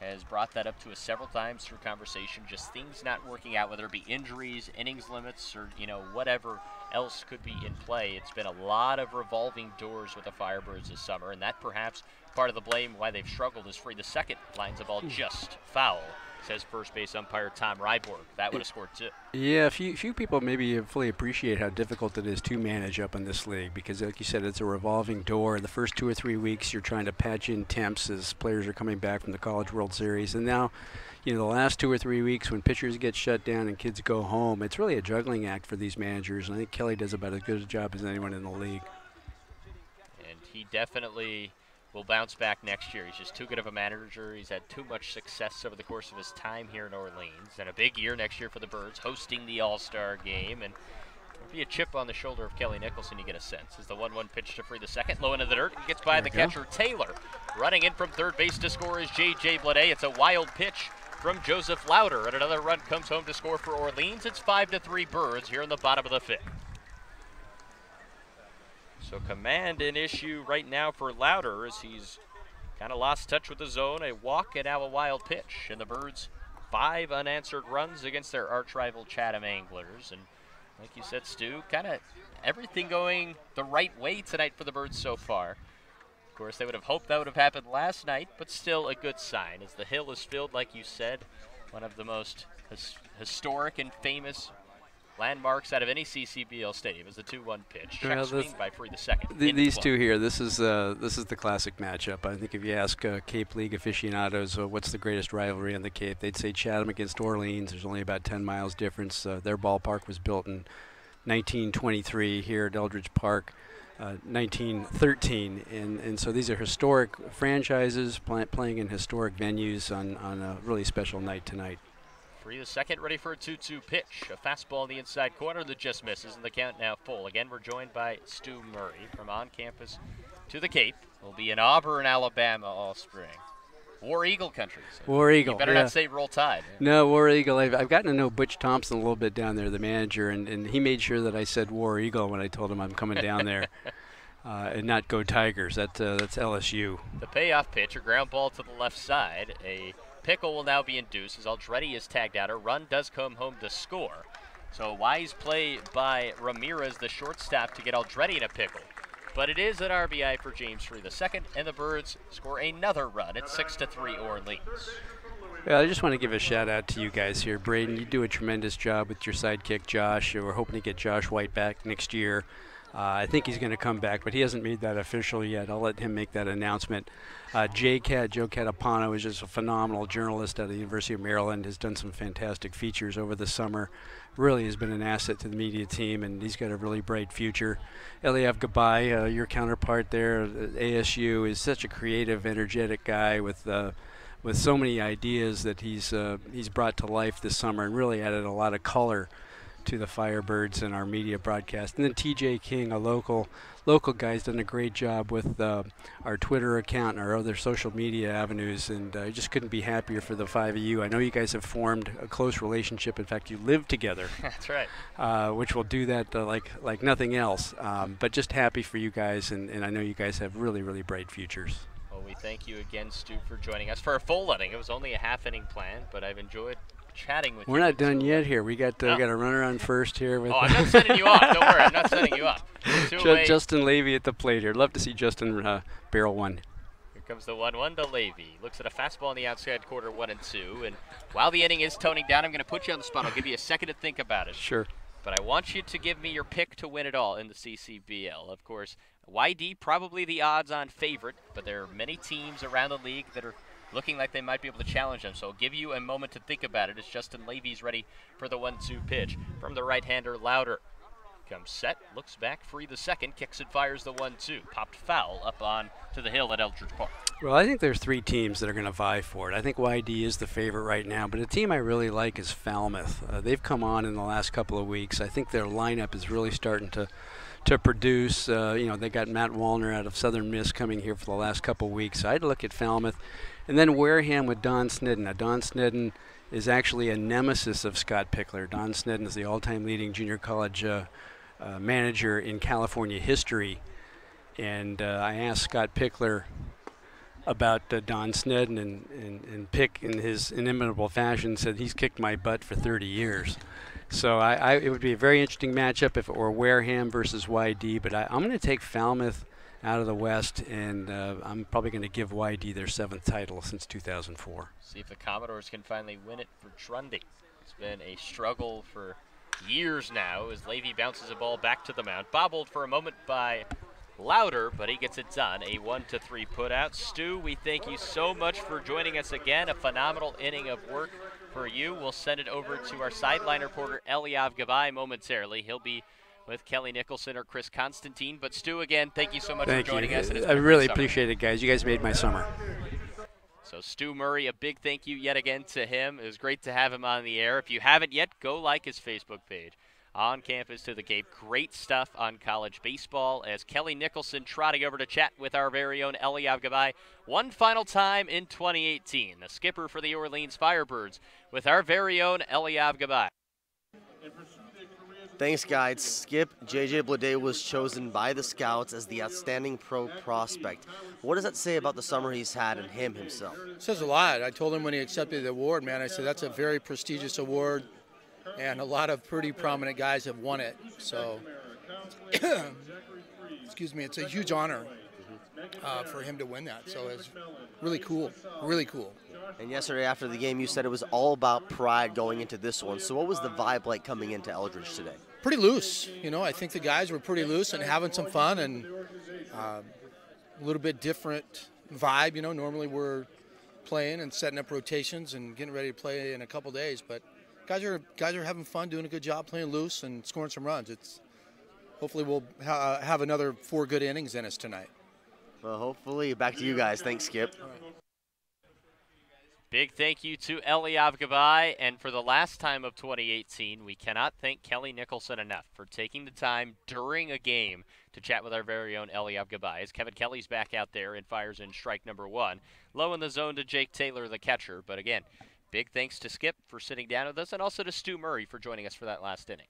has brought that up to us several times through conversation, just things not working out, whether it be injuries, innings limits, or whatever else could be in play. It's been a lot of revolving doors with the Firebirds this summer, and that perhaps part of the blame why they've struggled is Free the second lines the ball just foul, says first base umpire Tom Ryborg. That would have scored 2. Yeah, few people maybe fully appreciate how difficult it is to manage up in this league because, like you said, it's a revolving door. The first 2 or 3 weeks, you're trying to patch in temps as players are coming back from the College World Series. And now, the last 2 or 3 weeks when pitchers get shut down and kids go home, it's really a juggling act for these managers. And I think Kelly does about as good a job as anyone in the league. And he definitely will bounce back next year. He's just too good of a manager. He's had too much success over the course of his time here in Orleans. And a big year next year for the Birds, hosting the All-Star game. And there'll be a chip on the shoulder of Kelly Nicholson, you get a sense. As the 1-1 pitch to Free the second, low into the dirt, gets by the catcher Taylor. Running in from third base to score is J.J. Blade. It's a wild pitch from Joseph Lauder. And another run comes home to score for Orleans. It's 5-3 Birds here in the bottom of the 5th. So command an issue right now for Lauder as he's kind of lost touch with the zone. A walk and now a wild pitch. And the Birds 5 unanswered runs against their arch rival Chatham Anglers. And like you said, Stu, kind of everything going the right way tonight for the Birds so far. Of course, they would have hoped that would have happened last night, but still a good sign as the hill is filled, like you said, one of the most historic and famous landmarks out of any CCBL stadium is the 2-1 pitch. Check swing by Free the second. These two here, this is the classic matchup. I think if you ask Cape League aficionados what's the greatest rivalry on the Cape, they'd say Chatham against Orleans. There's only about 10 miles difference. Their ballpark was built in 1923 here at Eldridge Park, 1913, and so these are historic franchises playing in historic venues on a really special night tonight. Free the second, ready for a 2-2 pitch. A fastball in the inside corner that just misses, and the count now full. Again, we're joined by Stu Murray from on campus to the Cape. We'll be in Auburn, Alabama all spring. War Eagle country. So War Eagle. You better not say Roll Tide. No, War Eagle. I've gotten to know Butch Thompson a little bit down there, the manager, and he made sure that I said War Eagle when I told him I'm coming down there. And not Go Tigers. That's LSU. The payoff pitch, a ground ball to the left side. A pickle will now be induced as Aldretti is tagged out. A run does come home to score. So a wise play by Ramirez, the shortstop, to get Aldretti in a pickle. But it is an RBI for James Free the second, and the Birds score another run at 6-3 Orleans. Yeah, I just want to give a shout out to you guys here. Braden, you do a tremendous job with your sidekick, Josh. We're hoping to get Josh White back next year. I think he's going to come back, but he hasn't made that official yet. I'll let him make that announcement. Joe Catapano is just a phenomenal journalist at the University of Maryland, has done some fantastic features over the summer, really has been an asset to the media team, and he's got a really bright future. Eliav Gabay, your counterpart there at ASU, is such a creative, energetic guy with so many ideas that he's brought to life this summer and really added a lot of color to the Firebirds and our media broadcast. And then TJ King, a local guy, has done a great job with our Twitter account and our other social media avenues, and I just couldn't be happier for the 5 of you. I know you guys have formed a close relationship. In fact, you live together. That's right. Which will do that like nothing else. But just happy for you guys, and I know you guys have really, really bright futures. Well, we thank you again, Stu, for joining us for a full inning. It was only a half inning plan, but I've enjoyed chatting with you. We're not done yet here. We got a runner on first here. Oh, I'm not sending you off. Don't worry, I'm not sending you off. Justin Levy at the plate here. Love to see Justin barrel one. Here comes the 1-1 to Levy. Looks at a fastball on the outside quarter, 1-2. And while the inning is toning down, I'm going to put you on the spot. I'll give you a second to think about it. Sure. But I want you to give me your pick to win it all in the CCBL. Of course, YD probably the odds-on favorite, but there are many teams around the league that are looking like they might be able to challenge them. So I'll give you a moment to think about it as Justin Levy's ready for the 1-2 pitch. From the right-hander, Lauder comes set, looks back, Free the second, kicks and fires the 1-2. Popped foul up on to the hill at Eldridge Park. Well, I think there's 3 teams that are going to vie for it. I think YD is the favorite right now, but a team I really like is Falmouth. They've come on in the last couple of weeks. I think their lineup is really starting to produce. They got Matt Wallner out of Southern Miss coming here for the last couple of weeks. So I'd look at Falmouth. And then Wareham with Don Snedden. Now, Don Snedden is actually a nemesis of Scott Pickler. Don Snedden is the all-time leading junior college manager in California history. And I asked Scott Pickler about Don Snedden, and Pick, in his inimitable fashion, said he's kicked my butt for 30 years. So it would be a very interesting matchup if it were Wareham versus YD, but I'm going to take Falmouth out of the West, and I'm probably going to give YD their 7th title since 2004. See if the Commodores can finally win it for Trundy. It's been a struggle for years now as Levy bounces a ball back to the mound. Bobbled for a moment by Louder, but he gets it done. A 1-3 put out. Stu, we thank you so much for joining us again. A phenomenal inning of work for you. We'll send it over to our sideline reporter, Eliav Gabay, momentarily. He'll be with Kelly Nicholson or Chris Constantine. But Stu, again, thank you so much for joining us. I really appreciate it, guys. You guys made my summer. So Stu Murray, a big thank you yet again to him. It was great to have him on the air. If you haven't yet, go like his Facebook page. On Campus to the Cape. Great stuff on college baseball as Kelly Nicholson trotting over to chat with our very own Eliav Gabay one final time in 2018. The skipper for the Orleans Firebirds with our very own Eliav Gabay. Thanks, guys. Skip J.J. Blade was chosen by the scouts as the outstanding pro prospect. What does that say about the summer he's had and him himself? It says a lot. I told him when he accepted the award, man, I said that's a very prestigious award, and a lot of pretty prominent guys have won it. So, excuse me, it's a huge honor for him to win that. So it's really cool, really cool. And yesterday after the game, you said it was all about pride going into this one. So what was the vibe like coming into Eldridge today? Pretty loose. You know, I think the guys were pretty loose and having some fun, and a little bit different vibe. You know, normally we're playing and setting up rotations and getting ready to play in a couple days, but guys are having fun, doing a good job, playing loose and scoring some runs. Hopefully we'll have another 4 good innings in us tonight. Well, hopefully. Back to you guys. Thanks, Skip. Big thank you to Eliav Gabay, and for the last time of 2018, we cannot thank Kelly Nicholson enough for taking the time during a game to chat with our very own Eliav Gabay. As Kevin Kelly's back out there and fires in strike number 1. Low in the zone to Jake Taylor, the catcher. But again, big thanks to Skip for sitting down with us, and also to Stu Murray for joining us for that last inning.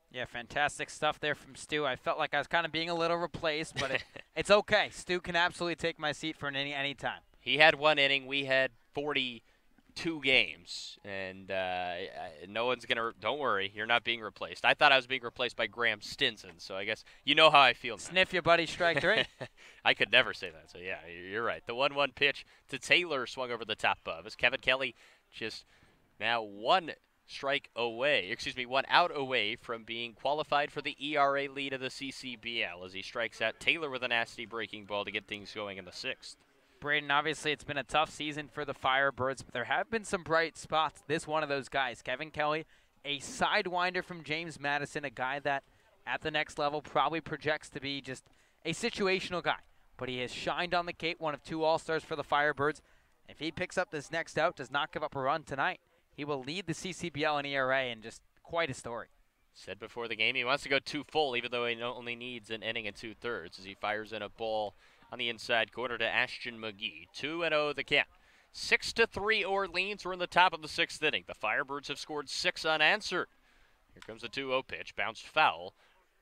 Yeah, fantastic stuff there from Stu. I felt like I was kind of being a little replaced, but it's okay. Stu can absolutely take my seat for an inning anytime. He had 1 inning. We had 42 games, and no one's going to – don't worry, you're not being replaced. I thought I was being replaced by Graham Stinson, so I guess you know how I feel now. Sniff you, buddy, strike 3. I could never say that, so yeah, you're right. The 1-1 pitch to Taylor swung over the top of as Kevin Kelly just now 1 out away from being qualified for the ERA lead of the CCBL as he strikes out Taylor with a nasty breaking ball to get things going in the 6th. Braden, obviously it's been a tough season for the Firebirds, but there have been some bright spots. This one of those guys, Kevin Kelly, a sidewinder from James Madison, a guy that at the next level probably projects to be just a situational guy. But he has shined on the Cape, one of 2 All-Stars for the Firebirds. If he picks up this next out, does not give up a run tonight, he will lead the CCBL in ERA, and just quite a story. Said before the game he wants to go 2 full, even though he only needs an inning and 2/3 as he fires in a ball on the inside corner to Ashton McGee. 2-0 the count. 6-3 Orleans. We're in the top of the 6th inning. The Firebirds have scored 6 unanswered. Here comes the 2-0 pitch. Bounced foul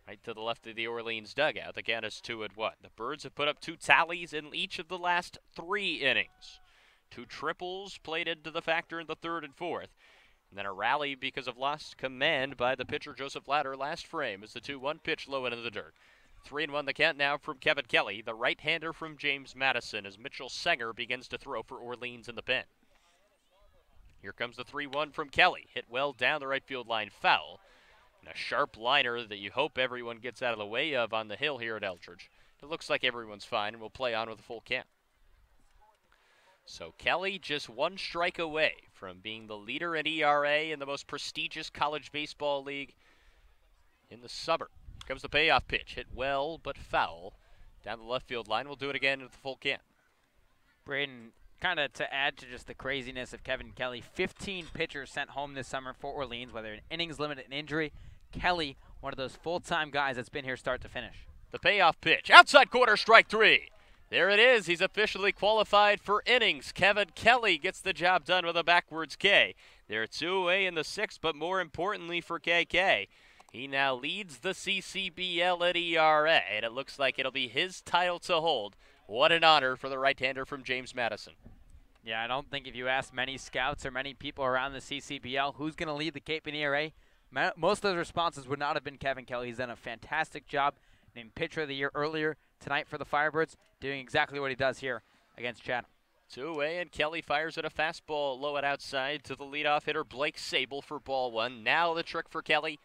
right to the left of the Orleans dugout. The count is 2-1. The Birds have put up 2 tallies in each of the last 3 innings. 2 triples played into the factor in the 3rd and 4th. And then a rally because of lost command by the pitcher Joseph Louder last frame as the 2-1 pitch low into the dirt. 3-1 the count now from Kevin Kelly, the right-hander from James Madison, as Mitchell Sanger begins to throw for Orleans in the pen. Here comes the 3-1 from Kelly, hit well down the right field line, foul. And a sharp liner that you hope everyone gets out of the way of on the hill here at Eldridge. It looks like everyone's fine and will play on with a full count. So Kelly just 1 strike away from being the leader in ERA in the most prestigious college baseball league in the summer. Comes the payoff pitch, hit well but foul. Down the left field line, we'll do it again at the full count. Braden, kind of to add to just the craziness of Kevin Kelly, 15 pitchers sent home this summer for Orleans, whether an innings limit and injury. Kelly, one of those full-time guys that's been here start to finish. The payoff pitch, outside corner, strike 3. There it is. He's officially qualified for innings. Kevin Kelly gets the job done with a backwards K. They're 2 away in the 6th, but more importantly for KK, he now leads the CCBL at ERA, and it looks like it'll be his title to hold. What an honor for the right-hander from James Madison. Yeah, I don't think if you ask many scouts or many people around the CCBL who's going to lead the Cape in ERA, most of those responses would not have been Kevin Kelly. He's done a fantastic job, named Pitcher of the Year earlier tonight for the Firebirds, doing exactly what he does here against Chatham. 2 away, and Kelly fires at a fastball low and outside to the leadoff hitter Blake Sable for ball 1. Now the trick for Kelly,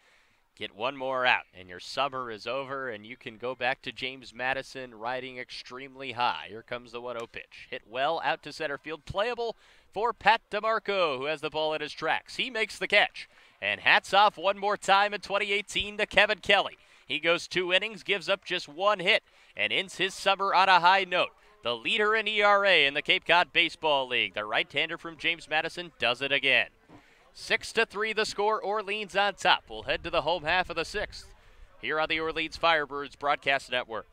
get one more out, and your summer is over, and you can go back to James Madison riding extremely high. Here comes the 1-0 pitch. Hit well out to center field, playable for Pat DeMarco, who has the ball at his tracks. He makes the catch, and hats off one more time in 2018 to Kevin Kelly. He goes 2 innings, gives up just 1 hit, and ends his summer on a high note. The leader in ERA in the Cape Cod Baseball League, the right-hander from James Madison, does it again. 6-3 the score, Orleans on top. We'll head to the home half of the 6th here on the Orleans Firebirds Broadcast Network.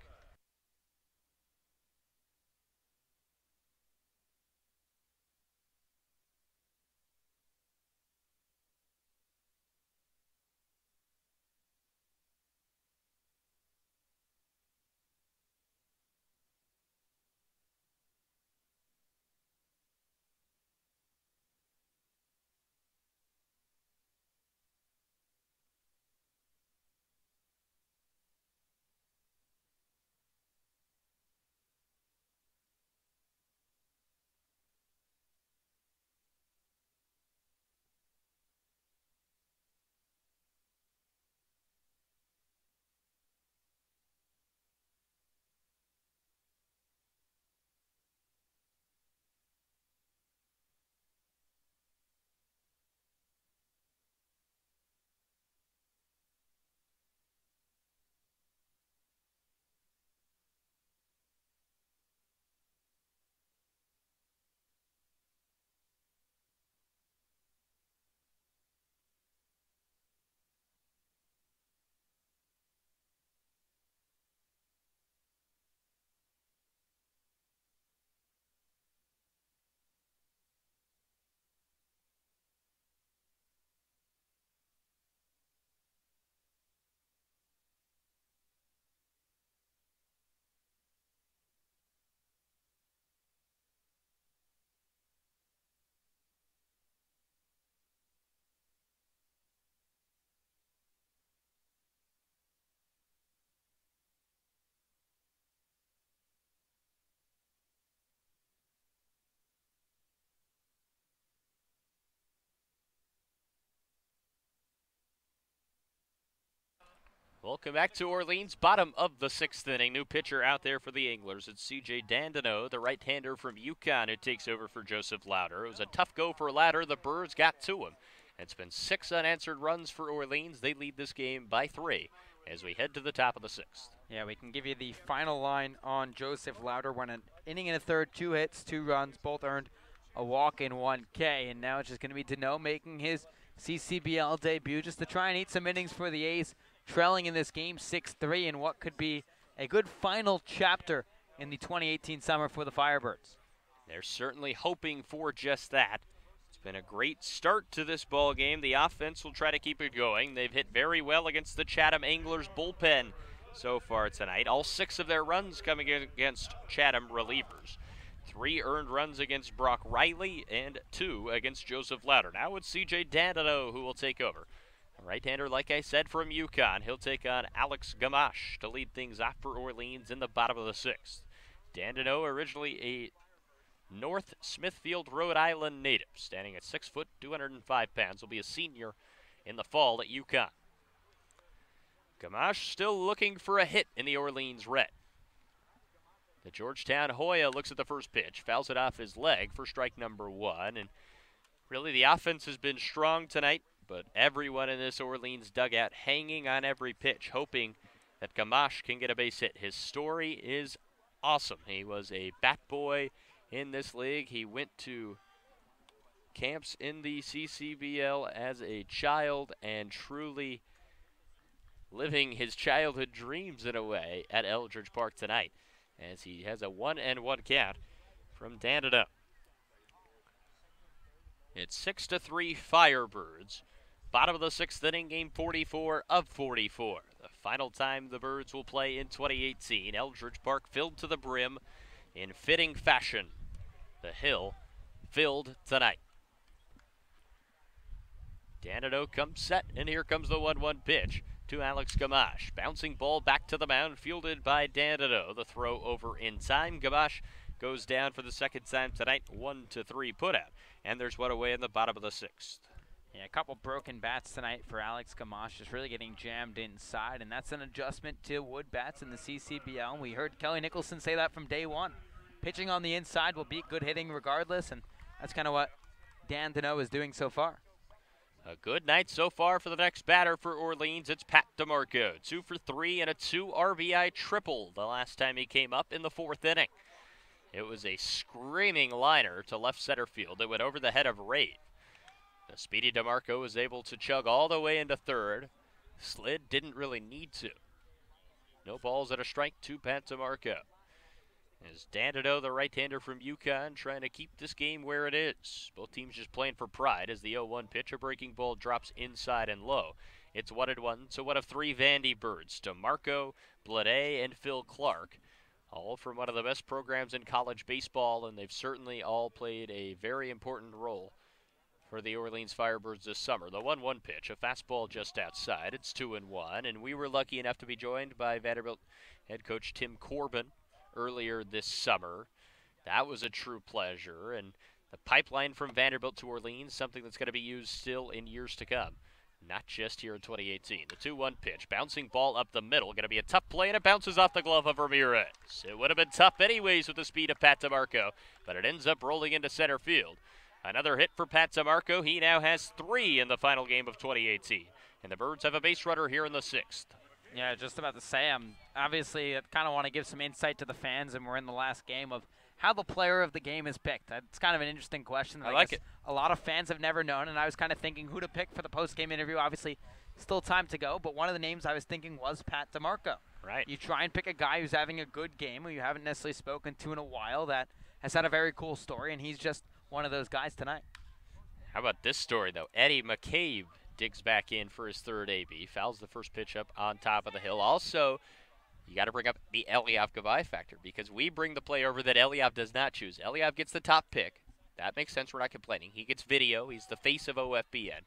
Welcome back to Orleans, bottom of the 6th inning. New pitcher out there for the Anglers. It's C.J. Dandino, the right-hander from UConn, who takes over for Joseph Lauder. It was a tough go for Lauder. The Birds got to him. It's been 6 unanswered runs for Orleans. They lead this game by 3 as we head to the top of the 6th. Yeah, we can give you the final line on Joseph Lauder. Went an inning and a third, 2 hits, 2 runs, both earned a walk and 1 K. And now it's just going to be Dano making his CCBL debut just to try and eat some innings for the A's, trailing in this game 6-3 in what could be a good final chapter in the 2018 summer for the Firebirds. They're certainly hoping for just that. It's been a great start to this ball game. The offense will try to keep it going. They've hit very well against the Chatham Anglers bullpen so far tonight. All 6 of their runs coming against Chatham relievers. 3 earned runs against Brock Riley and 2 against Joseph Lauder. Now it's C.J. Dandino who will take over. Right-hander, like I said, from UConn. He'll take on Alex Gamache to lead things off for Orleans in the bottom of the 6th. Dandino, originally a North Smithfield, Rhode Island native, standing at 6 foot, 205 pounds, will be a senior in the fall at UConn. Gamache still looking for a hit in the Orleans red. The Georgetown Hoya looks at the first pitch, fouls it off his leg for strike number 1, and really the offense has been strong tonight. But everyone in this Orleans dugout hanging on every pitch, hoping that Gamache can get a base hit. His story is awesome. He was a bat boy in this league. He went to camps in the CCBL as a child and truly living his childhood dreams in a way at Eldridge Park tonight. as he has a 1-1 count from Danado. It's 6-3 Firebirds. Bottom of the 6th inning, game 44 of 44. The final time the Birds will play in 2018. Eldridge Park filled to the brim in fitting fashion. The Hill filled tonight. Danado comes set, and here comes the 1-1 pitch to Alex Gamache. Bouncing ball back to the mound, fielded by Danado. The throw over in time. Gamache goes down for the second time tonight, 1-3 putout. And there's one away in the bottom of the 6th. Yeah, a couple broken bats tonight for Alex Gamache, just really getting jammed inside, and that's an adjustment to wood bats in the CCBL. We heard Kelly Nicholson say that from day one. Pitching on the inside will beat good hitting regardless, and that's kind of what Danado is doing so far. A good night so far for the next batter for Orleans. It's Pat DeMarco. 2 for 3 and a 2 RBI triple the last time he came up in the 4th inning. It was a screaming liner to left center field. It went over the head of Reid. The speedy DeMarco was able to chug all the way into 3rd. Slid didn't really need to. No balls and a strike to Pat DeMarco. As Danado, the right-hander from UConn, trying to keep this game where it is. Both teams just playing for pride as the 0-1 pitch. A breaking ball drops inside and low. It's 1-1 to one of 3 Vandy Birds. DeMarco, Blade, and Phil Clark. All from one of the best programs in college baseball, and they've certainly all played a very important role for the Orleans Firebirds this summer. The 1-1 pitch, a fastball just outside. It's 2-1, and we were lucky enough to be joined by Vanderbilt head coach Tim Corbin earlier this summer. That was a true pleasure, and the pipeline from Vanderbilt to Orleans, something that's going to be used still in years to come, not just here in 2018. The 2-1 pitch, bouncing ball up the middle, going to be a tough play, and it bounces off the glove of Ramirez. It would have been tough anyways with the speed of Pat DeMarco, but it ends up rolling into center field. Another hit for Pat DeMarco. He now has 3 in the final game of 2018. And the Birds have a base runner here in the 6th. Yeah, just about to say, obviously I kind of want to give some insight to the fans, and we're in the last game of how the player of the game is picked. It's kind of an interesting question. I like it. A lot of fans have never known, and I was kind of thinking who to pick for the post-game interview. Obviously, still time to go, but one of the names I was thinking was Pat DeMarco. Right. You try and pick a guy who's having a good game, who you haven't necessarily spoken to in a while, that has had a very cool story, and he's just one of those guys tonight. How about this story, though? Eddie McCabe digs back in for his 3rd AB, fouls the first pitch up on top of the hill. Also, you got to bring up the Eliav Gavai factor, because we bring the play over that Eliav does not choose. Eliav gets the top pick. That makes sense. We're not complaining. He gets video. He's the face of OFBN.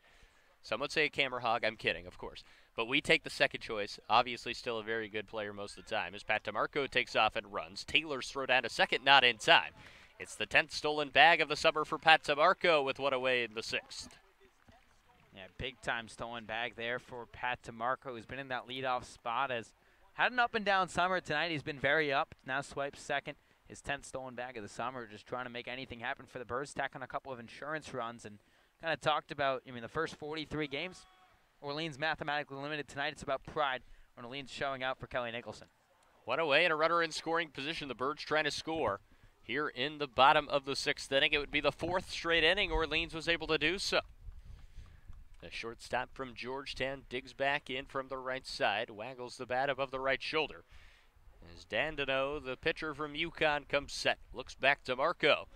Some would say a camera hog. I'm kidding, of course. But we take the second choice. Obviously still a very good player most of the time. As Pat DeMarco takes off and runs. Taylor's throw down to second, not in time. It's the 10th stolen bag of the summer for Pat DeMarco with one away in the 6th. Yeah, big-time stolen bag there for Pat DeMarco, who's been in that leadoff spot. Has had an up-and-down summer tonight. He's been very up. Now swipes second. His 10th stolen bag of the summer, just trying to make anything happen for the Birds, tacking a couple of insurance runs, and kind of talked about, the first 43 games, Orleans mathematically limited tonight. It's about pride when Orleans showing out for Kelly Nicholson. One away and a runner in scoring position. The Birds trying to score here in the bottom of the 6th inning. It would be the 4th straight inning Orleans was able to do so. The shortstop from Georgetown digs back in from the right side, waggles the bat above the right shoulder. As Danado, the pitcher from UConn, comes set, looks back to Marco,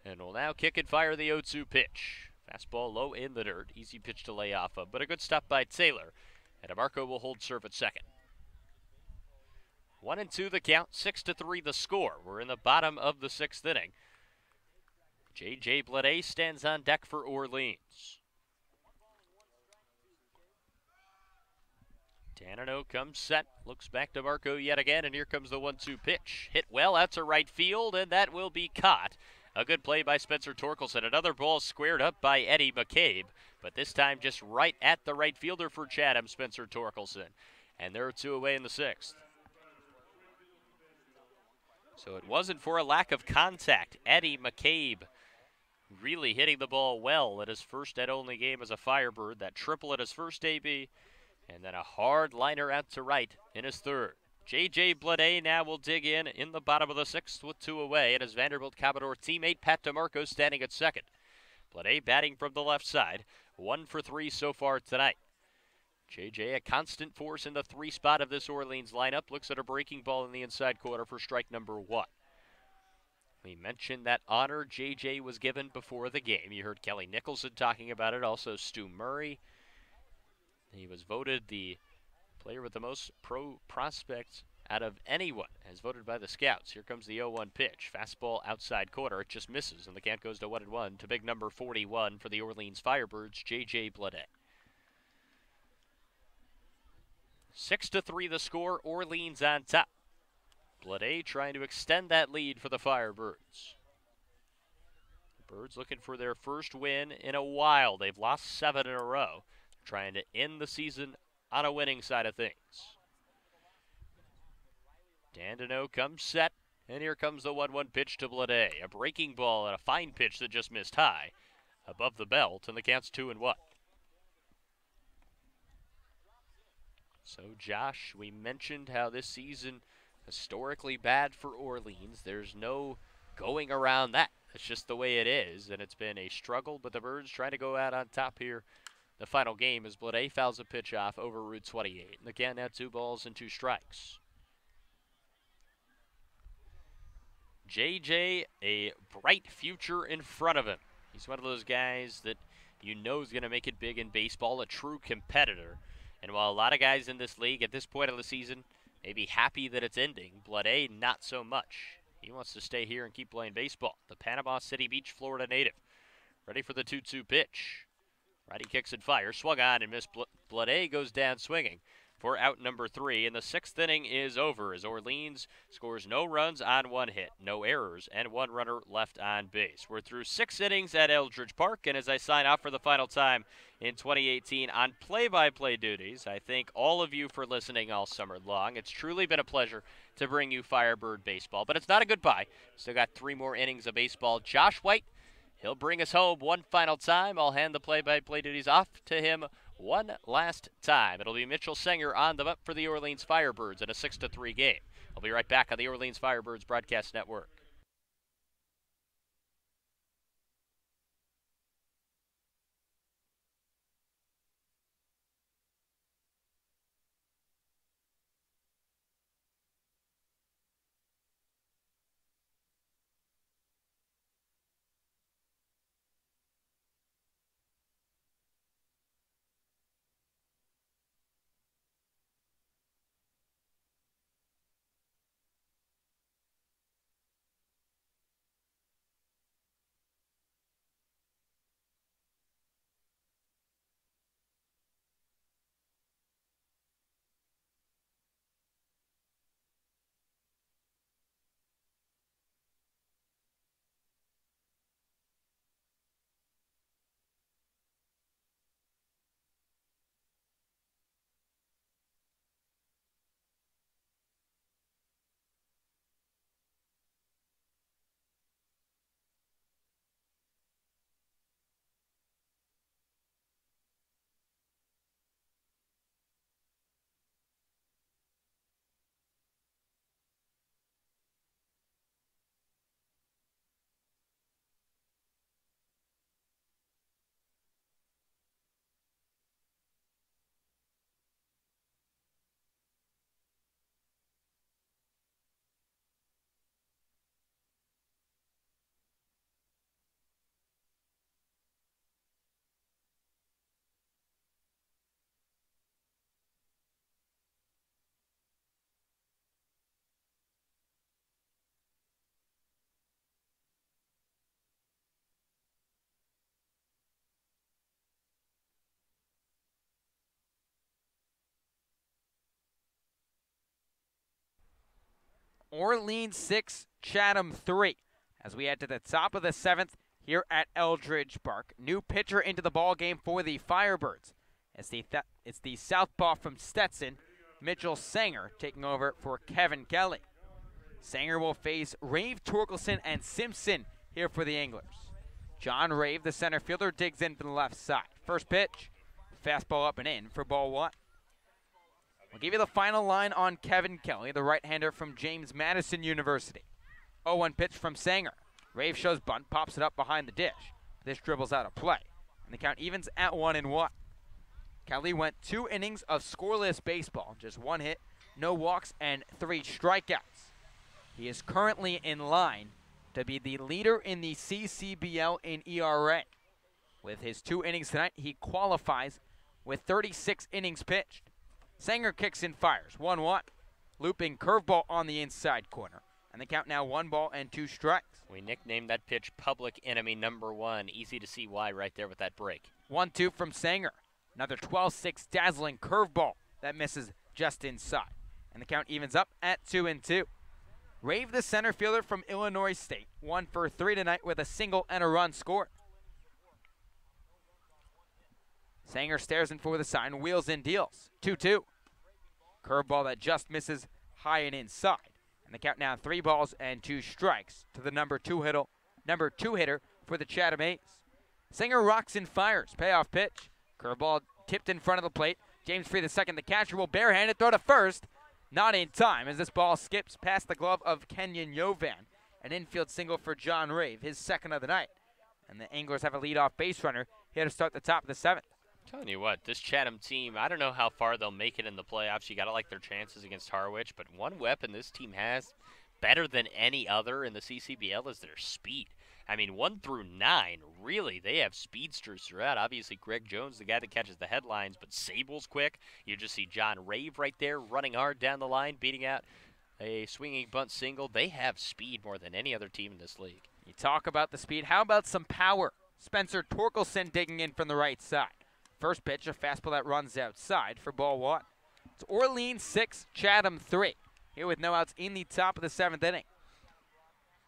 and will now kick and fire the 0-2 pitch. Fastball low in the dirt, easy pitch to lay off of, but a good stop by Taylor, and DeMarco will hold serve at second. 1-2 the count, 6-3 the score. We're in the bottom of the 6th inning. J.J. Blade stands on deck for Orleans. Danado comes set, looks back to Marco yet again, and here comes the 1-2 pitch. Hit well out to right field, and that will be caught. A good play by Spencer Torkelson. Another ball squared up by Eddie McCabe, but this time just right at the right fielder for Chatham, Spencer Torkelson. And there are 2 away in the 6th. So it wasn't for a lack of contact. Eddie McCabe really hitting the ball well at his first and only game as a Firebird. That triple at his first AB, and then a hard liner out to right in his 3rd. J.J. Blade now will dig in the bottom of the 6th with 2 away, and his Vanderbilt Commodore teammate Pat DeMarco standing at second. Blade batting from the left side, 1 for 3 so far tonight. JJ, a constant force in the 3 spot of this Orleans lineup, looks at a breaking ball in the inside corner for strike number 1. We mentioned that honor JJ was given before the game. You heard Kelly Nicholson talking about it, also Stu Murray. He was voted the player with the most pro prospects out of anyone, as voted by the scouts. Here comes the 0-1 pitch. Fastball outside corner. It just misses, and the count goes to 1-1 to big number 41 for the Orleans Firebirds, J.J. Blade. 6-3 the score. Orleans on top. Blade trying to extend that lead for the Firebirds. The Birds looking for their first win in a while. They've lost 7 in a row. Trying to end the season on a winning side of things. Dandino comes set, and here comes the 1-1 pitch to Blade. A breaking ball and a fine pitch that just missed high above the belt, and the count's 2-1. So, Josh, we mentioned how this season historically bad for Orleans. There's no going around that. It's just the way it is, and it's been a struggle, but the Birds trying to go out on top here. The final game as Blade fouls a pitch off over Route 28. And the count now 2 balls and 2 strikes. JJ, a bright future in front of him. He's one of those guys that you know is going to make it big in baseball, a true competitor. And while a lot of guys in this league at this point of the season may be happy that it's ending, Blade not so much. He wants to stay here and keep playing baseball. The Panama City Beach, Florida native. Ready for the 2-2 pitch. Righty kicks and fires. Swung on and missed. Blade goes down swinging for out number 3, and the 6th inning is over as Orleans scores no runs on 1 hit, no errors, and 1 runner left on base. We're through 6 innings at Eldridge Park, and as I sign off for the final time in 2018 on play-by-play duties, I thank all of you for listening all summer long. It's truly been a pleasure to bring you Firebird baseball, but it's not a goodbye. Still got 3 more innings of baseball. Josh White, he'll bring us home one final time. I'll hand the play-by-play duties off to him one last time. It'll be Mitchell Sanger on the up for the Orleans Firebirds in a 6-3 game. I'll be right back on the Orleans Firebirds Broadcast Network. Orleans 6, Chatham 3. As we head to the top of the 7th here at Eldridge Park. New pitcher into the ball game for the Firebirds. It's the southpaw from Stetson, Mitchell Sanger, taking over for Kevin Kelly. Sanger will face Rave, Torkelson, and Simpson here for the Anglers. John Rave, the center fielder, digs in from the left side. First pitch, fastball up and in for ball 1. We'll give you the final line on Kevin Kelly, the right-hander from James Madison University. 0-1 pitch from Sanger. Rave shows bunt, pops it up behind the dish. This dribbles out of play, and the count evens at 1-1. Kelly went 2 innings of scoreless baseball, just 1 hit, no walks, and 3 strikeouts. He is currently in line to be the leader in the CCBL in ERA. With his 2 innings tonight, he qualifies with 36 innings pitched. Sanger kicks and fires, 1-1. Looping curveball on the inside corner. And the count now 1 ball and 2 strikes. We nicknamed that pitch Public Enemy #1. Easy to see why right there with that break. 1-2 from Sanger. Another 12-6 dazzling curveball that misses just inside. And the count evens up at 2-2. Rave, the center fielder from Illinois State, 1 for 3 tonight with a single and a run scored. Sanger stares in for the sign, wheels and deals. 2-2. Curveball that just misses high and inside. And the count now 3 balls and 2 strikes to the number two hitter for the Chatham A's. Sanger rocks and fires. Payoff pitch. Curveball tipped in front of the plate. James Free II, the catcher, will barehand it, throw to first. Not in time as this ball skips past the glove of Kenyon Yovan. An infield single for John Rave, his second of the night. And the Anglers have a leadoff base runner here to start the top of the 7th. Telling you what, this Chatham team, I don't know how far they'll make it in the playoffs. You got to like their chances against Harwich, but one weapon this team has better than any other in the CCBL is their speed. I mean, 1 through 9, really, they have speedsters throughout. Obviously, Greg Jones, the guy that catches the headlines, but Sable's quick. You just see John Rave right there running hard down the line, beating out a swinging bunt single. They have speed more than any other team in this league. You talk about the speed. How about some power? Spencer Torkelson digging in from the right side. First pitch, a fastball that runs outside for ball 1. It's Orleans 6, Chatham 3. Here with no outs in the top of the 7th inning.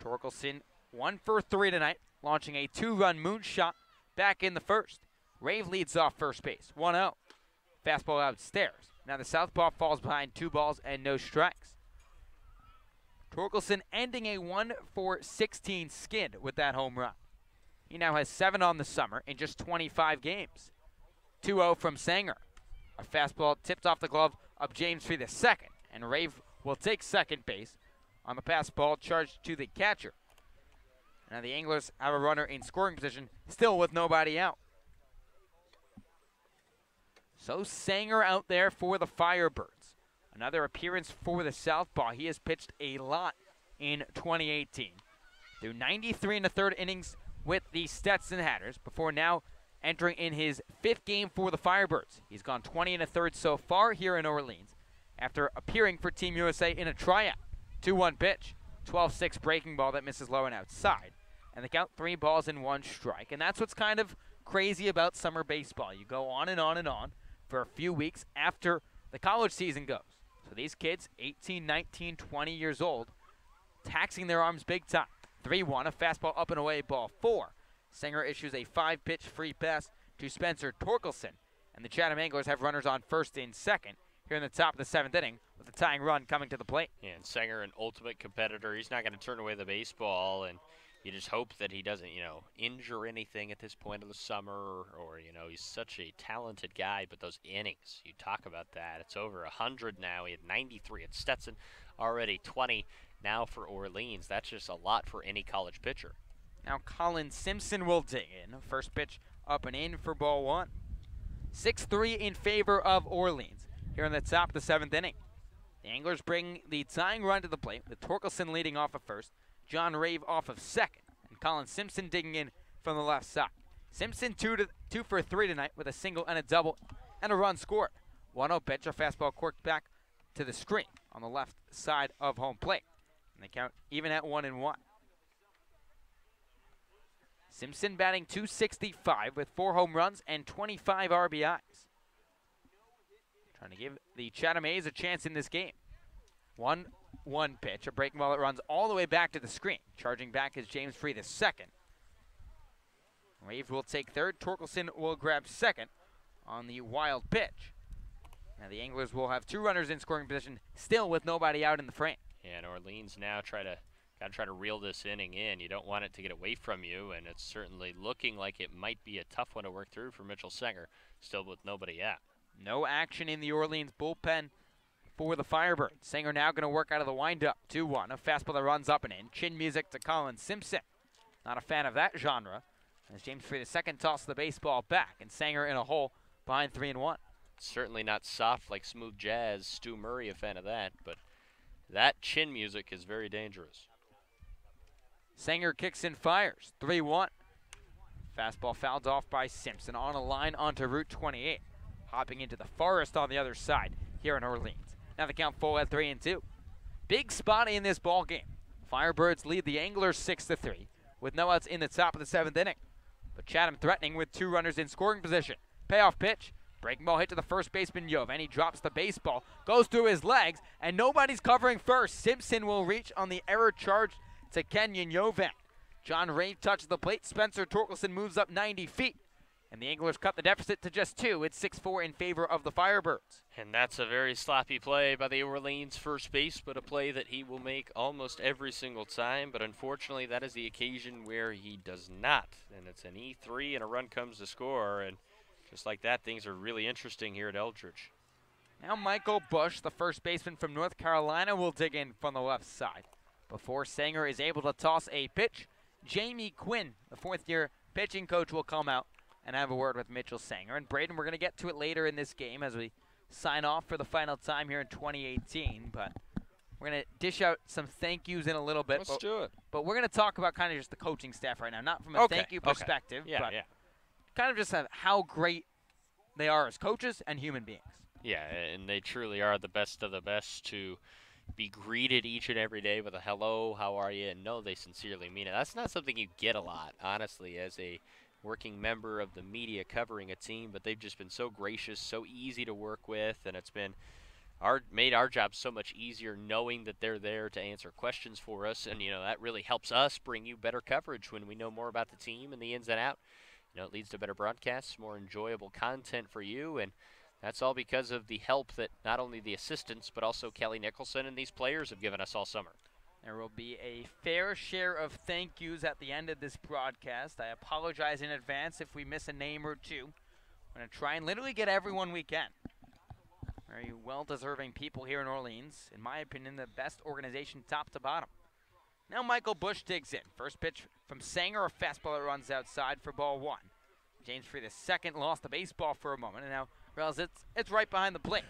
Torkelson 1 for 3 tonight, launching a 2-run moonshot back in the first. Rave leads off first base, 1-0. Fastball outstairs. Now the southpaw falls behind 2 balls and no strikes. Torkelson ending a 1 for 16 skid with that home run. He now has 7 on the summer in just 25 games. 2-0 from Sanger. A fastball tipped off the glove of James Free II, and Rave will take second base on the pass ball charged to the catcher. Now the Anglers have a runner in scoring position, still with nobody out. So Sanger out there for the Firebirds. Another appearance for the southpaw. He has pitched a lot in 2018. Through 93 1/3 innings with the Stetson Hatters before now entering in his 5th game for the Firebirds. He's gone 20 1/3 so far here in Orleans after appearing for Team USA in a tryout. 2-1 pitch, 12-6 breaking ball that misses low and outside. And the count 3 balls and 1 strike. And that's what's kind of crazy about summer baseball. You go on and on and on for a few weeks after the college season goes. So these kids, 18, 19, 20 years old, taxing their arms big time. 3-1, a fastball up and away, ball 4. Sanger issues a 5-pitch free pass to Spencer Torkelson. And the Chatham Anglers have runners on first and second here in the top of the 7th inning with the tying run coming to the plate. Yeah, and Sanger, an ultimate competitor. He's not going to turn away the baseball, and you just hope that he doesn't, injure anything at this point of the summer, or he's such a talented guy. But those innings, you talk about that. It's over 100 now. He had 93 at Stetson, already 20 now for Orleans. That's just a lot for any college pitcher. Now Colin Simpson will dig in. First pitch up and in for ball 1. 6-3 in favor of Orleans here in the top of the 7th inning. The Anglers bring the tying run to the plate with Torkelson leading off of first, John Rave off of second, and Colin Simpson digging in from the left side. Simpson 2 for 3 tonight with a single and a double and a run scored. 1-0 pitch, a fastball corked back to the screen on the left side of home plate. And they count even at 1-1. Simpson batting .265 with 4 home runs and 25 RBIs. Trying to give the Chatham A's a chance in this game. 1-1 pitch, a breaking ball that runs all the way back to the screen. Charging back is James Free II. Rave will take third. Torkelson will grab second on the wild pitch. Now the Anglers will have 2 runners in scoring position, still with nobody out in the frame. Yeah, and Orleans now gotta try to reel this inning in. You don't want it to get away from you, and it's certainly looking like it might be a tough one to work through for Mitchell Sanger, still with nobody out. No action in the Orleans bullpen for the Firebirds. Sanger now going to work out of the windup. 2-1, a fastball that runs up and in. Chin music to Colin Simpson. Not a fan of that genre. As James Free II tosses the baseball back, and Sanger in a hole behind 3-1. certainly not soft like smooth jazz. Stu Murray, a fan of that, but that chin music is very dangerous. Sanger kicks and fires, 3-1. Fastball fouled off by Simpson on a line onto Route 28. Hopping into the forest on the other side here in Orleans. Now the count full at 3-2. Big spot in this ball game. Firebirds lead the Anglers 6-3 with no outs in the top of the 7th inning. But Chatham threatening with 2 runners in scoring position. Payoff pitch. Breaking ball hit to the first baseman Yov, and he drops the baseball, goes through his legs, and nobody's covering first. Simpson will reach on the error charge to Kenyon Yovan. John Rave touches the plate. Spencer Torkelson moves up 90 feet. And the Anglers cut the deficit to just 2. It's 6-4 in favor of the Firebirds. And that's a very sloppy play by the Orleans first base, but a play that he will make almost every single time. But unfortunately, that is the occasion where he does not. And it's an E3 and a run comes to score. And just like that, things are really interesting here at Eldridge. Now Michael Bush, the first baseman from North Carolina, will dig in from the left side. Before Sanger is able to toss a pitch, Jamie Quinn, the fourth-year pitching coach, will come out and have a word with Mitchell Sanger. And Braden, we're going to get to it later in this game as we sign off for the final time here in 2018. But we're going to dish out some thank yous in a little bit. Let's do it. But we're going to talk about kind of just the coaching staff right now, not from a thank you perspective, but kind of just how great they are as coaches and human beings. Yeah, and they truly are the best of the best to be greeted each and every day with a hello, how are you, and no, they sincerely mean it. That's not something you get a lot, honestly, as a working member of the media covering a team, but they've just been so gracious, so easy to work with, and it's been made our job so much easier knowing that they're there to answer questions for us, and that really helps us bring you better coverage when we know more about the team and the ins and out. It leads to better broadcasts, more enjoyable content for you, and that's all because of the help that not only the assistants but also Kelly Nicholson and these players have given us all summer. There will be a fair share of thank yous at the end of this broadcast. I apologize in advance if we miss a name or two. We're going to try and literally get everyone we can. Very well-deserving people here in Orleans. In my opinion, the best organization top to bottom. Now Michael Bush digs in. First pitch from Sanger, a fastball that runs outside for ball 1. James Free, the second, lost the baseball for a moment, and now realizes it's right behind the plate.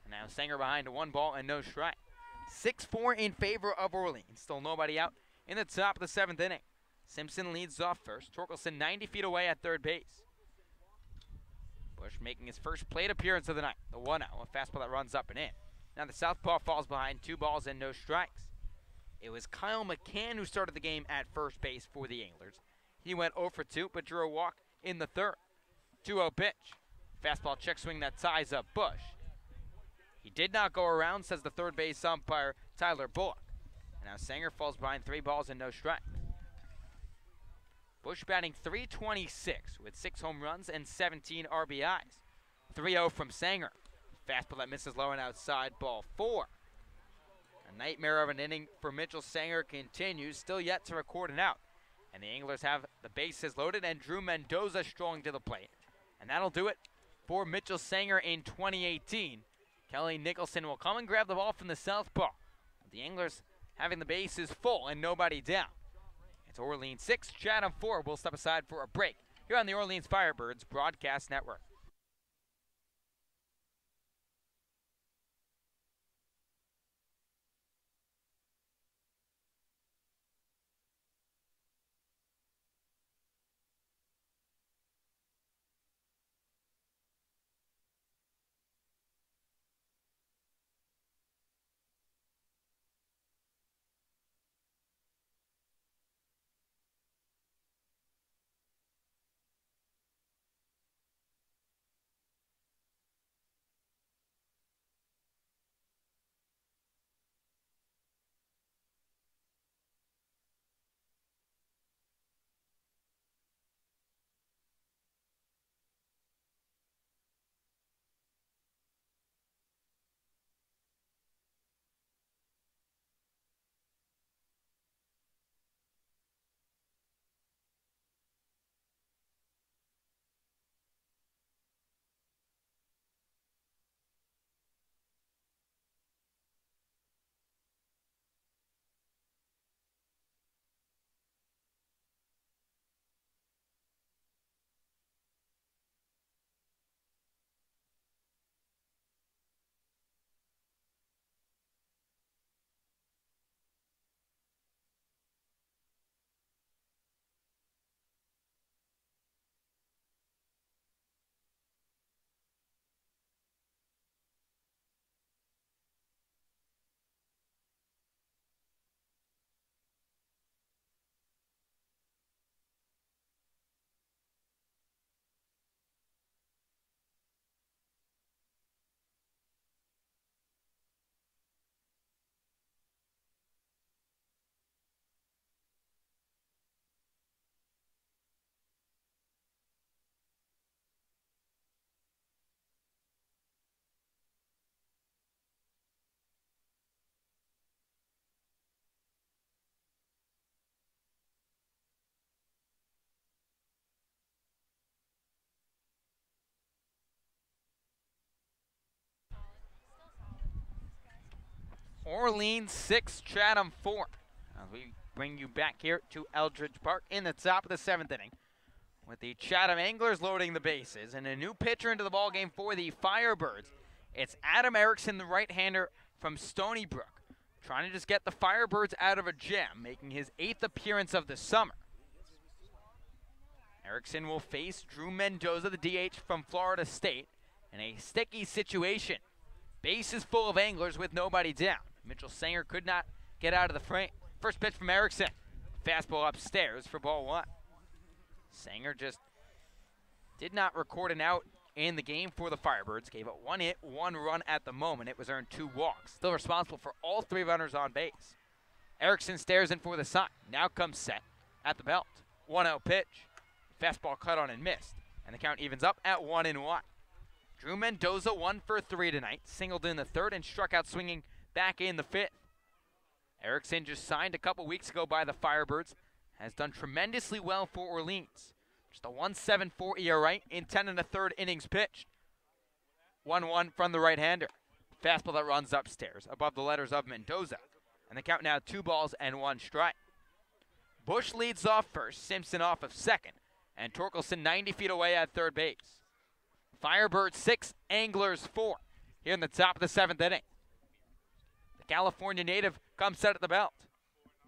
And now Sanger behind to 1 ball and no strike. 6-4 in favor of Orleans. Still nobody out in the top of the 7th inning. Simpson leads off first. Torkelson 90 feet away at third base. Bush making his first plate appearance of the night. The 1-0, a fastball that runs up and in. Now the southpaw falls behind, 2 balls and no strikes. It was Kyle McCann who started the game at first base for the Anglers. He went 0 for 2, but drew a walk in the 3rd. 2-0 pitch. Fastball check swing that ties up Bush. He did not go around, says the third base umpire, Tyler Bullock. And now Sanger falls behind 3 balls and no strikes. Bush batting .326 with 6 home runs and 17 RBIs. 3-0 from Sanger. Fastball that misses low and outside, ball 4. A nightmare of an inning for Mitchell Sanger continues, still yet to record an out. And the Anglers have the bases loaded and Drew Mendoza strolling to the plate. And that'll do it for Mitchell Sanger in 2018. Kelly Nicholson will come and grab the ball from the southpaw. The Anglers having the bases full and nobody down. It's Orleans 6, Chatham 4. We'll step aside for a break here on the Orleans Firebirds Broadcast Network. Orleans 6, Chatham 4. As we bring you back here to Eldridge Park in the top of the 7th inning, with the Chatham Anglers loading the bases and a new pitcher into the ballgame for the Firebirds. It's Adam Erickson, the right-hander from Stony Brook, trying to just get the Firebirds out of a jam, making his 8th appearance of the summer. Erickson will face Drew Mendoza, the DH from Florida State, in a sticky situation. Bases full of Anglers with nobody down. Mitchell Sanger could not get out of the frame. First pitch from Erickson. Fastball upstairs for ball 1. Sanger just did not record an out in the game for the Firebirds. Gave up 1 hit, 1 run at the moment. It was earned 2 walks. Still responsible for all 3 runners on base. Erickson stares in for the sign. Now comes set at the belt. 1-0 pitch. Fastball cut on and missed. And the count evens up at 1-1. Drew Mendoza 1 for 3 tonight. Singled in the 3rd and struck out swinging back in the 5th. Erickson just signed a couple weeks ago by the Firebirds. Has done tremendously well for Orleans. Just a 1.74 ERA in 10 1/3 innings pitched. 1-1 from the right-hander. Fastball that runs upstairs above the letters of Mendoza. And the count now 2 balls and 1 strike. Bush leads off first, Simpson off of second, and Torkelson 90 feet away at third base. Firebirds 6, Anglers 4 here in the top of the 7th inning. The California native comes set at the belt.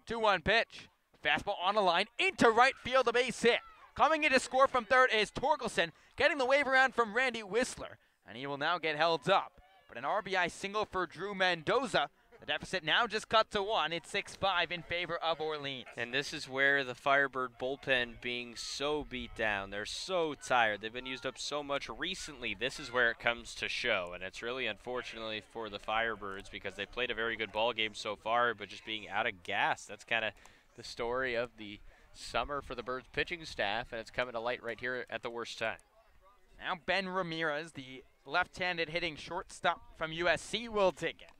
2-1 pitch. Fastball on the line into right field, a base hit. Coming in to score from third is Torkelson, getting the wave around from Randy Whistler, and he will now get held up. But an RBI single for Drew Mendoza. The deficit now just cut to 1. It's 6-5 in favor of Orleans. And this is where the Firebird bullpen being so beat down. They're so tired. They've been used up so much recently. This is where it comes to show. And it's really unfortunately for the Firebirds because they played a very good ball game so far, but just being out of gas. That's kind of the story of the summer for the Birds pitching staff, and it's coming to light right here at the worst time. Now Ben Ramirez, the left-handed hitting shortstop from USC, will take it.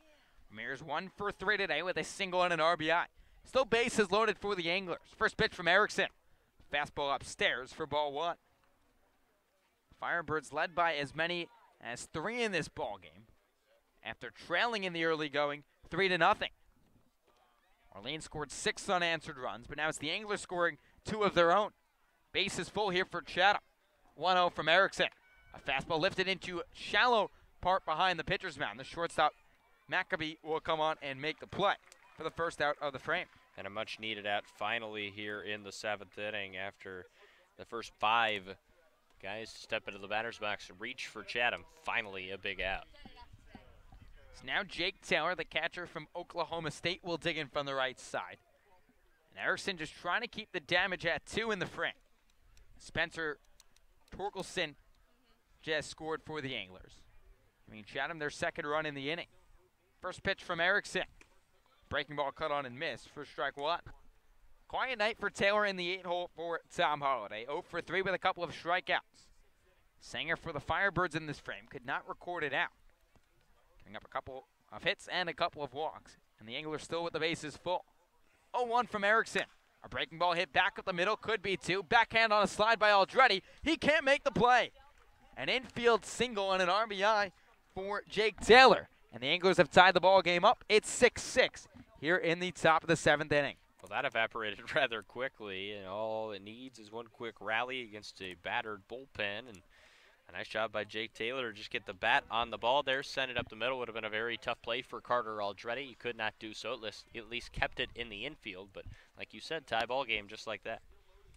Ramirez 1 for 3 today with a single and an RBI. Still bases loaded for the Anglers. First pitch from Erickson. Fastball upstairs for ball 1. Firebirds led by as many as 3 in this ball game after trailing in the early going 3-0. Orleans scored 6 unanswered runs, but now it's the Anglers scoring 2 of their own. Bases full here for Chatham. 1-0 from Erickson. A fastball lifted into shallow part behind the pitcher's mound. The shortstop Maccabee will come on and make the play for the first out of the frame. And a much needed out finally here in the 7th inning after the first 5 guys step into the batter's box and reach for Chatham. Finally a big out. So now Jake Taylor, the catcher from Oklahoma State, will dig in from the right side. And Erickson just trying to keep the damage at 2 in the frame. Spencer Torkelson just scored for the Anglers. Chatham their 2nd run in the inning. First pitch from Erickson. Breaking ball cut on and missed for strike 1. Quiet night for Taylor in the 8-hole for Tom Holliday. 0 for 3 with a couple of strikeouts. Sanger for the Firebirds in this frame could not record it out. Giving up a couple of hits and a couple of walks. And the Anglers still with the bases full. 0-1 from Erickson. A breaking ball hit back up the middle, could be 2. Backhand on a slide by Aldretti. He can't make the play. An infield single and an RBI for Jake Taylor. And the Anglers have tied the ball game up. It's 6-6 here in the top of the 7th inning. Well, that evaporated rather quickly, and all it needs is one quick rally against a battered bullpen. And a nice job by Jake Taylor to just get the bat on the ball there, send it up the middle. Would have been a very tough play for Carter Aldretti. He could not do so. At least kept it in the infield. But like you said, tie ball game just like that.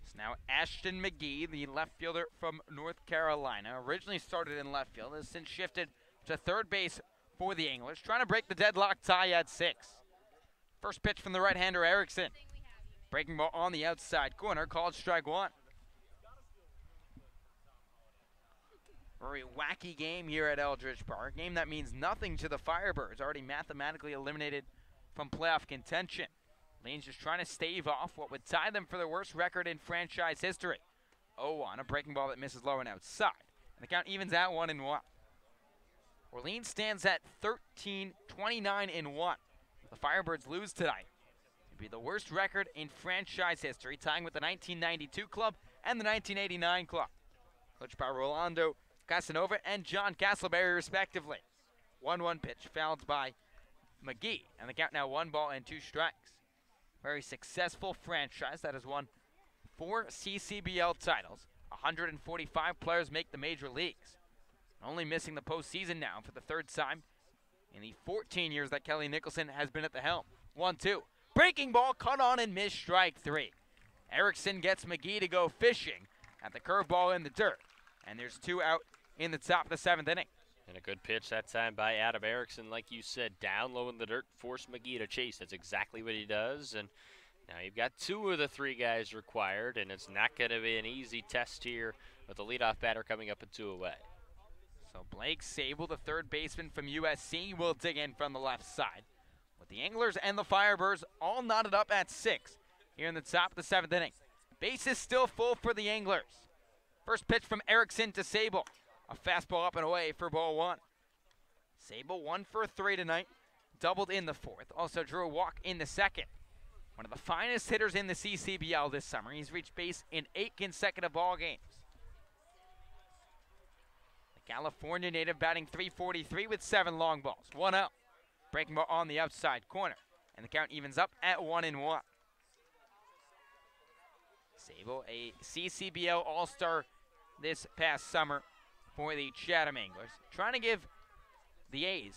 It's now Ashton McGee, the left fielder from North Carolina. Originally started in left field, has since shifted to third base for the Anglers, trying to break the deadlock tie at 6. First pitch from the right-hander Erickson. Breaking ball on the outside corner, called strike 1. Very wacky game here at Eldridge Park. Game that means nothing to the Firebirds, already mathematically eliminated from playoff contention. Lane's just trying to stave off what would tie them for the worst record in franchise history. 0-1, a breaking ball that misses low and outside. And the count evens out 1-1. Orleans stands at 13-29-1. The Firebirds lose tonight. It'd be the worst record in franchise history, tying with the 1992 club and the 1989 club. Coached by Rolando Casanova and John Castleberry, respectively. 1-1 pitch, fouled by McGee. And the count now 1-2 strikes. Very successful franchise that has won 4 CCBL titles. 145 players make the major leagues. Only missing the postseason now for the 3rd time in the 14 years that Kelly Nicholson has been at the helm. 1-2. Breaking ball, cut on and missed, strike 3. Erickson gets McGee to go fishing at the curveball in the dirt. And there's 2 out in the top of the 7th inning. And a good pitch that time by Adam Erickson, like you said, down low in the dirt, forced McGee to chase. That's exactly what he does. And now you've got 2 of the 3 guys required, and it's not going to be an easy test here with the leadoff batter coming up at 2 away. So Blake Sable, the 3rd baseman from USC, will dig in from the left side. With the Anglers and the Firebirds all knotted up at 6 here in the top of the 7th inning. Bases still full for the Anglers. First pitch from Erickson to Sable. A fastball up and away for ball 1. Sable 1 for 3 tonight. Doubled in the 4th. Also drew a walk in the 2nd. One of the finest hitters in the CCBL this summer. He's reached base in 8 consecutive ball games. The California native batting .343 with 7 long balls. 1 out. Breaking ball on the outside corner. And the count evens up at 1-1. Sable, a CCBL All-Star this past summer for the Chatham Anglers. Trying to give the A's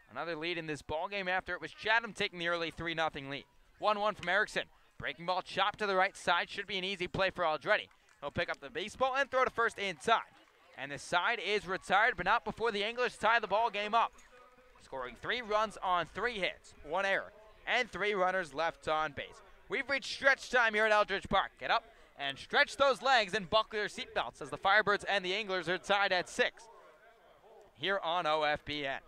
another lead in this ball game after it was Chatham taking the early 3-0 lead. 1-1 from Erickson. Breaking ball chopped to the right side. Should be an easy play for Aldretti. He'll pick up the baseball and throw to first in time. And the side is retired, but not before the Anglers tie the ball game up. Scoring 3 runs on 3 hits, 1 error, and 3 runners left on base. We've reached stretch time here at Eldridge Park. Get up and stretch those legs and buckle your seatbelts as the Firebirds and the Anglers are tied at 6 here on OFBN.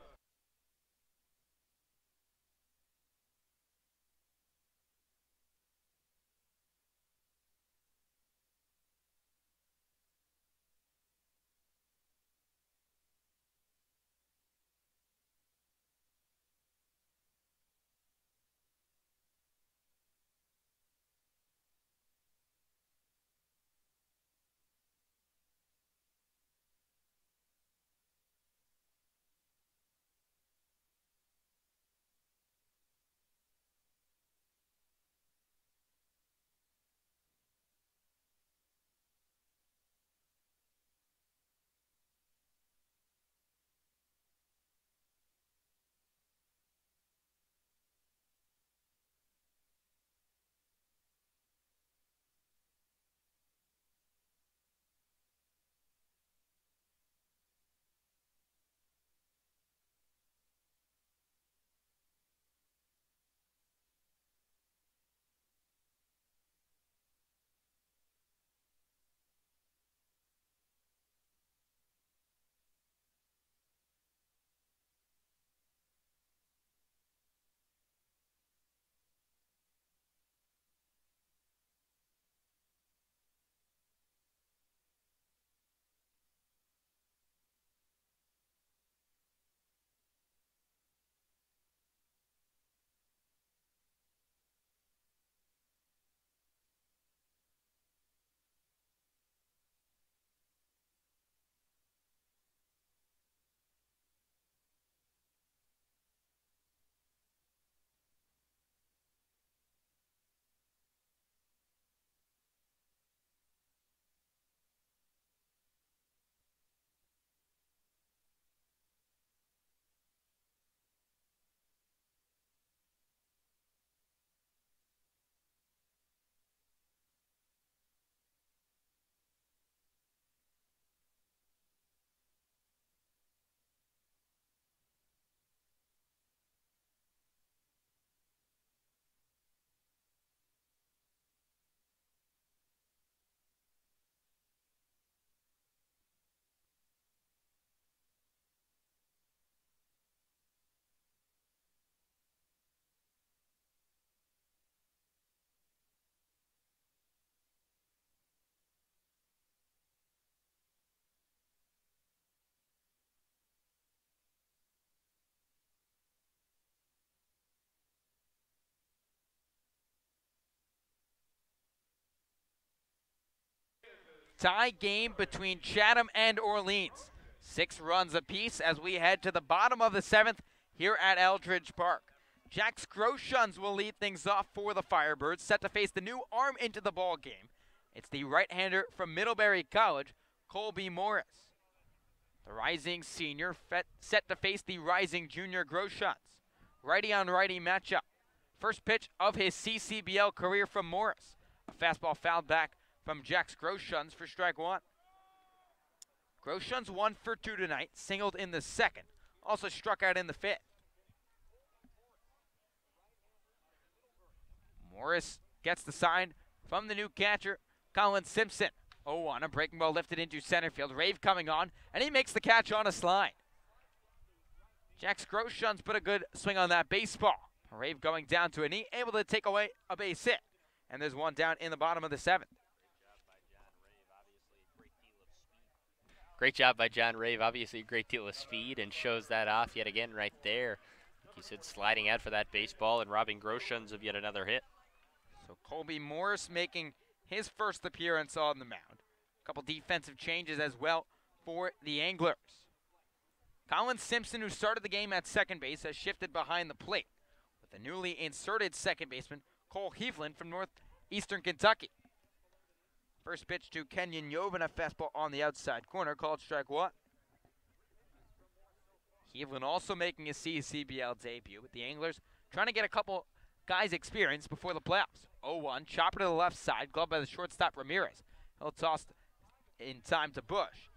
Tie game between Chatham and Orleans. 6 runs apiece as we head to the bottom of the 7th here at Eldridge Park. Jack Scroshuns will lead things off for the Firebirds, set to face the new arm into the ball game. It's the right-hander from Middlebury College, Colby Morris. The rising senior set to face the rising junior Groshans. Righty-on-righty matchup. First pitch of his CCBL career from Morris. A fastball fouled back from Jack Scroshuns for strike one. Groshans 1 for 2 tonight, singled in the second, also struck out in the fifth. Morris gets the sign from the new catcher, Colin Simpson. 0-1, a breaking ball lifted into center field. Rave coming on, and he makes the catch on a slide. Jack Scroshuns put a good swing on that baseball. Rave going down to a knee, able to take away a base hit. And there's one down in the bottom of the seventh. Great job by John Rave. Obviously a great deal of speed, and shows that off yet again right there. Like you said, sliding out for that baseball and robbing Groshans of yet another hit. So Colby Morris making his first appearance on the mound. A couple defensive changes as well for the Anglers. Colin Simpson, who started the game at second base, has shifted behind the plate with the newly inserted second baseman, Cole Heveland from northeastern Kentucky. First pitch to Kenyon Yovan, a fastball on the outside corner, called strike one. Heveland also making his CCBL debut with the Anglers, trying to get a couple guys experience before the playoffs. 0-1, chopper to the left side, gloved by the shortstop Ramirez. He'll toss in time to Bush.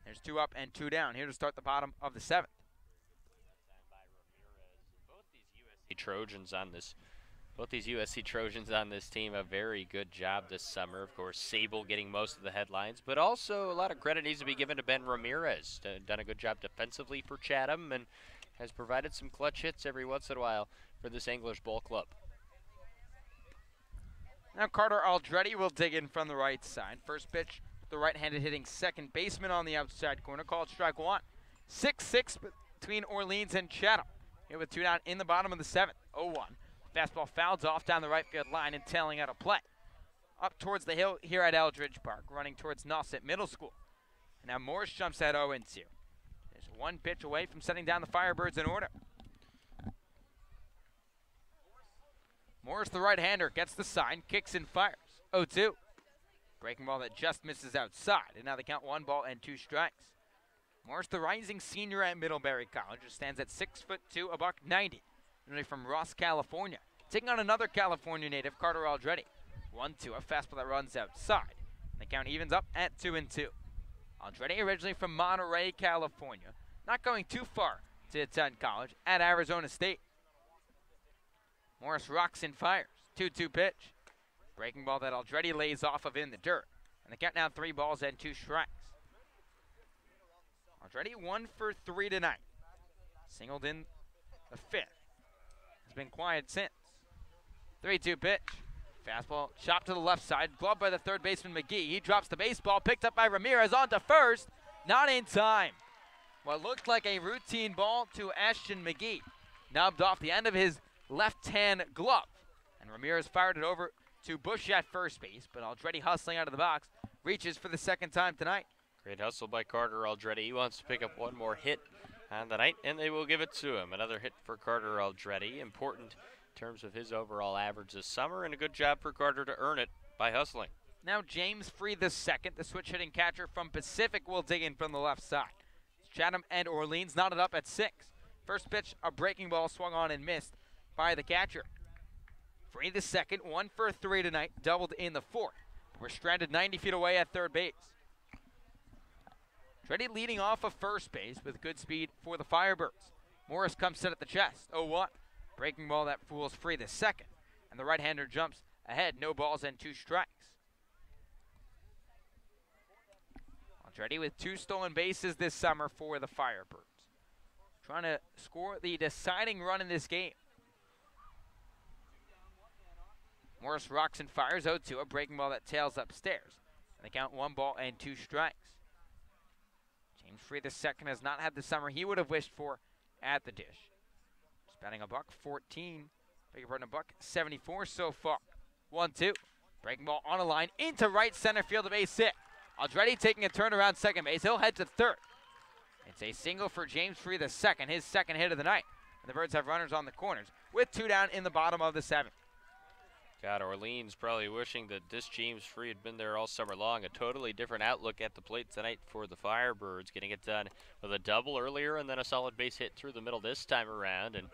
There's 2 up and 2 down here to start the bottom of the seventh. Both these USC Trojans on this team, a very good job this summer. Of course, Sable getting most of the headlines, but also a lot of credit needs to be given to Ben Ramirez. Done a good job defensively for Chatham and has provided some clutch hits every once in a while for this Anglers Ball Club. Now Carter Aldretti will dig in from the right side. First pitch, the right-handed hitting second baseman on the outside corner, called strike one. 6-6 between Orleans and Chatham. Here with 2 down in the bottom of the seventh. 0-1. Fastball fouls off down the right field line and tailing out a play. Up towards the hill here at Eldridge Park, running towards Nauset Middle School. And now Morris jumps at 0-2. There's 1 pitch away from setting down the Firebirds in order. Morris, the right-hander, gets the sign, kicks and fires. 0-2. Breaking ball that just misses outside. And now they count 1 ball and 2 strikes. Morris, the rising senior at Middlebury College, stands at 6'2", $190. Originally from Ross, California. Taking on another California native, Carter Aldretti. 1-2, a fastball that runs outside. And the count evens up at 2-2. Aldretti, originally from Monterey, California. Not going too far to attend college at Arizona State. Morris rocks and fires. 2-2 pitch. Breaking ball that Aldretti lays off of in the dirt. And the count now 3 balls and 2 strikes. Aldretti 1 for 3 tonight. Singled in the fifth. Has been quiet since. 3-2 pitch. Fastball chopped to the left side, gloved by the third baseman McGee. He drops the baseball, picked up by Ramirez on to first. Not in time. What looked like a routine ball to Ashton McGee. Nubbed off the end of his left-hand glove. And Ramirez fired it over to Bush at first base, but Aldretti hustling out of the box, reaches for the second time tonight. Great hustle by Carter Aldretti. He wants to pick up 1 more hit on the night, and they will give it to him. Another hit for Carter Aldretti. Important in terms of his overall average this summer, and a good job for Carter to earn it by hustling. Now James Free the second, the switch-hitting catcher from Pacific, will dig in from the left side. Chatham and Orleans knotted up at 6. First pitch, a breaking ball swung on and missed by the catcher. Free the second, 1 for 3 tonight, doubled in the fourth. We're stranded 90 feet away at third base. Aldretti leading off of first base with good speed for the Firebirds. Morris comes set at the chest, 0-1. Breaking ball that fools Free the second. And the right-hander jumps ahead, no balls and 2 strikes. Aldretti with 2 stolen bases this summer for the Firebirds. Trying to score the deciding run in this game. Morris rocks and fires, 0-2, a breaking ball that tails upstairs. And they count 1 ball and 2 strikes. James Free the second has not had the summer he would have wished for at the dish. He's batting $114, beg your pardon, $174 so far. 1-2, breaking ball on a line into right center field, a base hit. Aldretti taking a turn around second base, he'll head to third. It's a single for James Free the second, his second hit of the night. And the Birds have runners on the corners with 2 down in the bottom of the 7th. God, Orleans probably wishing that this James Free had been there all summer long. A totally different outlook at the plate tonight for the Firebirds, getting it done with a double earlier and then a solid base hit through the middle this time around. And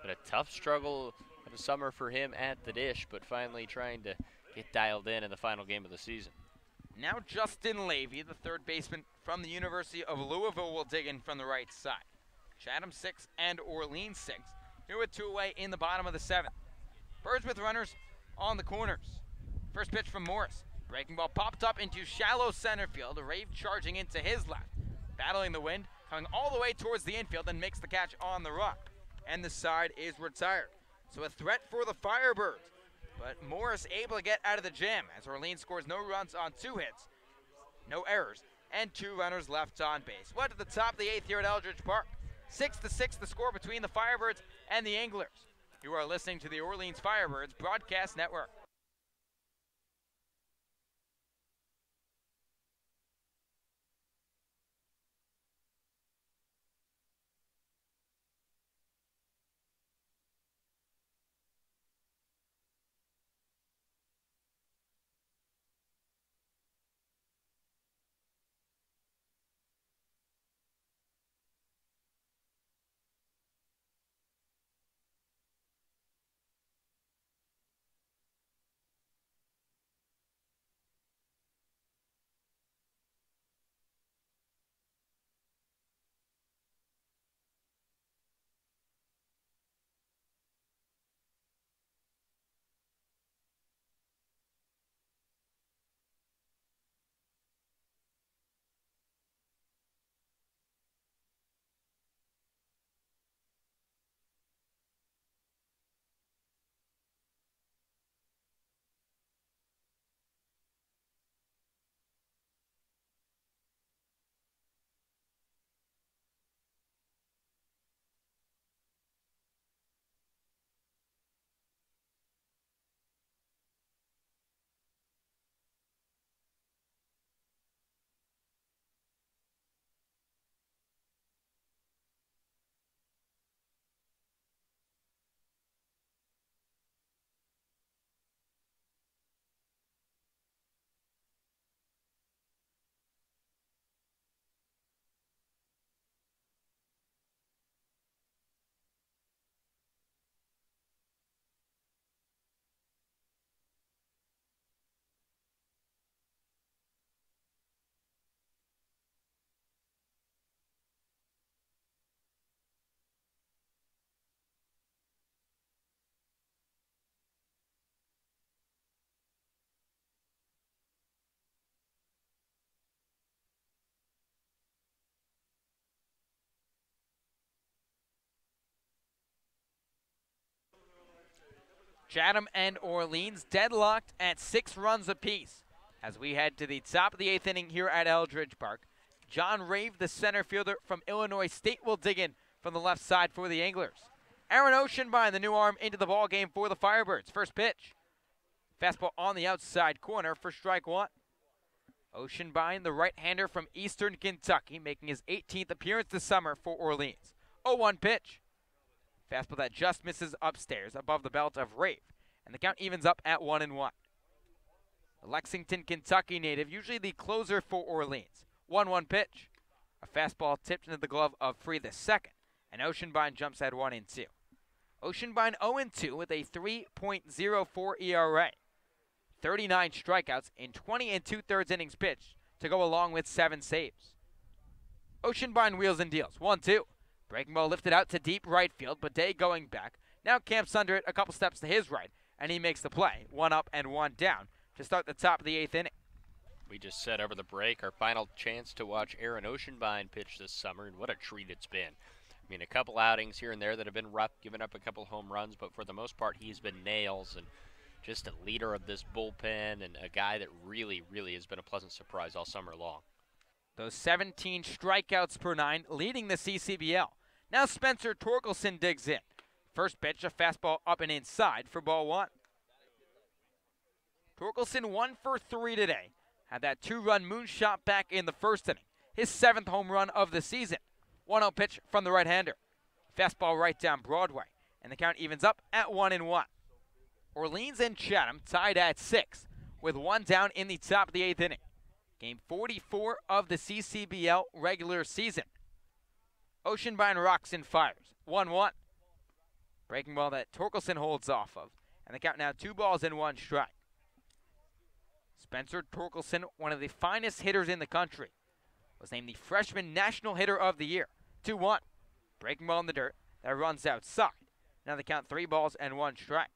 been a tough struggle of a summer for him at the dish, but finally trying to get dialed in the final game of the season. Now Justin Levy, the third baseman from the University of Louisville, will dig in from the right side. Chatham 6 and Orleans 6. Here with 2 away in the bottom of the 7th. Birds with runners on the corners. First pitch from Morris. Breaking ball popped up into shallow center field. Rave charging into his left. Battling the wind, coming all the way towards the infield and makes the catch on the run. And the side is retired. So a threat for the Firebirds. But Morris able to get out of the jam as Orleans scores no runs on 2 hits, no errors, and 2 runners left on base. What at the top of the 8th here at Eldridge Park. 6-6 the score between the Firebirds and the Anglers. You are listening to the Orleans Firebirds Broadcast Network. Chatham and Orleans deadlocked at 6 runs apiece as we head to the top of the 8th inning here at Eldridge Park. John Rave, the center fielder from Illinois State, will dig in from the left side for the Anglers. Aaron Oceanbine, the new arm, into the ball game for the Firebirds. First pitch. Fastball on the outside corner for strike 1. Oceanbine, the right-hander from Eastern Kentucky, making his 18th appearance this summer for Orleans. 0-1 pitch. Fastball that just misses upstairs above the belt of Rave, and the count evens up at 1-1. The Lexington, Kentucky native, usually the closer for Orleans. 1-1 pitch. A fastball tipped into the glove of Free the second, and Oceanbine jumps at 1-2. Oceanbine 0-2 with a 3.04 ERA. 39 strikeouts in 20 2/3 innings pitched to go along with 7 saves. Oceanbine wheels and deals. 1-2. Breaking ball lifted out to deep right field, but Day going back. Now camps under it a couple steps to his right, and he makes the play. 1 up and 1 down to start the top of the 8th inning. We just said over the break our final chance to watch Aaron Oceanbine pitch this summer, and what a treat it's been. I mean, a couple outings here and there that have been rough, giving up a couple home runs, but for the most part he's been nails and just a leader of this bullpen and a guy that really, really has been a pleasant surprise all summer long. Those 17 strikeouts per 9 leading the CCBL. Now Spencer Torkelson digs in. First pitch, a fastball up and inside for ball 1. Torkelson 1 for 3 today. Had that 2-run moonshot back in the first inning. His 7th home run of the season. 1-0 pitch from the right-hander. Fastball right down Broadway, and the count evens up at 1-1. Orleans and Chatham tied at 6, with one down in the top of the 8th inning. Game 44 of the CCBL regular season. Oceanbine rocks and fires, 1-1. Breaking ball that Torkelson holds off of, and the count now 2 balls and 1 strike. Spencer Torkelson, one of the finest hitters in the country, was named the Freshman National Hitter of the Year, 2-1. Breaking ball in the dirt that runs outside. Now the count 3 balls and 1 strike.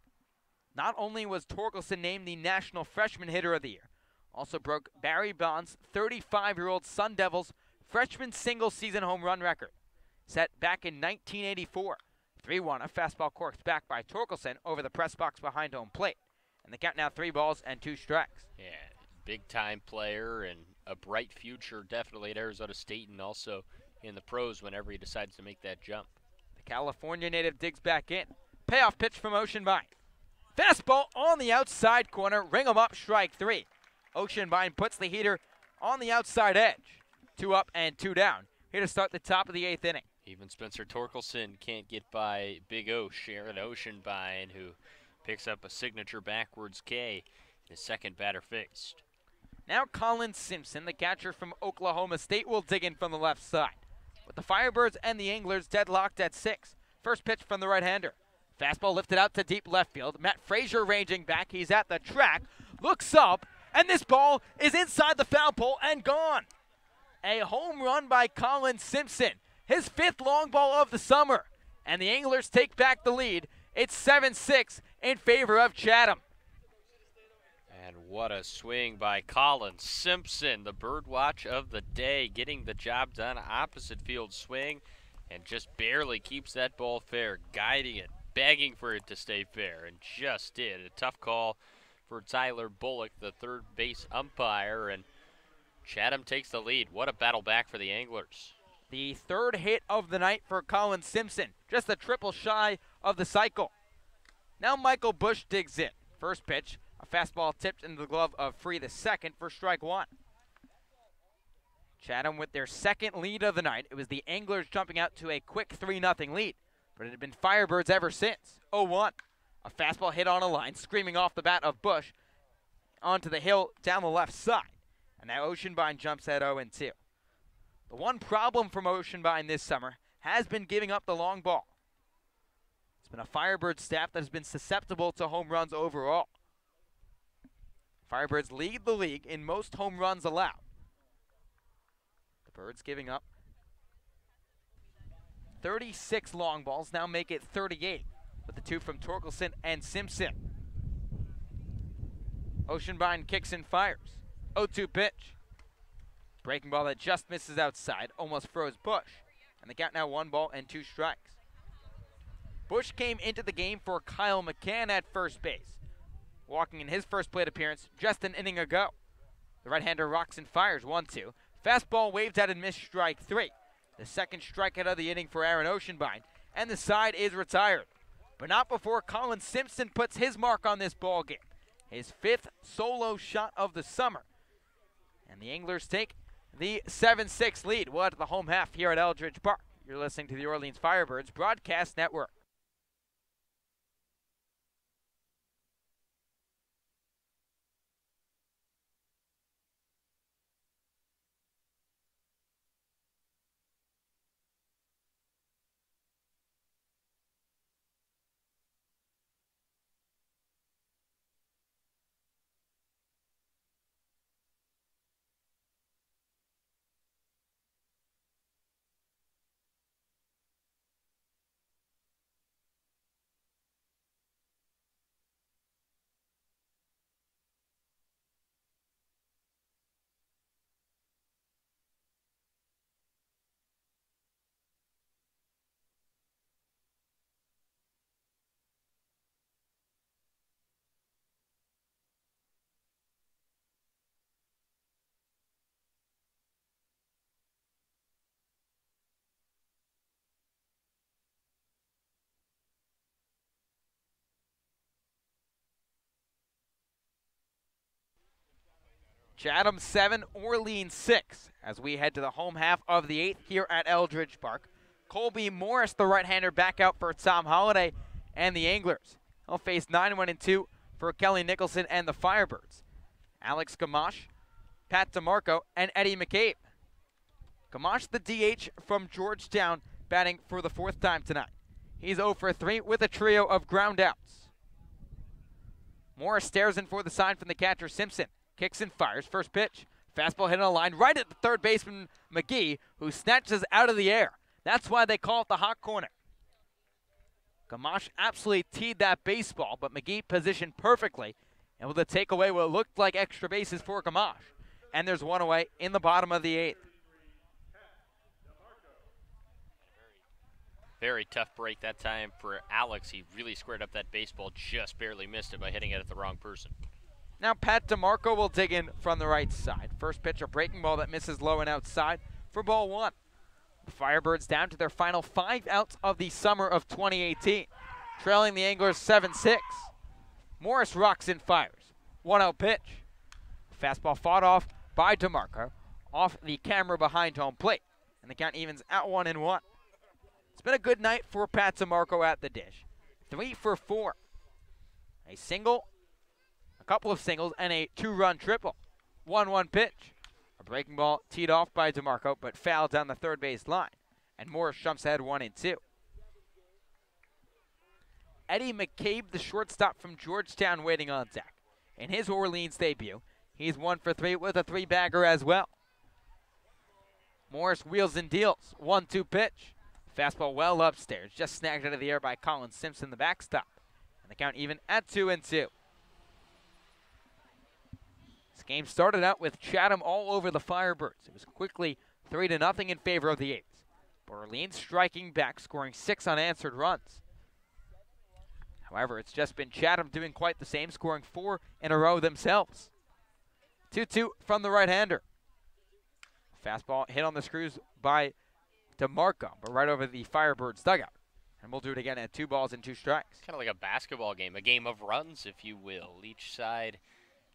Not only was Torkelson named the National Freshman Hitter of the Year, also broke Barry Bonds' 35-year-old Sun Devils freshman single-season home run record, set back in 1984. 3-1, a fastball corked back by Torkelson over the press box behind home plate. And the count now 3 balls and 2 strikes. Yeah, big-time player and a bright future definitely at Arizona State and also in the pros whenever he decides to make that jump. The California native digs back in. Payoff pitch from Oceanbine. Fastball on the outside corner. Ring 'em up, strike 3. Oceanbine puts the heater on the outside edge. 2 up and 2 down. Here to start the top of the 8th inning. Even Spencer Torkelson can't get by Big O, Sharon Oceanbine, who picks up a signature backwards K in his second batter faced. Now Colin Simpson, the catcher from Oklahoma State, will dig in from the left side. With the Firebirds and the Anglers deadlocked at 6. First pitch from the right-hander. Fastball lifted out to deep left field. Matt Frazier ranging back. He's at the track. Looks up, and this ball is inside the foul pole and gone. A home run by Colin Simpson. His 5th long ball of the summer. And the Anglers take back the lead. It's 7-6 in favor of Chatham. And what a swing by Colin Simpson, the birdwatch of the day, getting the job done. Opposite field swing, and just barely keeps that ball fair, guiding it, begging for it to stay fair, and just did. A tough call for Tyler Bullock, the third base umpire, and Chatham takes the lead. What a battle back for the Anglers. The 3rd hit of the night for Colin Simpson, just a triple shy of the cycle. Now Michael Bush digs in. First pitch, a fastball tipped into the glove of Free the second for strike 1. Chatham with their 2nd lead of the night. It was the Anglers jumping out to a quick 3-0 lead, but it had been Firebirds ever since. 0-1. A fastball hit on a line, screaming off the bat of Bush onto the hill down the left side. And now Oceanbine jumps at 0-2. The one problem from Oceanbine this summer has been giving up the long ball. It's been a Firebird staff that has been susceptible to home runs overall. Firebirds lead the league in most home runs allowed. The Birds giving up 36 long balls, now make it 38 with the 2 from Torkelson and Simpson. Oceanbine kicks and fires. 0-2 pitch. Breaking ball that just misses outside, almost froze Bush. And the count now 1 ball and 2 strikes. Bush came into the game for Kyle McCann at first base, walking in his first plate appearance just an inning ago. The right-hander rocks and fires 1-2. Fastball waved out and missed strike 3. The second strikeout of the inning for Aaron Oceanbine, and the side is retired. But not before Colin Simpson puts his mark on this ball game. His 5th solo shot of the summer. And the Anglers take the 7-6 lead. We'll head to the home half here at Eldridge Park. You're listening to the Orleans Firebirds Broadcast Network. Chatham 7, Orleans 6, as we head to the home half of the 8th here at Eldridge Park. Colby Morris, the right-hander, back out for Tom Holliday and the Anglers. He'll face 9-1-2 for Kelly Nicholson and the Firebirds. Alex Gamache, Pat DeMarco, and Eddie McCabe. Gamache, the DH from Georgetown, batting for the 4th time tonight. He's 0 for 3 with a trio of ground outs. Morris stares in for the sign from the catcher Simpson. Kicks and fires. First pitch. Fastball hit on a line right at the third baseman McGee, who snatches out of the air. That's why they call it the hot corner. Gamache absolutely teed that baseball, but McGee positioned perfectly, able to take away what looked like extra bases for Gamache. And there's one away in the bottom of the 8th. Very tough break that time for Alex. He really squared up that baseball, just barely missed it by hitting it at the wrong person. Now Pat DeMarco will dig in from the right side. First pitch, a breaking ball that misses low and outside for ball 1. The Firebirds down to their final 5 outs of the summer of 2018, trailing the Anglers 7-6. Morris rocks and fires. 1-0 pitch. Fastball fought off by DeMarco off the camera behind home plate, and the count evens at 1-1. It's been a good night for Pat DeMarco at the dish. 3 for 4. A single, a couple of singles, and a 2-run triple. 1-1 pitch. A breaking ball teed off by DeMarco, but fouled down the third base line. And Morris jumps ahead 1-2. Eddie McCabe, the shortstop from Georgetown, waiting on deck. In his Orleans debut, he's 1 for 3 with a 3-bagger as well. Morris wheels and deals. 1-2 pitch. Fastball well upstairs, just snagged out of the air by Colin Simpson, the backstop. And the count even at 2-2. This game started out with Chatham all over the Firebirds. It was quickly 3-0 in favor of the Apes. But Orleans striking back, scoring 6 unanswered runs. However, it's just been Chatham doing quite the same, scoring 4 in a row themselves. 2-2 from the right-hander. Fastball hit on the screws by DeMarco, but right over the Firebirds dugout. And we'll do it again at 2 balls and 2 strikes. Kind of like a basketball game, a game of runs, if you will. Each side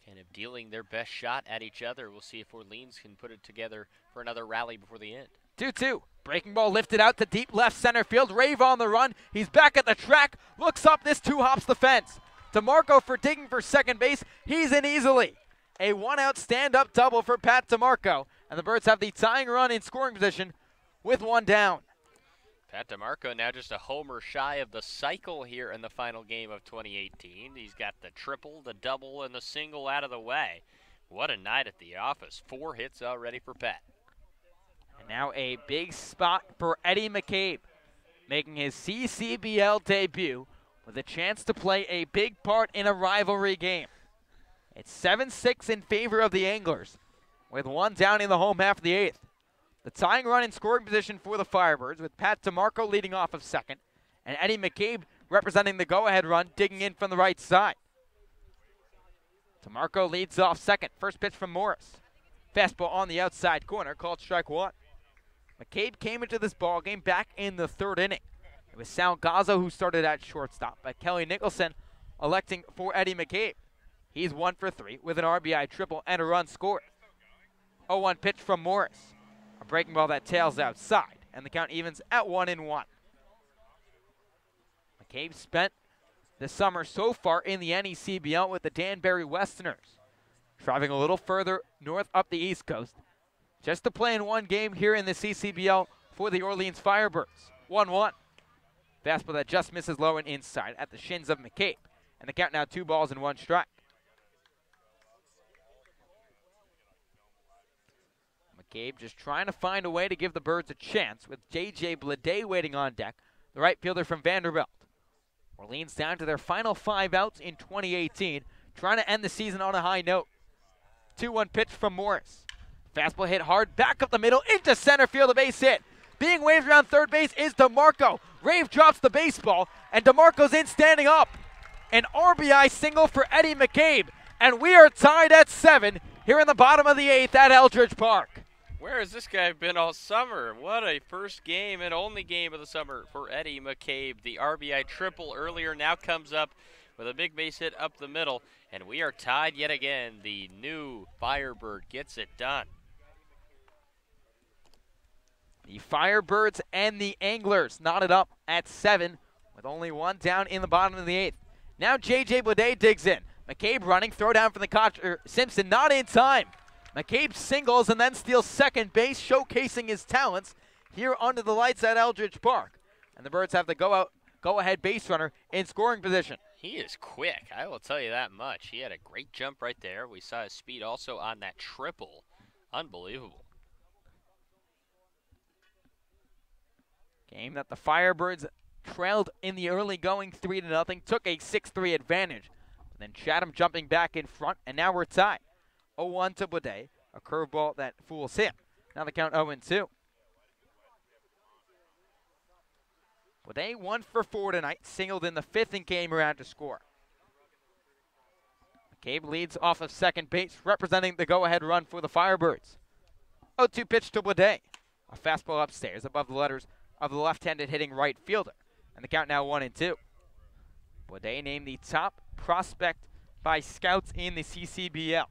kind of dealing their best shot at each other. We'll see if Orleans can put it together for another rally before the end. 2-2. Breaking ball lifted out to deep left center field. Rave on the run. He's back at the track. Looks up. This 2-hops the fence. DeMarco for digging for second base. He's in easily. A 1-out stand-up double for Pat DeMarco. And the Birds have the tying run in scoring position with 1 down. Pat DeMarco now just a homer shy of the cycle here in the final game of 2018. He's got the triple, the double, and the single out of the way. What a night at the office. 4 hits already for Pat. And now a big spot for Eddie McCabe, making his CCBL debut with a chance to play a big part in a rivalry game. It's 7-6 in favor of the Anglers, with 1 down in the home half of the 8th. The tying run in scoring position for the Firebirds, with Pat DeMarco leading off of second, and Eddie McCabe representing the go-ahead run, digging in from the right side. DeMarco leads off second. First pitch from Morris. Fastball on the outside corner, called strike 1. McCabe came into this ballgame back in the 3rd inning. It was Sal Gazzo who started at shortstop, but Kelly Nicholson electing for Eddie McCabe. He's 1 for 3 with an RBI triple and a run scored. 0-1 pitch from Morris. A breaking ball that tails outside, and the count evens at 1-1. McCabe spent the summer so far in the NECBL with the Danbury Westerners, driving a little further north up the East Coast, just to play in 1 game here in the CCBL for the Orleans Firebirds. 1-1. Fastball that just misses low and inside at the shins of McCabe, and the count now 2 balls and 1 strike. McCabe just trying to find a way to give the Birds a chance, with J.J. Blade waiting on deck, the right fielder from Vanderbilt. Orleans down to their final 5 outs in 2018, trying to end the season on a high note. 2-1 pitch from Morris. Fastball hit hard, back up the middle, into center field, a base hit. Being waved around third base is DeMarco. Rave drops the baseball, and DeMarco's in standing up. An RBI single for Eddie McCabe, and we are tied at 7 here in the bottom of the 8th at Eldridge Park. Where has this guy been all summer? What a first game and only game of the summer for Eddie McCabe. The RBI triple earlier now comes up with a big base hit up the middle, and we are tied yet again. The new Firebird gets it done. The Firebirds and the Anglers knotted up at 7 with only one down in the bottom of the 8th. Now J.J. Blade digs in. McCabe running, throw down from the catcher. Simpson not in time. McCabe singles and then steals second base, showcasing his talents here under the lights at Eldridge Park. And the Birds have the go-ahead base runner in scoring position. He is quick, I will tell you that much. He had a great jump right there. We saw his speed also on that triple. Unbelievable. Game that the Firebirds trailed in the early going 3-0, took a 6-3 advantage. Then Chatham jumping back in front, and now we're tied. 0-1 to Blade, a curveball that fools him. Now the count 0-2. Blade 1 for 4 tonight, singled in the 5th and came around to score. McCabe leads off of second base, representing the go-ahead run for the Firebirds. 0-2 pitch to Blade. A fastball upstairs above the letters of the left-handed hitting right fielder. And the count now 1-2. Blade named the top prospect by scouts in the CCBL.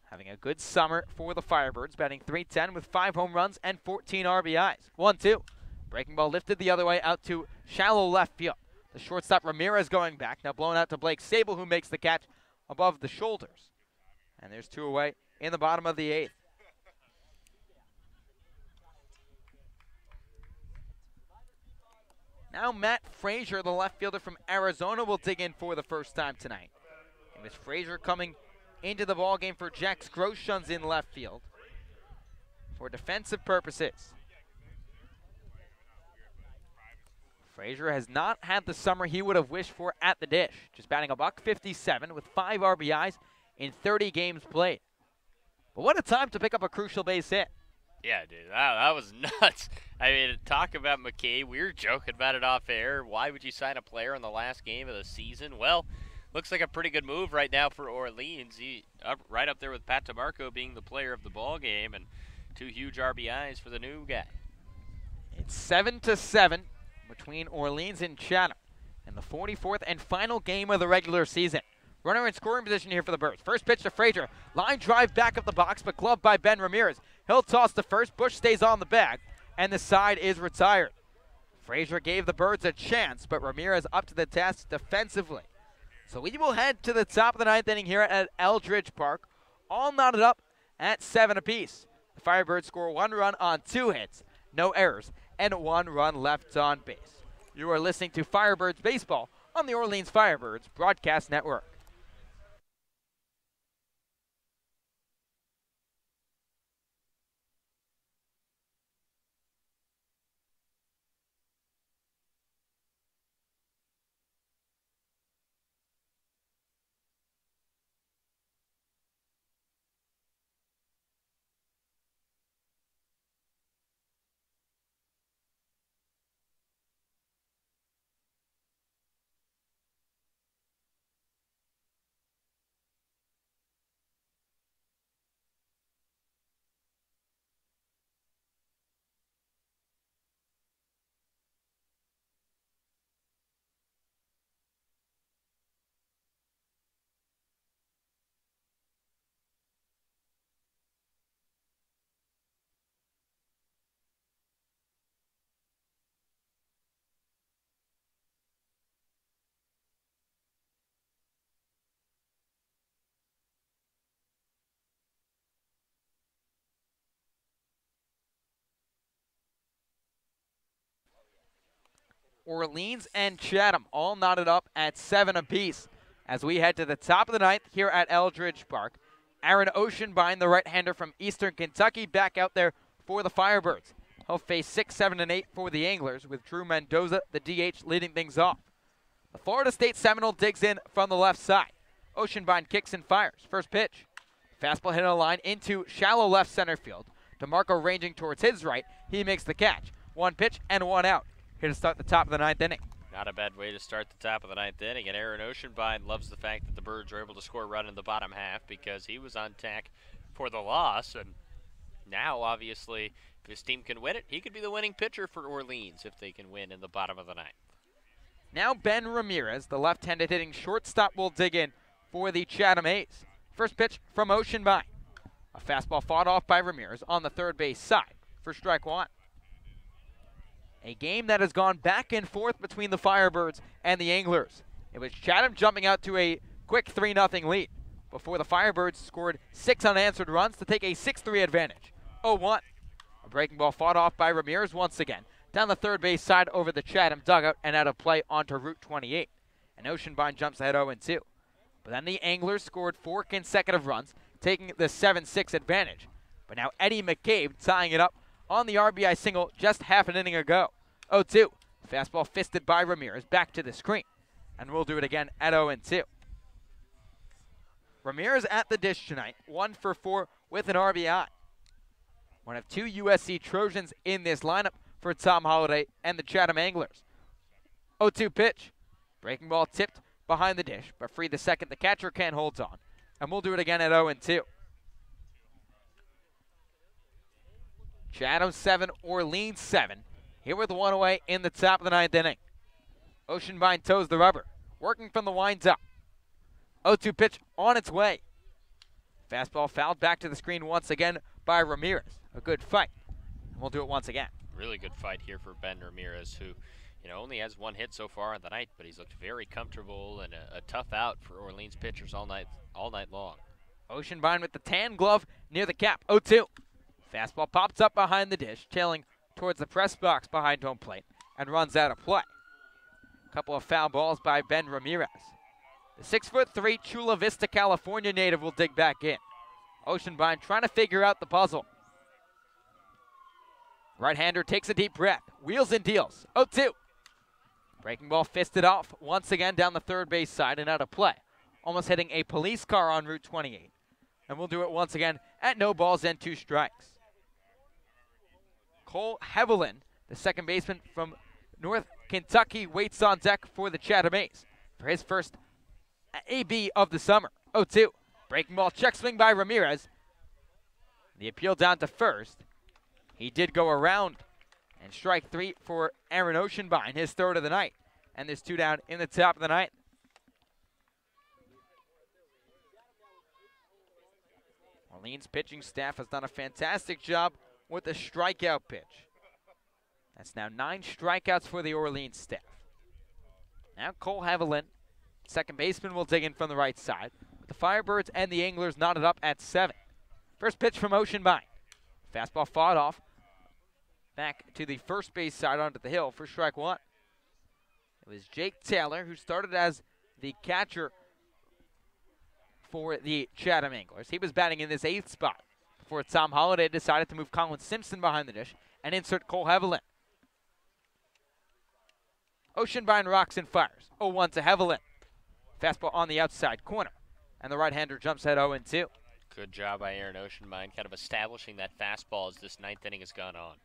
Having a good summer for the Firebirds, batting .310 with 5 home runs and 14 RBIs. 1-2. Breaking ball lifted the other way out to shallow left field. The shortstop Ramirez going back, now blown out to Blake Sable, who makes the catch above the shoulders. And there's 2 away in the bottom of the 8th. Now Matt Frazier, the left fielder from Arizona, will dig in for the first time tonight. And with Frazier coming into the ballgame for Jax Groshans in left field for defensive purposes. Frazier has not had the summer he would have wished for at the dish. Just batting a .157 with 5 RBIs in 30 games played. But what a time to pick up a crucial base hit. Yeah, dude, that was nuts. I mean, talk about McCabe. We were joking about it off air. Why would you sign a player in the last game of the season? Well, looks like a pretty good move right now for Orleans. He right up there with Pat DeMarco being the player of the ball game, and 2 huge RBIs for the new guy. It's 7-7 between Orleans and Chatham in the 44th and final game of the regular season. Runner in scoring position here for the Birds. First pitch to Frazier. Line drive back of the box, but gloved by Ben Ramirez. He'll toss to first. Bush stays on the bag, and the side is retired. Frazier gave the Birds a chance, but Ramirez up to the task defensively. So we will head to the top of the 9th inning here at Eldridge Park, all knotted up at 7 apiece. The Firebirds score 1 run on 2 hits, no errors, and 1 run left on base. You are listening to Firebirds Baseball on the Orleans Firebirds Broadcast Network. Orleans and Chatham all knotted up at 7 apiece as we head to the top of the 9th here at Eldridge Park. Aaron Oceanbine, the right-hander from Eastern Kentucky, back out there for the Firebirds. He'll face 6, 7, and 8 for the Anglers, with Drew Mendoza, the DH, leading things off. The Florida State Seminole digs in from the left side. Oceanbine kicks and fires. First pitch. Fastball hit on a line into shallow left center field. DeMarco ranging towards his right. He makes the catch. 1 pitch and 1 out. Here to start the top of the 9th inning. Not a bad way to start the top of the 9th inning. And Aaron Oceanbine loves the fact that the Birds were able to score a run in the bottom half because he was on tack for the loss. And now, obviously, if his team can win it, he could be the winning pitcher for Orleans if they can win in the bottom of the 9th. Now Ben Ramirez, the left-handed hitting shortstop, will dig in for the Chatham A's. First pitch from Oceanbine. A fastball fought off by Ramirez on the third base side. for strike one. A game that has gone back and forth between the Firebirds and the Anglers. It was Chatham jumping out to a quick 3-0 lead before the Firebirds scored 6 unanswered runs to take a 6-3 advantage. 0-1. A breaking ball fought off by Ramirez once again, down the third base side over the Chatham dugout and out of play onto Route 28. And Oceanbine jumps ahead 0-2. But then the Anglers scored 4 consecutive runs, taking the 7-6 advantage. But now Eddie McCabe tying it up on the RBI single just half an inning ago. 0-2. Fastball fisted by Ramirez back to the screen. And we'll do it again at 0-2. Ramirez at the dish tonight, 1 for 4 with an RBI. One of 2 USC Trojans in this lineup for Tom Holliday and the Chatham Anglers. 0-2 pitch. Breaking ball tipped behind the dish, but free the second. The catcher can't hold on. And we'll do it again at 0-2. Chatham 7, Orleans 7. Here with 1 away in the top of the 9th inning. Oceanbine toes the rubber, working from the winds-up. 0-2 pitch on its way. Fastball fouled back to the screen once again by Ramirez. A good fight. And we'll do it once again. Really good fight here for Ben Ramirez, who only has 1 hit so far on the night, but he's looked very comfortable and a tough out for Orleans pitchers all night long. Oceanbine with the tan glove near the cap. 0-2. Fastball pops up behind the dish, tailing towards the press box behind home plate, and runs out of play. A couple of foul balls by Ben Ramirez. The 6'3" Chula Vista, California native will dig back in. Oceanbine trying to figure out the puzzle. Right-hander takes a deep breath, wheels and deals. 0-2. Breaking ball fisted off once again down the third base side and out of play, almost hitting a police car on Route 28. And we'll do it once again at no balls and 2 strikes. Cole Hevelin, the second baseman from North Kentucky, waits on deck for the Chatham A's for his first AB of the summer. 0-2. Breaking ball check swing by Ramirez. The appeal down to first. He did go around, and strike 3 for Aaron Oceanbine, his 3rd of the night. And there's 2 down in the top of the 9th. Orleans pitching staff has done a fantastic job with the strikeout pitch. That's now 9 strikeouts for the Orleans staff. Now Cole Hevelin, second baseman, will dig in from the right side. With the Firebirds and the Anglers knotted up at 7. First pitch from Oceanbine. Fastball fought off. Back to the first base side onto the hill for strike 1. It was Jake Taylor who started as the catcher for the Chatham Anglers. He was batting in this 8th spot before Tom Holliday decided to move Colin Simpson behind the dish and insert Cole Hevelin. Oceanbine rocks and fires. 0-1 to Hevelin. Fastball on the outside corner, and the right-hander jumps at 0-2. Good job by Aaron Oceanbine, kind of establishing that fastball as this 9th inning has gone on.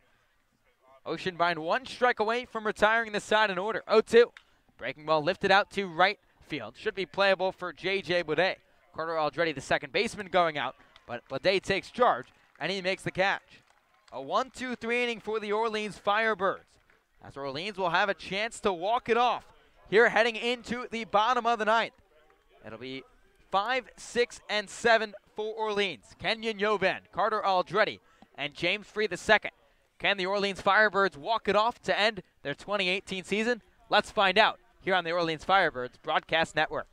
Oceanbine 1 strike away from retiring the side in order. 0-2. Breaking ball lifted out to right field. Should be playable for J.J. Boudet. Carter Aldretti, the second baseman, going out, but Boudet takes charge, and he makes the catch. A 1-2-3 inning for the Orleans Firebirds, as Orleans will have a chance to walk it off here heading into the bottom of the 9th. It'll be 5, 6, and 7 for Orleans. Kenyon Yovan, Carter Aldretti, and James Free II. Can the Orleans Firebirds walk it off to end their 2018 season? Let's find out here on the Orleans Firebirds Broadcast Network.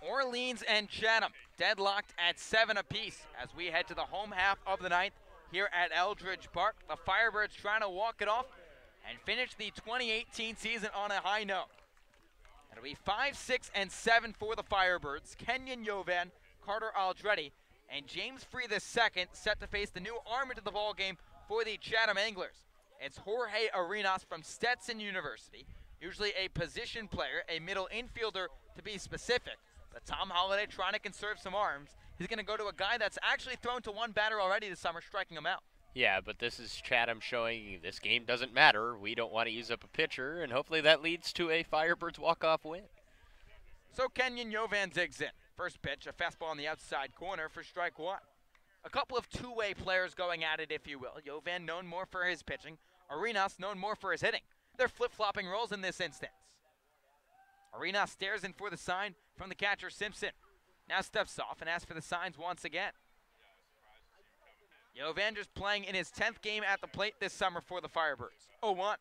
Orleans and Chatham deadlocked at 7 apiece as we head to the home half of the ninth here at Eldridge Park. The Firebirds trying to walk it off and finish the 2018 season on a high note. It'll be 5, 6, and 7 for the Firebirds. Kenyon Yovan, Carter Aldretti, and James Free II set to face the new arm into the ball game for the Chatham Anglers. It's Jorge Arenas from Stetson University, usually a position player, a middle infielder to be specific. But Tom Holliday trying to conserve some arms. He's going to go to a guy that's actually thrown to one batter already this summer, striking him out. Yeah, but this is Chatham showing this game doesn't matter. We don't want to use up a pitcher, and hopefully that leads to a Firebirds walk-off win. So Kenyon Yovan digs in. First pitch, a fastball on the outside corner for strike one. A couple of two-way players going at it, if you will. Yovan known more for his pitching. Arenas known more for his hitting. They're flip-flopping roles in this instance. Arenas stares in for the sign from the catcher, Simpson. Now steps off and asks for the signs once again. Yovan just playing in his 10th game at the plate this summer for the Firebirds. 0-1.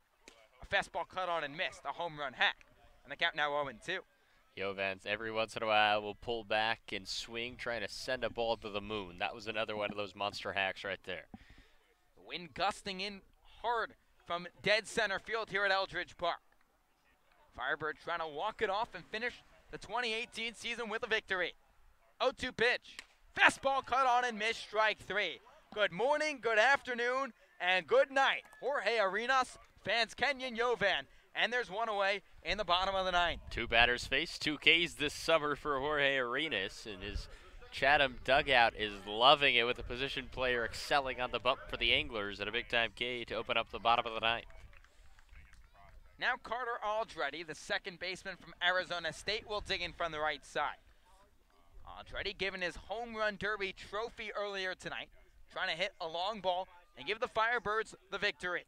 A fastball cut on and missed. A home run hack. And the count now 0-2. Yovan every once in a while will pull back and swing, trying to send a ball to the moon. That was another one of those monster hacks right there. The wind gusting in hard from dead center field here at Eldridge Park. Firebirds trying to walk it off and finish the 2018 season with a victory. 0-2 pitch. Fastball cut on and missed, strike three. Good morning, good afternoon, and good night. Jorge Arenas, fans Kenyon Yovan, and there's one away in the bottom of the ninth. Two batters faced, 2 Ks this summer for Jorge Arenas, and his Chatham dugout is loving it with the position player excelling on the bump for the Anglers at a big-time K to open up the bottom of the ninth. Now Carter Aldretti, the second baseman from Arizona State, will dig in from the right side. Aldretti given his home run derby trophy earlier tonight, trying to hit a long ball and give the Firebirds the victory.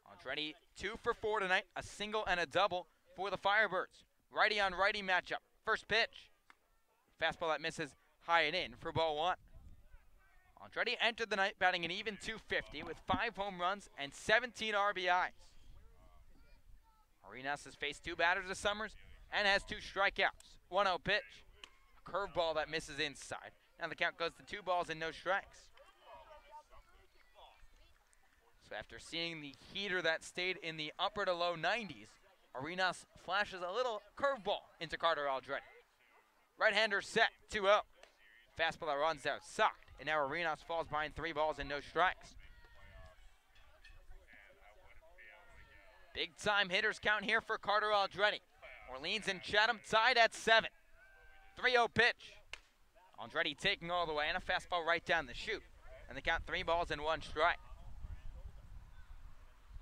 Aldretti 2 for 4 tonight, a single and a double for the Firebirds. Righty on righty matchup. First pitch. Fastball that misses high and in for ball one. Aldretti entered the night batting an even .250 with 5 home runs and 17 RBIs. Arenas has faced 2 batters this summer and has 2 strikeouts. 1-0 pitch. A curveball that misses inside. Now the count goes to 2 balls and no strikes. So after seeing the heater that stayed in the upper to low 90s, Arenas flashes a little curveball into Carter Aldretti. Right-hander set, 2-0. Fastball that runs outside, and now Arenas falls behind 3 balls and no strikes. Big-time hitters count here for Carter Aldretti. Orleans and Chatham tied at 7. 3-0 pitch. Aldretti taking all the way, and a fastball right down the chute. And they count 3 balls and 1 strike.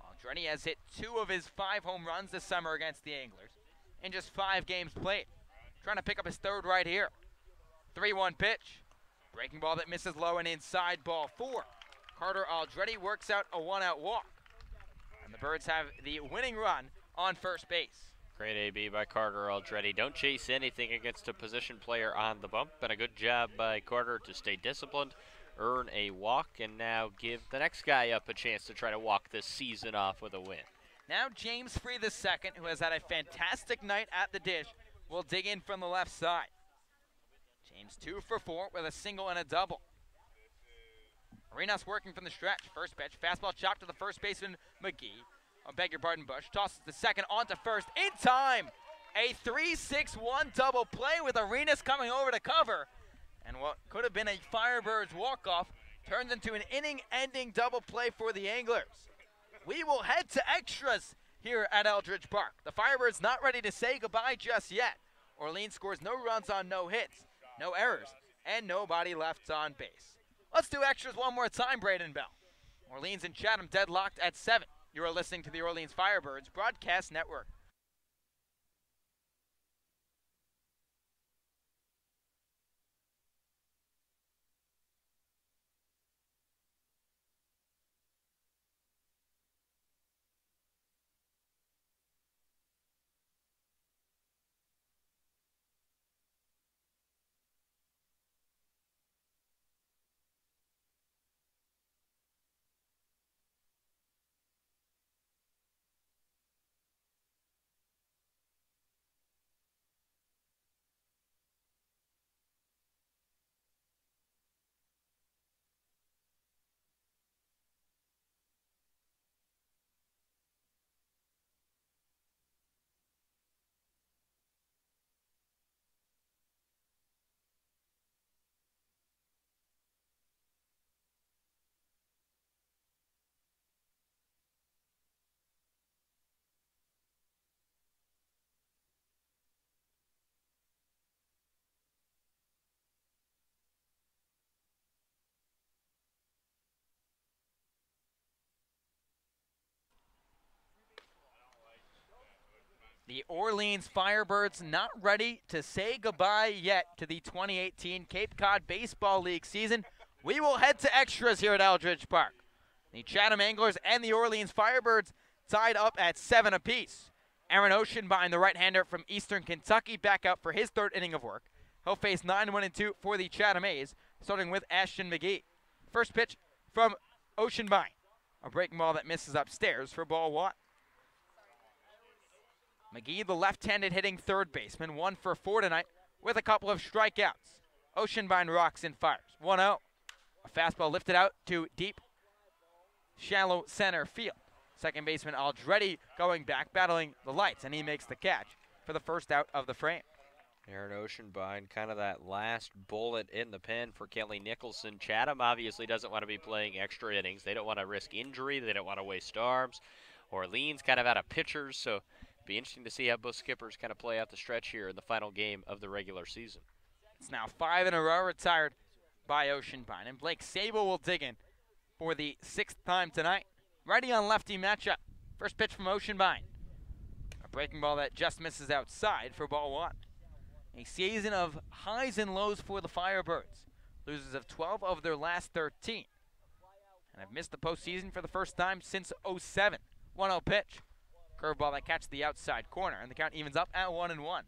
Aldretti has hit 2 of his 5 home runs this summer against the Anglers in just 5 games played. Trying to pick up his 3rd right here. 3-1 pitch. Breaking ball that misses low and inside, ball 4. Carter Aldretti works out a 1-out walk. And the Birds have the winning run on first base. Great AB by Carter Aldretti. Don't chase anything against a position player on the bump, and a good job by Carter to stay disciplined, earn a walk, and now give the next guy up a chance to try to walk this season off with a win. Now James Free II, who has had a fantastic night at the dish, will dig in from the left side. James 2 for 4 with a single and a double. Arenas working from the stretch. First pitch, fastball chopped to the first baseman, McGee. I beg your pardon, Bush. Tosses the second onto first in time. A 3-6-1 double play with Arenas coming over to cover. And what could have been a Firebirds walk-off turns into an inning-ending double play for the Anglers. We will head to extras here at Eldridge Park. The Firebirds not ready to say goodbye just yet. Orleans scores no runs on no hits, no errors, and nobody left on base. Let's do extras one more time, Braden Bell. Orleans and Chatham deadlocked at 7. You are listening to the Orleans Firebirds Broadcast Network. The Orleans Firebirds not ready to say goodbye yet to the 2018 Cape Cod Baseball League season. We will head to extras here at Eldridge Park. The Chatham Anglers and the Orleans Firebirds tied up at 7 apiece. Aaron Oceanbine, the right-hander from Eastern Kentucky, back out for his third inning of work. He'll face 9-1-2 for the Chatham A's, starting with Ashton McGee. First pitch from Oceanbine. A breaking ball that misses upstairs for ball 1. McGee, the left-handed hitting third baseman, 1 for 4 tonight with a couple of strikeouts. Oceanbine rocks and fires. 1-0. A fastball lifted out to deep, shallow center field. Second baseman Aldretti going back, battling the lights, and he makes the catch for the first out of the frame. Aaron Oceanbine, kind of that last bullet in the pen for Kelly Nicholson. Chatham obviously doesn't want to be playing extra innings. They don't want to risk injury. They don't want to waste arms. Orleans kind of out of pitchers, so it'll be interesting to see how both skippers kind of play out the stretch here in the final game of the regular season. It's now 5 in a row retired by Oceanbine, and Blake Sable will dig in for the 6th time tonight. Righty on lefty matchup. First pitch from Oceanbine. A breaking ball that just misses outside for ball 1. A season of highs and lows for the Firebirds. Losers of 12 of their last 13. And have missed the postseason for the first time since 07. 1-0 pitch. Curveball that catches the outside corner, and the count evens up at 1-1.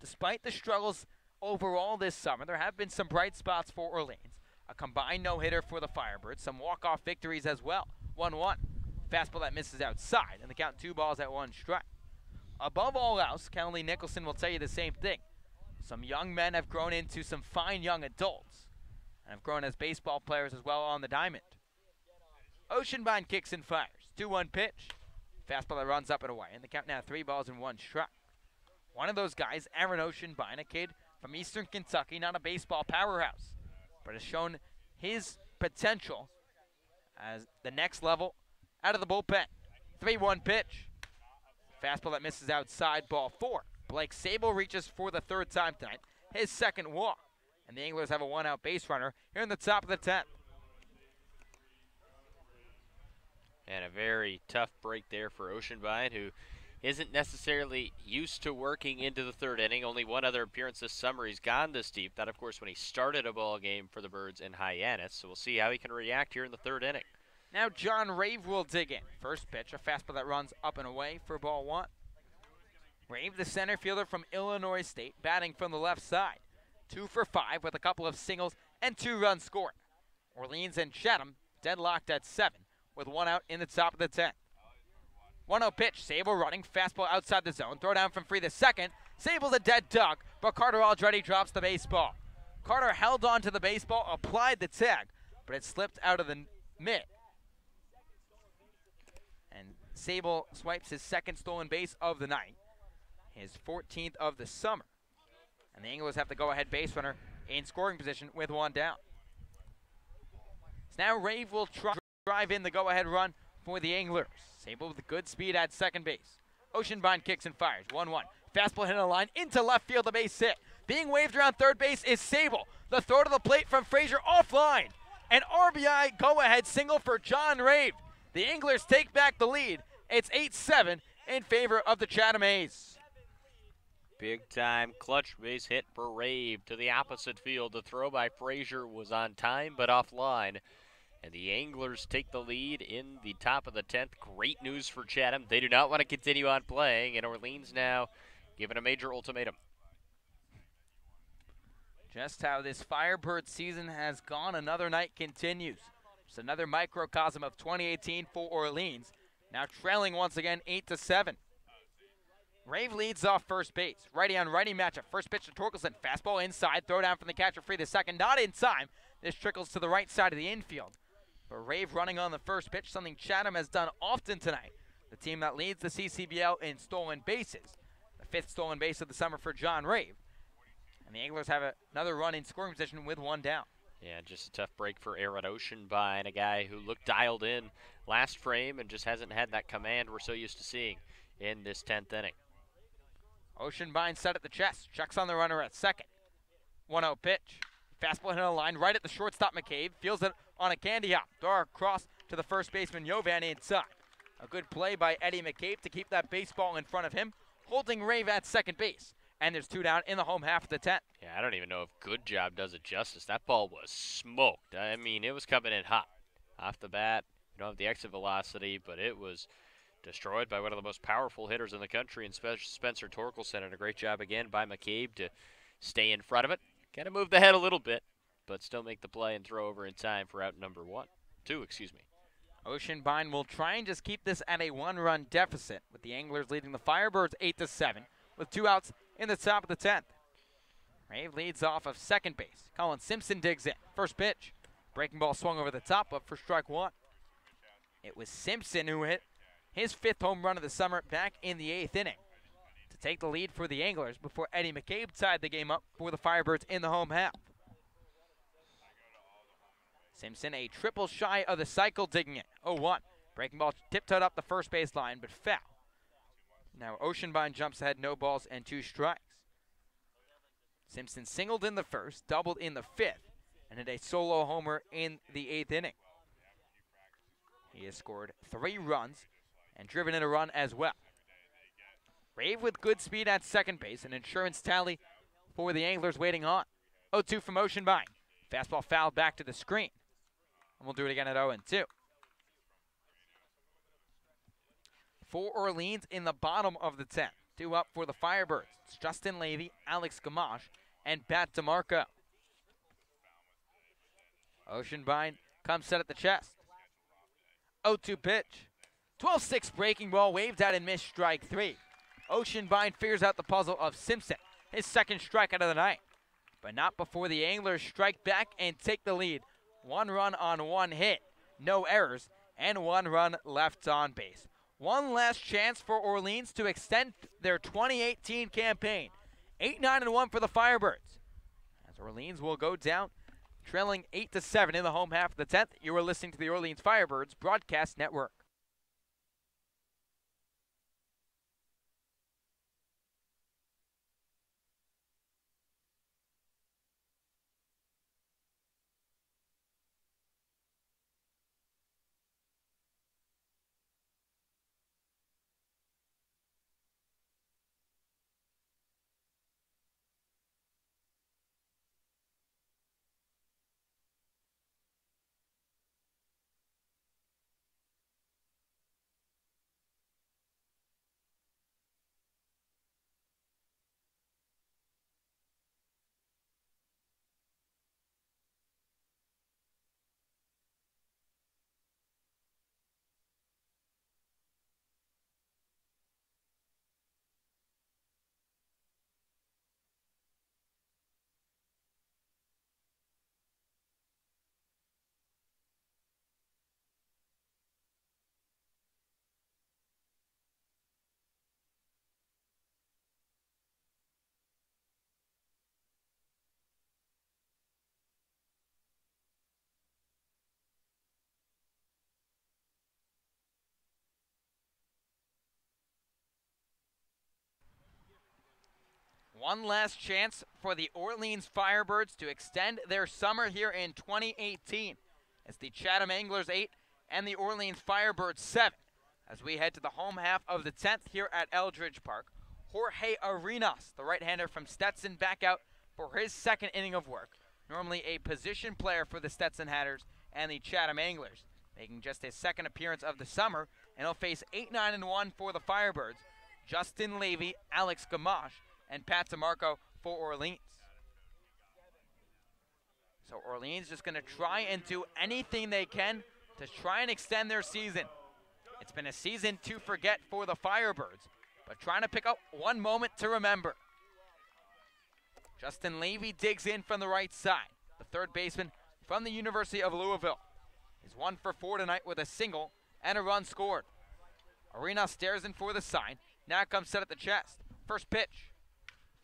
Despite the struggles overall this summer, there have been some bright spots for Orleans. A combined no-hitter for the Firebirds, some walk-off victories as well. 1-1. Fastball that misses outside, and the count 2 balls at 1 strike. Above all else, Kelly Nicholson will tell you the same thing. Some young men have grown into some fine young adults, and have grown as baseball players as well on the diamond. Oceanbine kicks and fires. 2-1 pitch. Fastball that runs up and away, and the count now 3 balls and 1 strike. One of those guys, Aaron Oceanbine, a kid from Eastern Kentucky, not a baseball powerhouse, but has shown his potential as the next level out of the bullpen. 3-1 pitch. Fastball that misses outside, ball 4. Blake Sable reaches for the 3rd time tonight, his 2nd walk. And the Anglers have a 1-out base runner here in the top of the 10th. And a very tough break there for Oceanbine, who isn't necessarily used to working into the 3rd inning. Only one other appearance this summer he's gone this deep. That, of course, when he started a ball game for the Birds in Hyannis. So we'll see how he can react here in the 3rd inning. Now John Rave will dig in. First pitch, a fastball that runs up and away for ball 1. Rave, the center fielder from Illinois State, batting from the left side. 2 for 5 with a couple of singles and 2 runs scored. Orleans and Chatham deadlocked at 7 with 1 out in the top of the 10th. 1-0 pitch. Sable running. Fastball outside the zone. Throw down from free the 2nd. Sable's a dead duck, but Carter Aldretti drops the baseball. Carter held on to the baseball, applied the tag, but it slipped out of the mitt. And Sable swipes his 2nd stolen base of the night, his 14th of the summer. And the Anglers have the go-ahead base runner in scoring position with 1 down. So now Rave will drive in the go-ahead run for the Anglers. Sable with good speed at 2nd base. Oceanbine kicks and fires. 1-1. Fastball hit on the line into left field. The base hit. Being waved around 3rd base is Sable. The throw to the plate from Frazier offline. An RBI go-ahead single for John Rave. The Anglers take back the lead. It's 8-7 in favor of the Chatham A's. Big time clutch base hit for Rave to the opposite field. The throw by Frazier was on time but offline. And the Anglers take the lead in the top of the 10th. Great news for Chatham. They do not want to continue on playing, and Orleans now given a major ultimatum. Just how this Firebird season has gone, another night continues. Just another microcosm of 2018 for Orleans. Now trailing once again 8-7. Rave leads off first base. Righty on righty matchup. First pitch to Torkelson. Fastball inside. Throw down from the catcher free the 2nd. Not in time. This trickles to the right side of the infield. But Rave running on the first pitch, something Chatham has done often tonight. The team that leads the CCBL in stolen bases. The 5th stolen base of the summer for John Rave. And the Anglers have another run in scoring position with 1 down. Yeah, just a tough break for Aaron Oceanbine, a guy who looked dialed in last frame and just hasn't had that command we're so used to seeing in this 10th inning. Oceanbine set at the chest. Checks on the runner at 2nd. 1-0 pitch. Fastball hit on the line right at the shortstop McCabe. Feels it on a candy hop. Throw across to the first baseman Jovan inside. A good play by Eddie McCabe to keep that baseball in front of him. holding Rave at second base. And there's 2 down in the home half of the 10th. Yeah, I don't even know if good job does it justice. That ball was smoked. I mean, it was coming in hot. Off the bat, you don't have the exit velocity, but it was destroyed by one of the most powerful hitters in the country, and Spencer Torkelson. And a great job again by McCabe to stay in front of it. Kind of move the head a little bit, but still make the play and throw over in time for out number 2, excuse me. Oceanbine will try and just keep this at a 1-run deficit, with the Anglers leading the Firebirds 8-7, with 2 outs in the top of the 10th. Rave leads off of second base. Colin Simpson digs in. First pitch. Breaking ball swung over the top, up for strike 1. It was Simpson who hit his 5th home run of the summer back in the 8th inning to take the lead for the Anglers before Eddie McCabe tied the game up for the Firebirds in the home half. Simpson a triple shy of the cycle, digging it. 0-1. Breaking ball tiptoed up the first base line, but foul. Now Oceanbine jumps ahead, no balls and 2 strikes. Simpson singled in the first, doubled in the 5th, and hit a solo homer in the 8th inning. He has scored 3 runs and driven in a run as well. Rave with good speed at second base, an insurance tally for the Anglers waiting on. 0-2 from Oceanbine. Fastball fouled back to the screen. And we'll do it again at 0-2. For Orleans in the bottom of the 10th. 2 up for the Firebirds. It's Justin Levy, Alex Gamache, and Pat DeMarco. Oceanbine comes set at the chest. 0-2 pitch. 12-6 breaking ball waved out and missed, strike 3. Oceanbine figures out the puzzle of Simpson, his 2nd strikeout of the night. But not before the Anglers strike back and take the lead. 1 run on 1 hit, no errors, and 1 run left on base. One last chance for Orleans to extend their 2018 campaign. 8-9-1 for the Firebirds. As Orleans will go down, trailing 8-7 in the home half of the 10th. You are listening to the Orleans Firebirds Broadcast Network. One last chance for the Orleans Firebirds to extend their summer here in 2018. It's the Chatham Anglers 8 and the Orleans Firebirds 7. As we head to the home half of the 10th here at Eldridge Park, Jorge Arenas, the right-hander from Stetson, back out for his 2nd inning of work. Normally a position player for the Stetson Hatters and the Chatham Anglers, making just his 2nd appearance of the summer, and he'll face 8-9-1 for the Firebirds. Justin Levy, Alex Gamache, and Pat DeMarco for Orleans. So Orleans just going to try and do anything they can to try and extend their season. It's been a season to forget for the Firebirds, but trying to pick up one moment to remember. Justin Levy digs in from the right side. The 3rd baseman from the University of Louisville. He's 1 for 4 tonight with a single and a run scored. Arenas stares in for the sign. Now comes set at the chest. First pitch.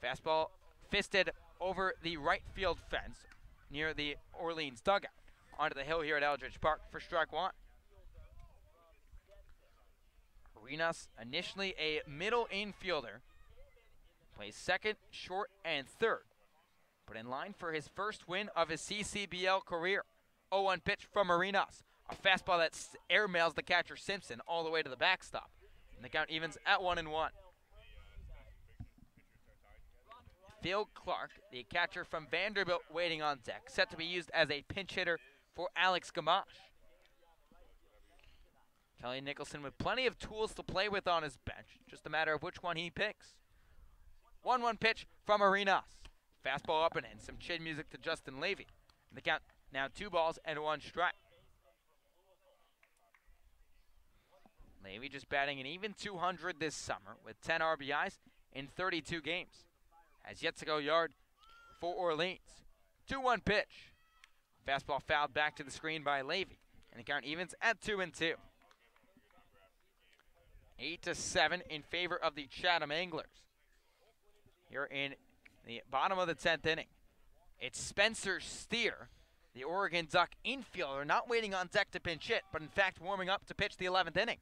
Fastball fisted over the right field fence near the Orleans dugout. Onto the hill here at Eldridge Park for strike 1. Arenas, initially a middle infielder, plays 2nd, short, and 3rd. But in line for his first win of his CCBL career. 0-1 pitch from Arenas. A fastball that airmails the catcher Simpson all the way to the backstop. And the count evens at 1-1. Phil Clark, the catcher from Vanderbilt, waiting on deck, set to be used as a pinch hitter for Alex Gamache. Kelly Nicholson with plenty of tools to play with on his bench, just a matter of which one he picks. 1-1 pitch from Arenas. Fastball up and in, some chin music to Justin Levy. And the count now 2 balls and 1 strike. Levy just batting an even 200 this summer with 10 RBIs in 32 games. Has yet to go yard for Orleans. 2-1 pitch. Fastball fouled back to the screen by Levy. And the count evens at 2-2. 8-7 in favor of the Chatham Anglers. Here in the bottom of the 10th inning, it's Spencer Steer, the Oregon Duck infielder, not waiting on deck to pinch hit, but in fact warming up to pitch the 11th inning.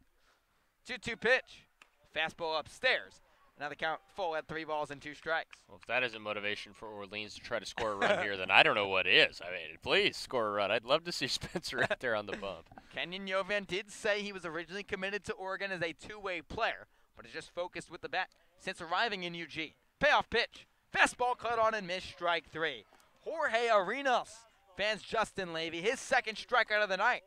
2-2 pitch. Fastball upstairs. Now the count full at 3 balls and 2 strikes. Well, if that isn't motivation for Orleans to try to score a run here, then I don't know what is. I mean, please score a run. I'd love to see Spencer out there on the bump. Kenyon Yovan did say he was originally committed to Oregon as a two-way player, but is just focused with the bat since arriving in Eugene. Payoff pitch. Fastball cut on and missed, strike 3. Jorge Arenas fans Justin Levy, his second strikeout of the night.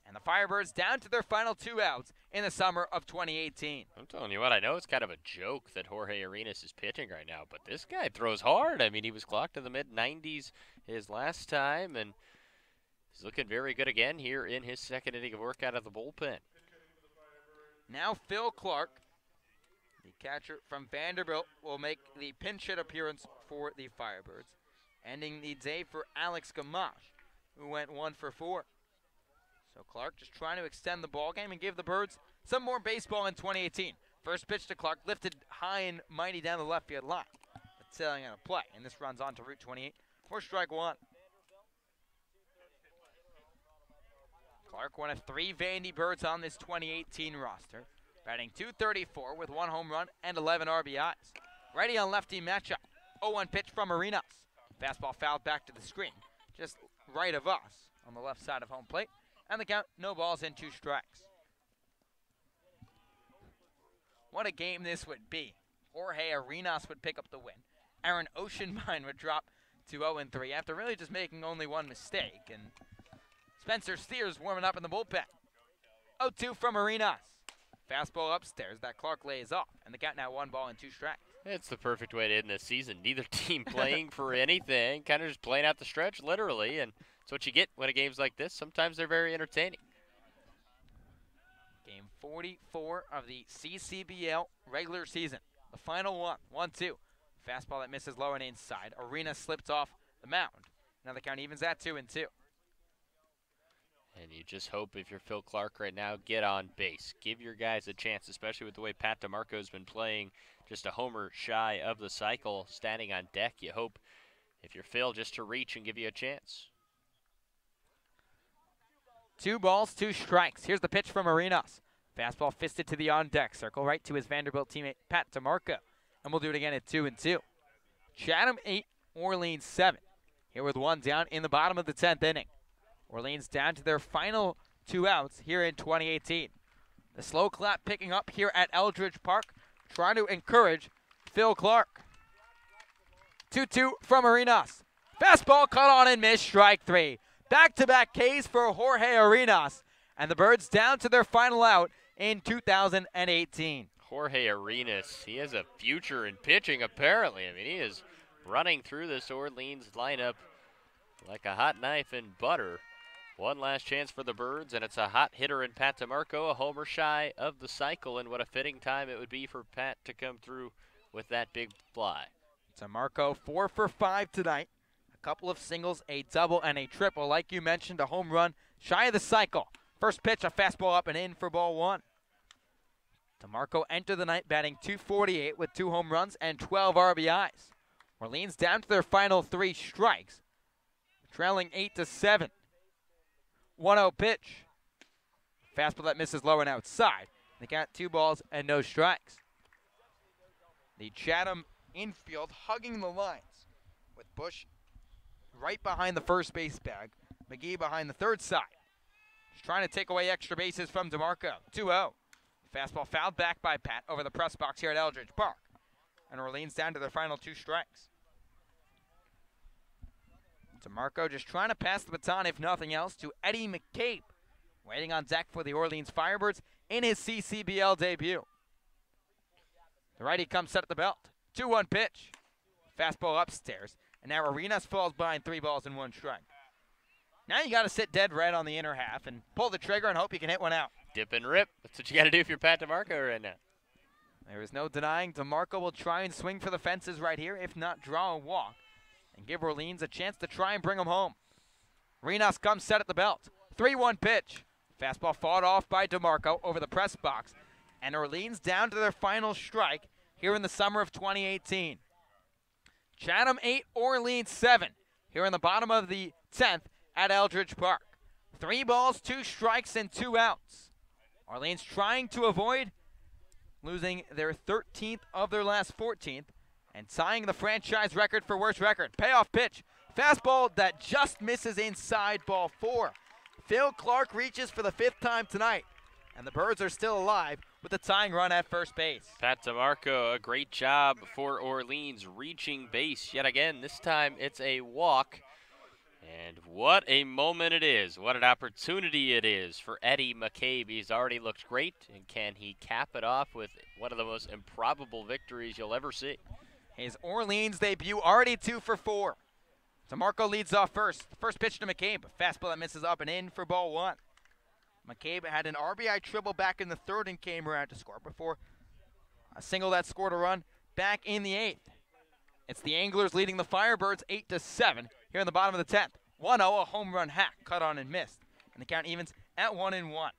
And the Firebirds down to their final 2 outs in the summer of 2018. I'm telling you what, I know it's kind of a joke that Jorge Arenas is pitching right now, but this guy throws hard. I mean, he was clocked in the mid-90s his last time, and he's looking very good again here in his second inning of work out of the bullpen. Now Phil Clark, the catcher from Vanderbilt, will make the pinch hit appearance for the Firebirds, ending the day for Alex Gamache, who went 1 for 4. So Clark just trying to extend the ball game and give the Birds some more baseball in 2018. First pitch to Clark, lifted high and mighty down the left field line, but sailing out of play. And this runs on to Route 28 for strike 1. Clark, one of 3 Vandy Birds on this 2018 roster, batting .234 with 1 home run and 11 RBIs. Righty on lefty matchup. 0-1 pitch from Arenas. Fastball fouled back to the screen, just right of us on the left side of home plate. And the count, no balls and 2 strikes. What a game this would be. Jorge Arenas would pick up the win. Aaron Oceanbine would drop to 0-3 after really just making only 1 mistake. And Spencer Steers warming up in the bullpen. 0-2 from Arenas. Fastball upstairs that Clark lays off. And the count now 1 ball and 2 strikes. It's the perfect way to end this season. Neither team playing for anything, kind of just playing out the stretch, literally. And that's what you get when a game's like this. Sometimes they're very entertaining. Game 44 of the CCBL regular season. The final one, 1-2. Fastball that misses low and inside. Arena slipped off the mound. Now the count evens at 2-2. And you just hope if you're Phil Clark right now, get on base. Give your guys a chance, especially with the way Pat DeMarco's been playing, just a homer shy of the cycle, standing on deck. You hope if you're Phil just to reach and give you a chance. 2 balls, 2 strikes. Here's the pitch from Arenas. Fastball fisted to the on-deck circle, right to his Vanderbilt teammate, Pat DeMarco. And we'll do it again at 2-2. Chatham 8, Orleans 7. Here with 1 down in the bottom of the 10th inning. Orleans down to their final 2 outs here in 2018. The slow clap picking up here at Eldridge Park, trying to encourage Phil Clark. 2-2 from Arenas. Fastball cut on and missed, strike 3. Back-to-back Ks for Jorge Arenas, and the Birds down to their final out in 2018. Jorge Arenas, he has a future in pitching, apparently. I mean, he is running through this Orleans lineup like a hot knife in butter. One last chance for the Birds, and it's a hot hitter in Pat DeMarco, a homer shy of the cycle, and what a fitting time it would be for Pat to come through with that big fly. DeMarco 4 for 5 tonight. A couple of singles, a double, and a triple. Like you mentioned, a home run shy of the cycle. First pitch, a fastball up and in for ball 1. DeMarco entered the night batting .248 with 2 home runs and 12 RBIs. Orleans down to their final 3 strikes, trailing 8-7. 1-0 pitch. Fastball that misses low and outside. They got 2 balls and no strikes. The Chatham infield hugging the lines with Bush right behind the first base bag. McGee behind the third side. Just trying to take away extra bases from DeMarco. 2-0. Fastball fouled back by Pat over the press box here at Eldridge Park. and Orleans down to their final 2 strikes. DeMarco just trying to pass the baton, if nothing else, to Eddie McCabe, waiting on deck for the Orleans Firebirds in his CCBL debut. The righty comes set at the belt. 2-1 pitch. Fastball upstairs, and now Arenas falls behind 3 balls and 1 strike. Now you got to sit dead red on the inner half and pull the trigger and hope you can hit one out. Dip and rip. That's what you got to do if you're Pat DeMarco right now. There is no denying DeMarco will try and swing for the fences right here, if not draw a walk, and give Orleans a chance to try and bring them home. Arenas comes set at the belt. 3-1 pitch. Fastball fought off by DeMarco over the press box, and Orleans down to their final strike here in the summer of 2018. Chatham 8, Orleans 7 here in the bottom of the 10th at Eldridge Park. 3 balls, 2 strikes, and 2 outs. Orleans trying to avoid losing their 13th of their last 14th and tying the franchise record for worst record. Payoff pitch. Fastball that just misses inside, ball 4. Phil Clark reaches for the 5th time tonight, and the Birds are still alive with the tying run at first base. Pat DeMarco, a great job for Orleans reaching base yet again. This time it's a walk. And what a moment it is. What an opportunity it is for Eddie McCabe. He's already looked great, and can he cap it off with one of the most improbable victories you'll ever see? His Orleans debut already 2 for 4. DeMarco leads off first. First pitch to McCabe. A fastball that misses up and in for ball 1. McCabe had an RBI triple back in the 3rd and came around to score before a single that scored a run back in the 8th. It's the Anglers leading the Firebirds 8-7 here in the bottom of the 10th. 1-0, a home run hack, cut on and missed. And the count evens at 1-1.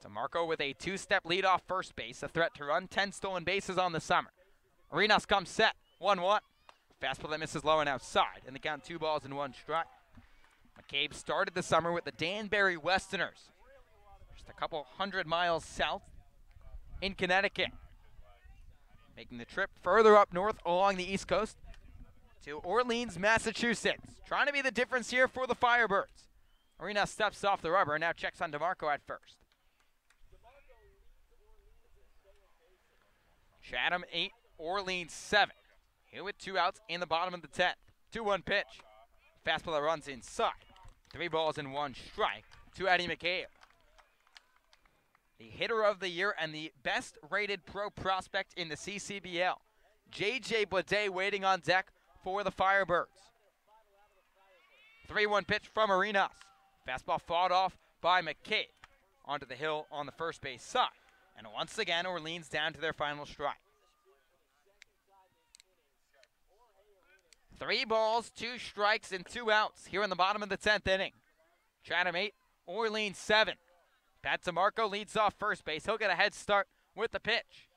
DeMarco with a 2-step lead off first base, a threat to run, 10 stolen bases on the summer. Arenas comes set, 1-1. Fastball that misses low and outside, and the count 2 balls and 1 strike. McCabe started the summer with the Danbury Westerners, just a couple 100 miles south in Connecticut. Making the trip further up north along the East Coast to Orleans, Massachusetts. Trying to be the difference here for the Firebirds. Arenas steps off the rubber and now checks on DeMarco at first. Chatham 8, Orleans 7. Here with 2 outs in the bottom of the 10th. 2-1 pitch. Fastball that runs inside. 3 balls and 1 strike to Eddie McCabe. The hitter of the year and the best rated pro prospect in the CCBL. J.J. Blade waiting on deck for the Firebirds. 3-1 pitch from Arenas. Fastball fought off by McCabe onto the hill on the first base side. And once again, Orleans down to their final strike. 3 balls, 2 strikes, and 2 outs here in the bottom of the 10th inning. Chatham 8, Orleans 7. Pat DeMarco leads off first base. He'll get a head start with the pitch.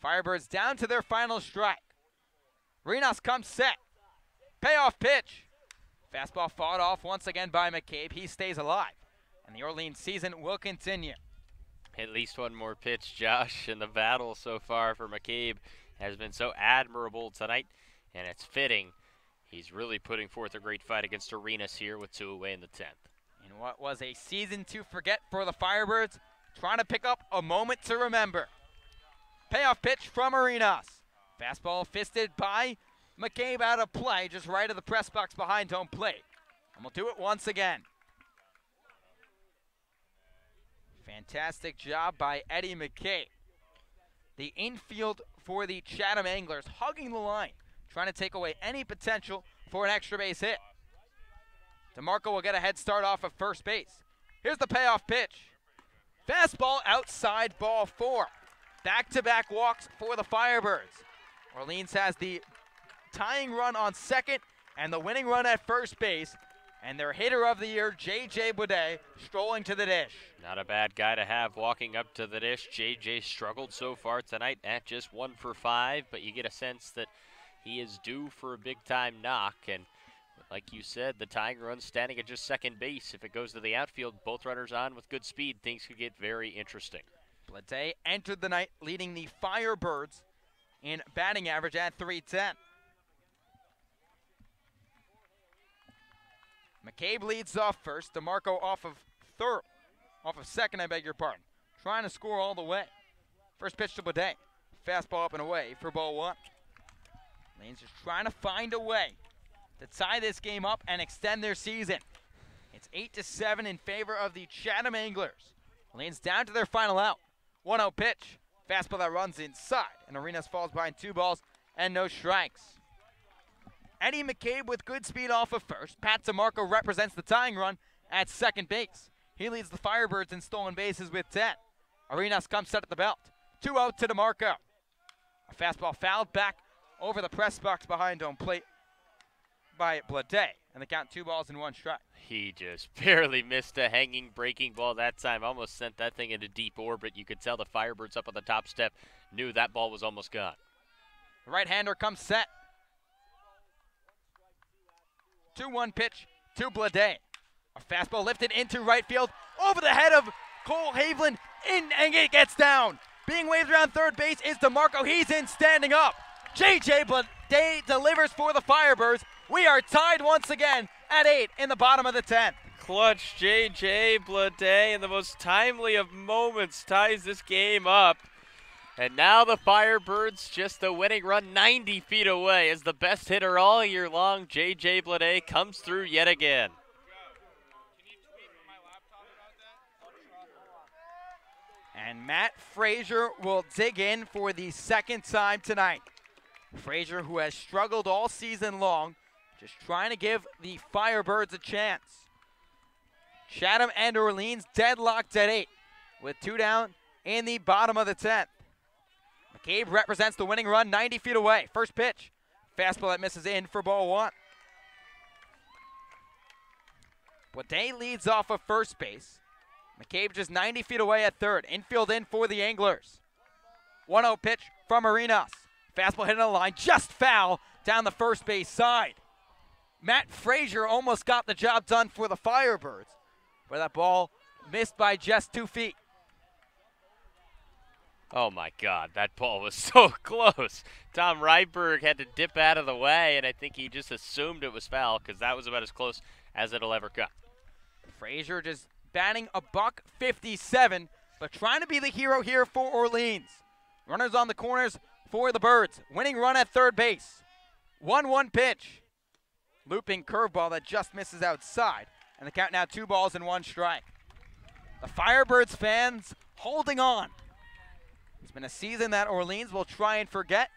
Firebirds down to their final strike. Arenas comes set. Payoff pitch. Fastball fought off once again by McCabe. He stays alive, and the Orleans season will continue. At least one more pitch, Josh, and the battle so far for McCabe has been so admirable tonight, and it's fitting. He's really putting forth a great fight against Arenas here with 2 away in the 10th. In what was a season to forget for the Firebirds, trying to pick up a moment to remember. Payoff pitch from Arenas. Fastball fisted by McCabe out of play, just right of the press box behind home plate. And we'll do it once again. Fantastic job by Eddie McCabe. The infield for the Chatham Anglers hugging the line, trying to take away any potential for an extra base hit. DeMarco will get a head start off of first base. Here's the payoff pitch. Fastball outside, ball 4. Back-to-back walks for the Firebirds. Orleans has the tying run on second and the winning run at first base. And their hitter of the year, J.J. Blade, strolling to the dish. Not a bad guy to have walking up to the dish. J.J. struggled so far tonight at just 1 for 5, but you get a sense that he is due for a big-time knock. And like you said, the tying run standing at just second base. If it goes to the outfield, both runners on with good speed, things could get very interesting. Blade entered the night leading the Firebirds in batting average at .310. McCabe leads off first. DeMarco off of third. Off of second, I beg your pardon. Trying to score all the way. First pitch to Blade. Fastball up and away for ball 1. Orleans just trying to find a way to tie this game up and extend their season. It's 8-7 in favor of the Chatham Anglers. Orleans down to their final out. 1-0 pitch. Fastball that runs inside. And Arenas falls behind 2 balls and no strikes. Eddie McCabe with good speed off of first. Pat DeMarco represents the tying run at second base. He leads the Firebirds in stolen bases with 10. Arenas comes set at the belt. 2-0 to DeMarco. A fastball fouled back over the press box behind home plate by Blade. And the count 2 balls and 1 strike. He just barely missed a hanging breaking ball that time. Almost sent that thing into deep orbit. You could tell the Firebirds up on the top step knew that ball was almost gone. The right-hander comes set. 2-1 pitch to Blade. A fastball lifted into right field over the head of Cole Haviland, and it gets down. Being waved around third base is DeMarco. He's in standing up. J.J. Blade delivers for the Firebirds. We are tied once again at 8 in the bottom of the 10th. Clutch J.J. Blade in the most timely of moments ties this game up. And now the Firebirds just the winning run 90 feet away as the best hitter all year long. J.J. Blade comes through yet again. And Matt Frazier will dig in for the second time tonight. Frazier, who has struggled all season long, just trying to give the Firebirds a chance. Chatham and Orleans deadlocked at 8 with 2 down in the bottom of the 10th. McCabe represents the winning run 90 feet away. First pitch. Fastball that misses in for ball 1. Blade leads off of first base. McCabe just 90 feet away at third. Infield in for the Anglers. 1-0 pitch from Arenas. Fastball hitting a line, just foul down the first base side. Matt Frazier almost got the job done for the Firebirds, but that ball missed by just 2 feet. Oh my God, that ball was so close. Tom Ryberg had to dip out of the way, and I think he just assumed it was foul because that was about as close as it'll ever come. Frazier just batting a $157, but trying to be the hero here for Orleans. Runners on the corners for the Birds. Winning run at third base. 1-1 pitch. Looping curveball that just misses outside. And the count now 2 balls and 1 strike. The Firebirds fans holding on. It's been a season that Orleans will try and forget.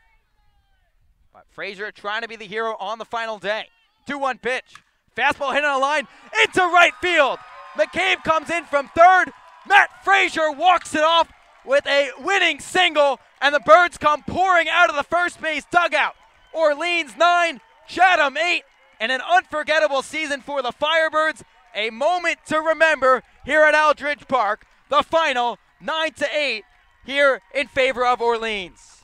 But Frazier trying to be the hero on the final day. 2-1 pitch. Fastball hitting a line into right field. McCabe comes in from third. Matt Frazier walks it off with a winning single, and the Birds come pouring out of the first base dugout. Orleans 9, Chatham 8, and an unforgettable season for the Firebirds. A moment to remember here at Aldridge Park. The final 9-8 here in favor of Orleans.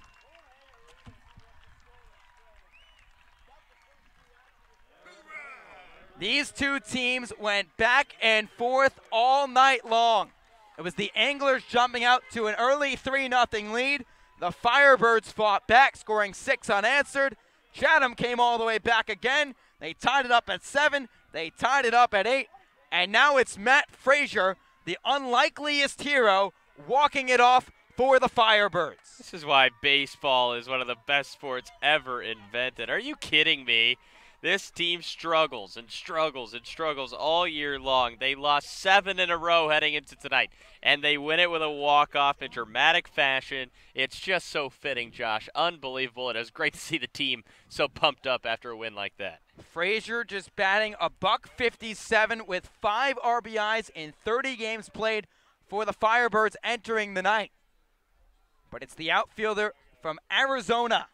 These two teams went back and forth all night long. It was the Anglers jumping out to an early 3-0 lead. The Firebirds fought back, scoring 6 unanswered. Chatham came all the way back again. They tied it up at 7. They tied it up at 8. And now it's Matt Frazier, the unlikeliest hero, walking it off for the Firebirds. This is why baseball is one of the best sports ever invented. Are you kidding me? This team struggles and struggles and struggles all year long. They lost 7 in a row heading into tonight, and they win it with a walk-off in dramatic fashion. It's just so fitting, Josh. Unbelievable. It is great to see the team so pumped up after a win like that. Frazier just batting a $157 with 5 RBIs in 30 games played for the Firebirds entering the night. But it's the outfielder from Arizona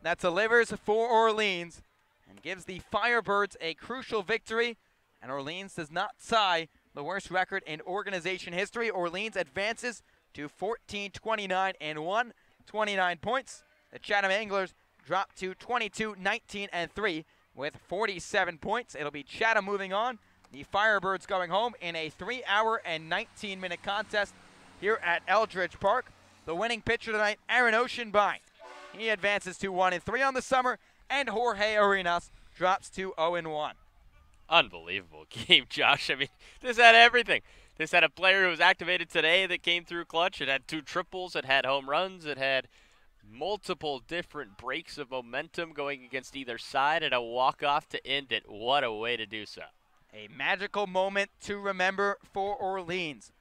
that delivers for Orleans and gives the Firebirds a crucial victory, and Orleans does not tie the worst record in organization history. Orleans advances to 14-29-1, 29 points. The Chatham Anglers drop to 22-19-3 with 47 points. It'll be Chatham moving on. The Firebirds going home in a 3-hour and 19-minute contest here at Eldridge Park. The winning pitcher tonight, Aaron Oceanbine. He advances to 1-3 on the summer, and Jorge Arenas drops to 0-1. Unbelievable game, Josh. I mean, this had everything. This had a player who was activated today that came through clutch. It had 2 triples. It had home runs. It had multiple different breaks of momentum going against either side and a walk-off to end it. What a way to do so. A magical moment to remember for Orleans.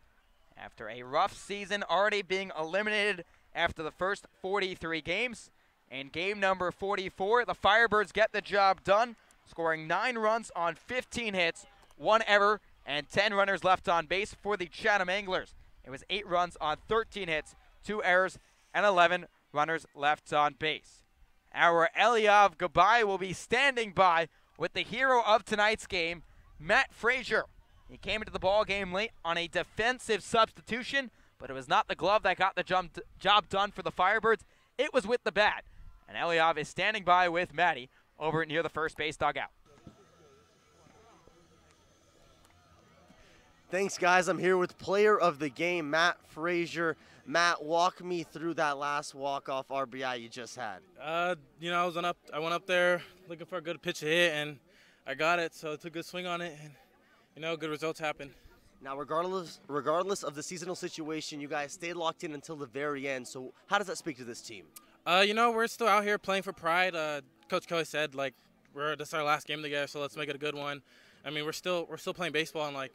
After a rough season, already being eliminated after the first 43 games. In game number 44, the Firebirds get the job done, scoring 9 runs on 15 hits, 1 error, and 10 runners left on base for the Chatham Anglers. It was 8 runs on 13 hits, 2 errors, and 11 runners left on base. Our Eliav Gabai will be standing by with the hero of tonight's game, Matt Frazier. He came into the ball game late on a defensive substitution, but it was not the glove that got the job done for the Firebirds. It was with the bat. And Eliav is standing by with Matty over near the first base dugout. Thanks, guys. I'm here with player of the game, Matt Frazier. Matt, walk me through that last walk-off RBI you just had. I went up there looking for a good pitch to hit, and I got it. So I took a good swing on it, and good results happened. Now, regardless of the seasonal situation, you guys stayed locked in until the very end. So how does that speak to this team? We're still out here playing for pride. Coach Kelly said, this is our last game together, so let's make it a good one. I mean, we're still playing baseball, and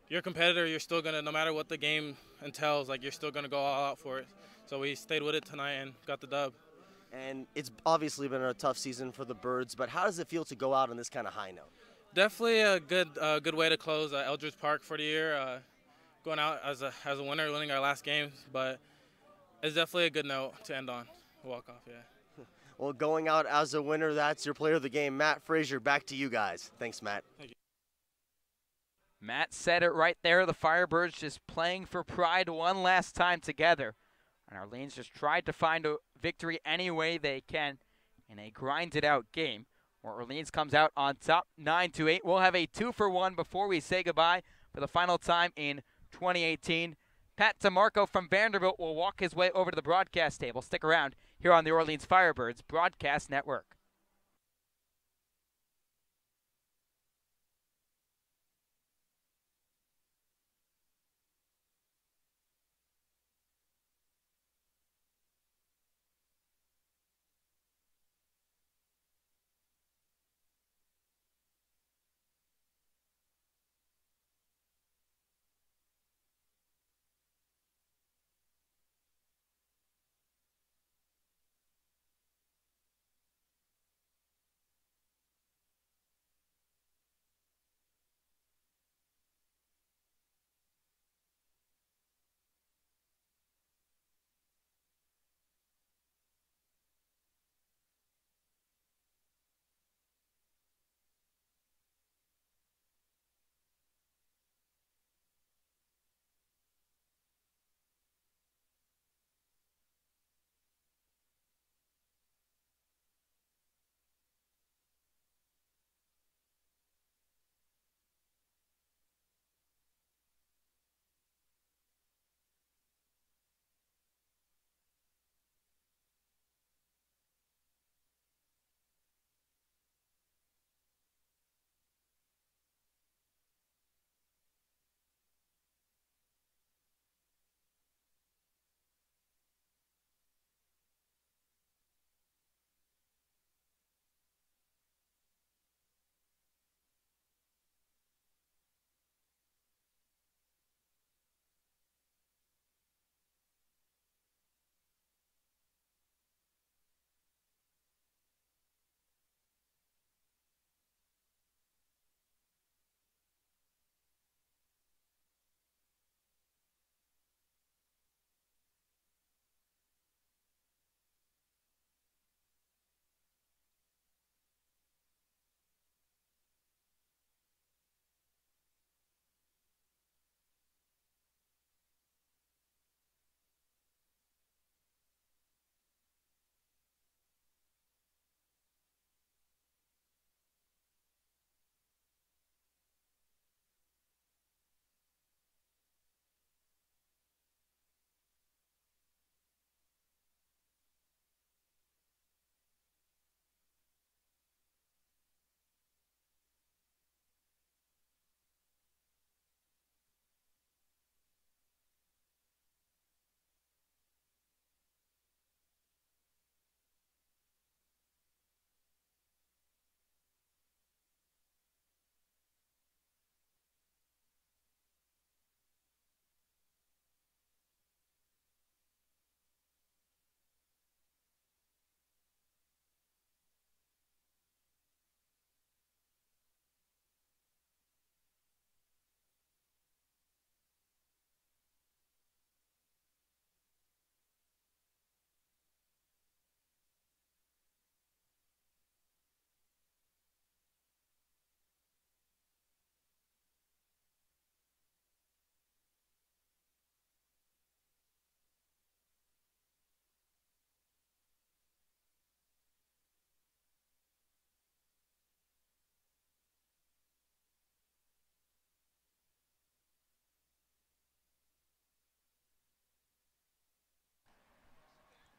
you're a competitor. You're still gonna, no matter what the game entails, you're still gonna go all out for it. So we stayed with it tonight and got the dub. And it's obviously been a tough season for the Birds, but how does it feel to go out on this kind of high note? Definitely a good way to close Eldridge Park for the year. Going out as a winner, winning our last game, but it's definitely a good note to end on. Walk off, yeah. Well, going out as a winner, that's your player of the game, Matt Frazier. Back to you guys. Thanks, Matt. Thank you. Matt said it right there. The Firebirds just playing for pride one last time together. And Orleans just tried to find a victory any way they can in a grinded-out game where Orleans comes out on top 9-8. We'll have a 2-for-1 before we say goodbye for the final time in 2018. Pat DeMarco from Vanderbilt will walk his way over to the broadcast table. Stick around here on the Orleans Firebirds Broadcast Network.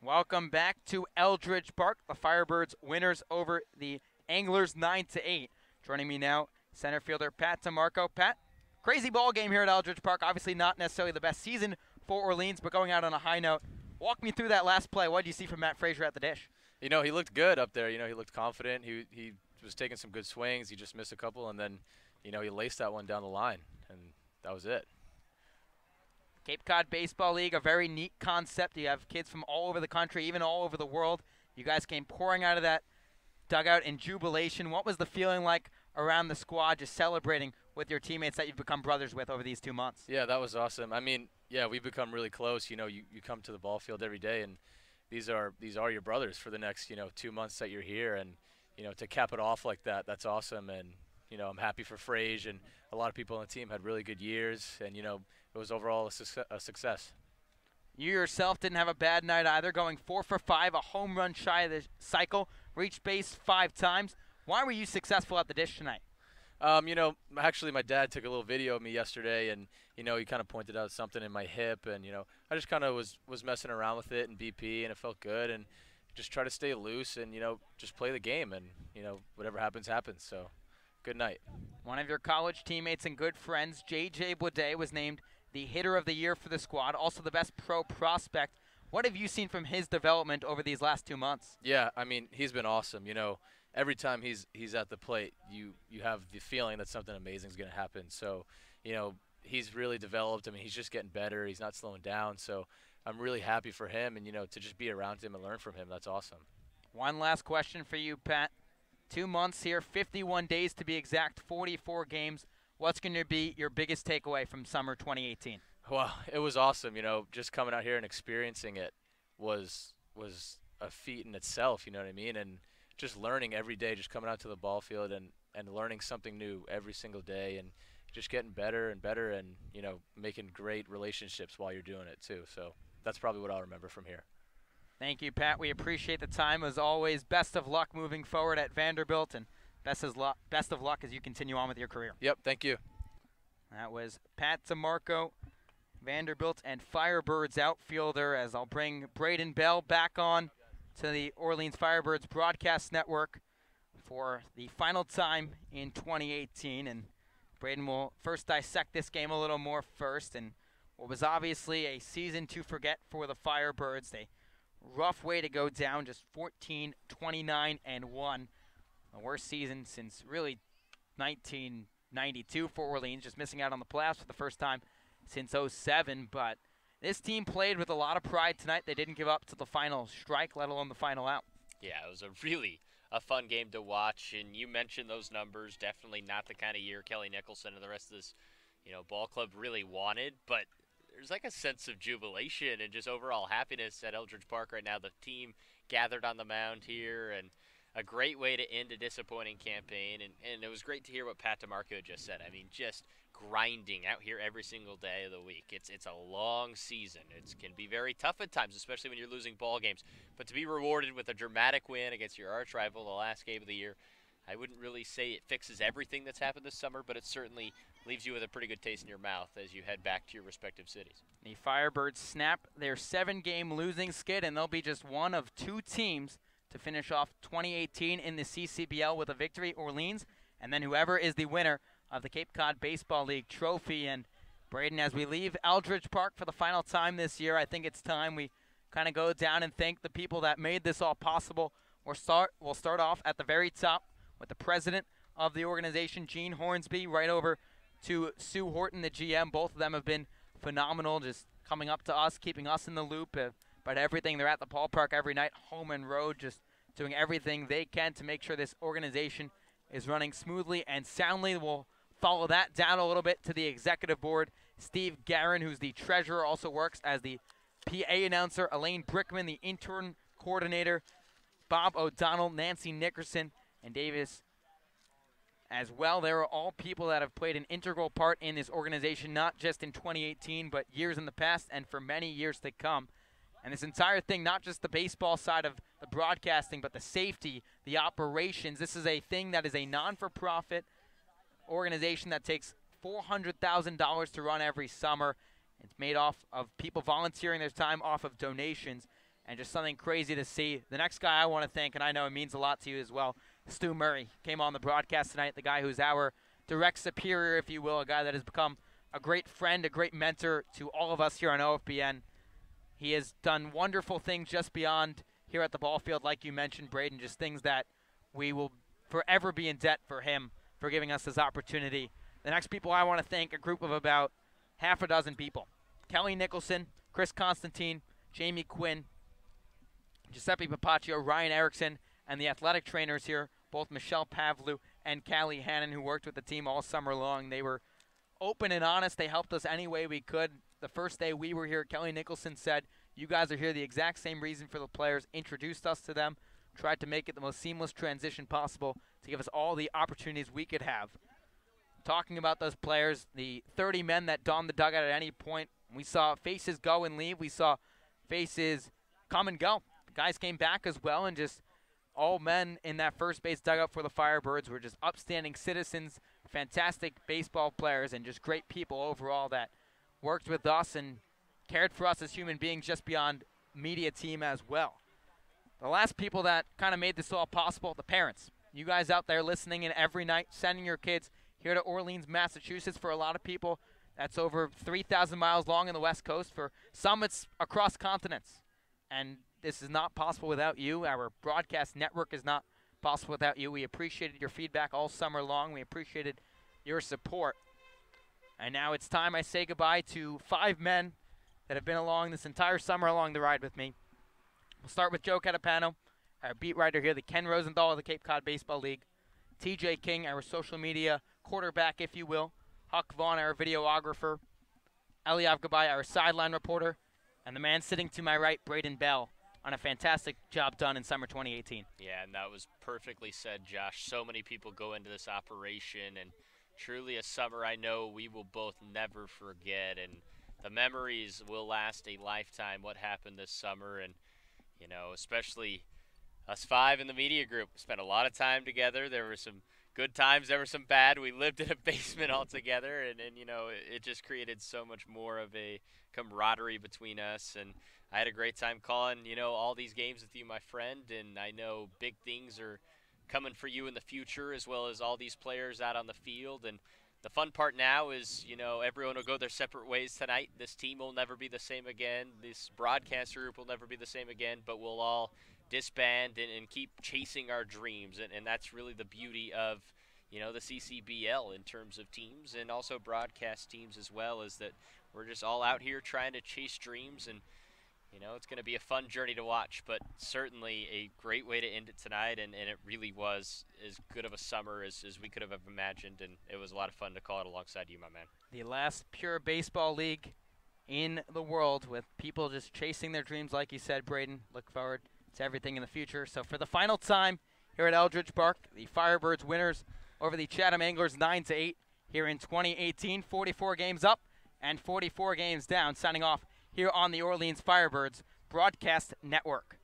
Welcome back to Eldridge Park. The Firebirds winners over the Anglers 9-8. Joining me now, center fielder Pat DeMarco. Pat, crazy ball game here at Eldridge Park. Obviously not necessarily the best season for Orleans, but going out on a high note. Walk me through that last play. What did you see from Matt Frazier at the dish? You know, he looked good up there. You know, he looked confident. He was taking some good swings. He just missed a couple, and then, you know, he laced that one down the line, and that was it. Cape Cod Baseball League, a very neat concept. You have kids from all over the country, even all over the world. You guys came pouring out of that dugout in jubilation. What was the feeling like around the squad, just celebrating with your teammates that you've become brothers with over these 2 months? Yeah, that was awesome. I mean, yeah, we've become really close. You know, you come to the ball field every day, and these are your brothers for the next, 2 months that you're here. And, to cap it off like that, that's awesome. And, I'm happy for Frage, and a lot of people on the team had really good years, and, it was overall a success. You yourself didn't have a bad night either, going 4 for 5, a home run shy of the cycle, reached base 5 times. Why were you successful at the dish tonight? Actually my dad took a little video of me yesterday, and, he kind of pointed out something in my hip, and, I just kind of was messing around with it in BP, and it felt good, and just try to stay loose and, just play the game, and, whatever happens, happens. So good night. One of your college teammates and good friends, J.J. Blade, was named the hitter of the year for the squad, also the best pro prospect. What have you seen from his development over these last 2 months? Yeah, I mean, he's been awesome. Every time he's at the plate, you have the feeling that something amazing is going to happen. So, he's really developed. I mean, he's just getting better. He's not slowing down. So I'm really happy for him, and, to just be around him and learn from him, that's awesome. One last question for you, Pat. 2 months here, 51 days to be exact, 44 games. What's going to be your biggest takeaway from summer 2018? Well, it was awesome. Just coming out here and experiencing it was a feat in itself, you know what I mean? And just learning every day, just coming out to the ball field and learning something new every single day, and just getting better and better, and, making great relationships while you're doing it too. So that's probably what I'll remember from here. Thank you, Pat. We appreciate the time. As always, best of luck moving forward at Vanderbilt, and best of luck as you continue on with your career. Yep, thank you. That was Pat DeMarco, Vanderbilt and Firebirds outfielder, as I'll bring Braden Bell back on to the Orleans Firebirds broadcast network for the final time in 2018. And Braden will first dissect this game a little more first, and what was obviously a season to forget for the Firebirds. A rough way to go down, just 14-29-1. The worst season since really 1992 for Orleans, just missing out on the playoffs for the first time since 07. But this team played with a lot of pride tonight. They didn't give up to the final strike, let alone the final out. Yeah, it was a fun game to watch, and you mentioned those numbers. Definitely not the kind of year Kelly Nicholson and the rest of this, ball club really wanted, but there's like a sense of jubilation and just overall happiness at Eldridge Park right now. The team gathered on the mound here, and a great way to end a disappointing campaign, and it was great to hear what Pat DeMarco just said. I mean, just grinding out here every single day of the week. It's a long season. It can be very tough at times, especially when you're losing ball games. But to be rewarded with a dramatic win against your arch rival the last game of the year, I wouldn't really say it fixes everything that's happened this summer, but it certainly leaves you with a pretty good taste in your mouth as you head back to your respective cities. The Firebirds snap their 7-game losing skid, and they'll be just one of 2 teams to finish off 2018 in the CCBL with a victory, Orleans, and then whoever is the winner of the Cape Cod Baseball League trophy. And Braden, as we leave Eldridge Park for the final time this year, I think it's time we kind of go down and thank the people that made this all possible. We'll start off at the very top with the president of the organization, Gene Hornsby, right over to Sue Horton, the GM. Both of them have been phenomenal, just coming up to us, keeping us in the loop about everything. They're at the ballpark every night, home and road, just doing everything they can to make sure this organization is running smoothly and soundly. We'll follow that down a little bit to the executive board. Steve Guerin, who's the treasurer, also works as the PA announcer. Elaine Brickman, the intern coordinator. Bob O'Donnell, Nancy Nickerson, and Davis as well. They are all people that have played an integral part in this organization, not just in 2018, but years in the past and for many years to come. And this entire thing, not just the baseball side of the broadcasting, but the safety, the operations. This is a thing that is a non-for-profit organization that takes $400,000 to run every summer. It's made off of people volunteering their time off of donations. and just something crazy to see. The next guy I want to thank, and I know it means a lot to you as well, Stu Murray came on the broadcast tonight, the guy who's our direct superior, if you will, a guy that has become a great friend, a great mentor to all of us here on OFBN. He has done wonderful things just beyond here at the ball field, like you mentioned, Braden, just things that we will forever be in debt for him for giving us this opportunity. The next people I want to thank, a group of about half a dozen people. Kelly Nicholson, Chris Constantine, Jamie Quinn, Giuseppe Papaccio, Ryan Erickson, and the athletic trainers here, both Michelle Pavlou and Callie Hannon, who worked with the team all summer long. They were open and honest. They helped us any way we could. The first day we were here, Kelly Nicholson said, you guys are here the exact same reason for the players, introduced us to them, tried to make it the most seamless transition possible to give us all the opportunities we could have. Talking about those players, the 30 men that donned the dugout at any point, we saw faces go and leave. We saw faces come and go. The guys came back as well, and just all men in that first base dugout for the Firebirds were just upstanding citizens, fantastic baseball players, and just great people overall that worked with us and cared for us as human beings just beyond media team as well. The last people that kind of made this all possible, the parents. You guys out there listening in every night, sending your kids here to Orleans, Massachusetts. For a lot of people, that's over 3,000 miles long in the West Coast. For some, it's across continents. And this is not possible without you. Our broadcast network is not possible without you. We appreciated your feedback all summer long. We appreciated your support. And now it's time I say goodbye to 5 men that have been along this entire summer along the ride with me. We'll start with Joe Catapano, our beat writer here, the Ken Rosenthal of the Cape Cod Baseball League. TJ King, our social media quarterback, if you will. Huck Vaughn, our videographer. Eliav Gabay, our sideline reporter. And the man sitting to my right, Braden Bell, on a fantastic job done in summer 2018. Yeah, and that was perfectly said, Josh. So many people go into this operation, and truly a summer I know we will both never forget. And the memories will last a lifetime, what happened this summer. And, you know, especially us 5 in the media group spent a lot of time together. There were some good times, there were some bad. We lived in a basement all together, and you know, it just created so much more of a camaraderie between us. And I had a great time calling, you know, all these games with you, my friend, and I know big things are coming for you in the future, as well as all these players out on the field. And the fun part now is, you know, everyone will go their separate ways tonight. This team will never be the same again. This broadcaster group will never be the same again, but we'll all disband and keep chasing our dreams. And that's really the beauty of, you know, the CCBL in terms of teams and also broadcast teams as well, is that we're just all out here trying to chase dreams. And, you know, it's going to be a fun journey to watch, but certainly a great way to end it tonight. And it really was as good of a summer as we could have ever imagined. And it was a lot of fun to call it alongside you, my man. The last pure baseball league in the world, with people just chasing their dreams, like you said, Braden. Look forward to everything in the future. So for the final time here at Eldridge Park, the Firebirds winners over the Chatham Anglers 9-8 here in 2018. 44 games up and 44 games down. Signing off here on the Orleans Firebirds Broadcast Network.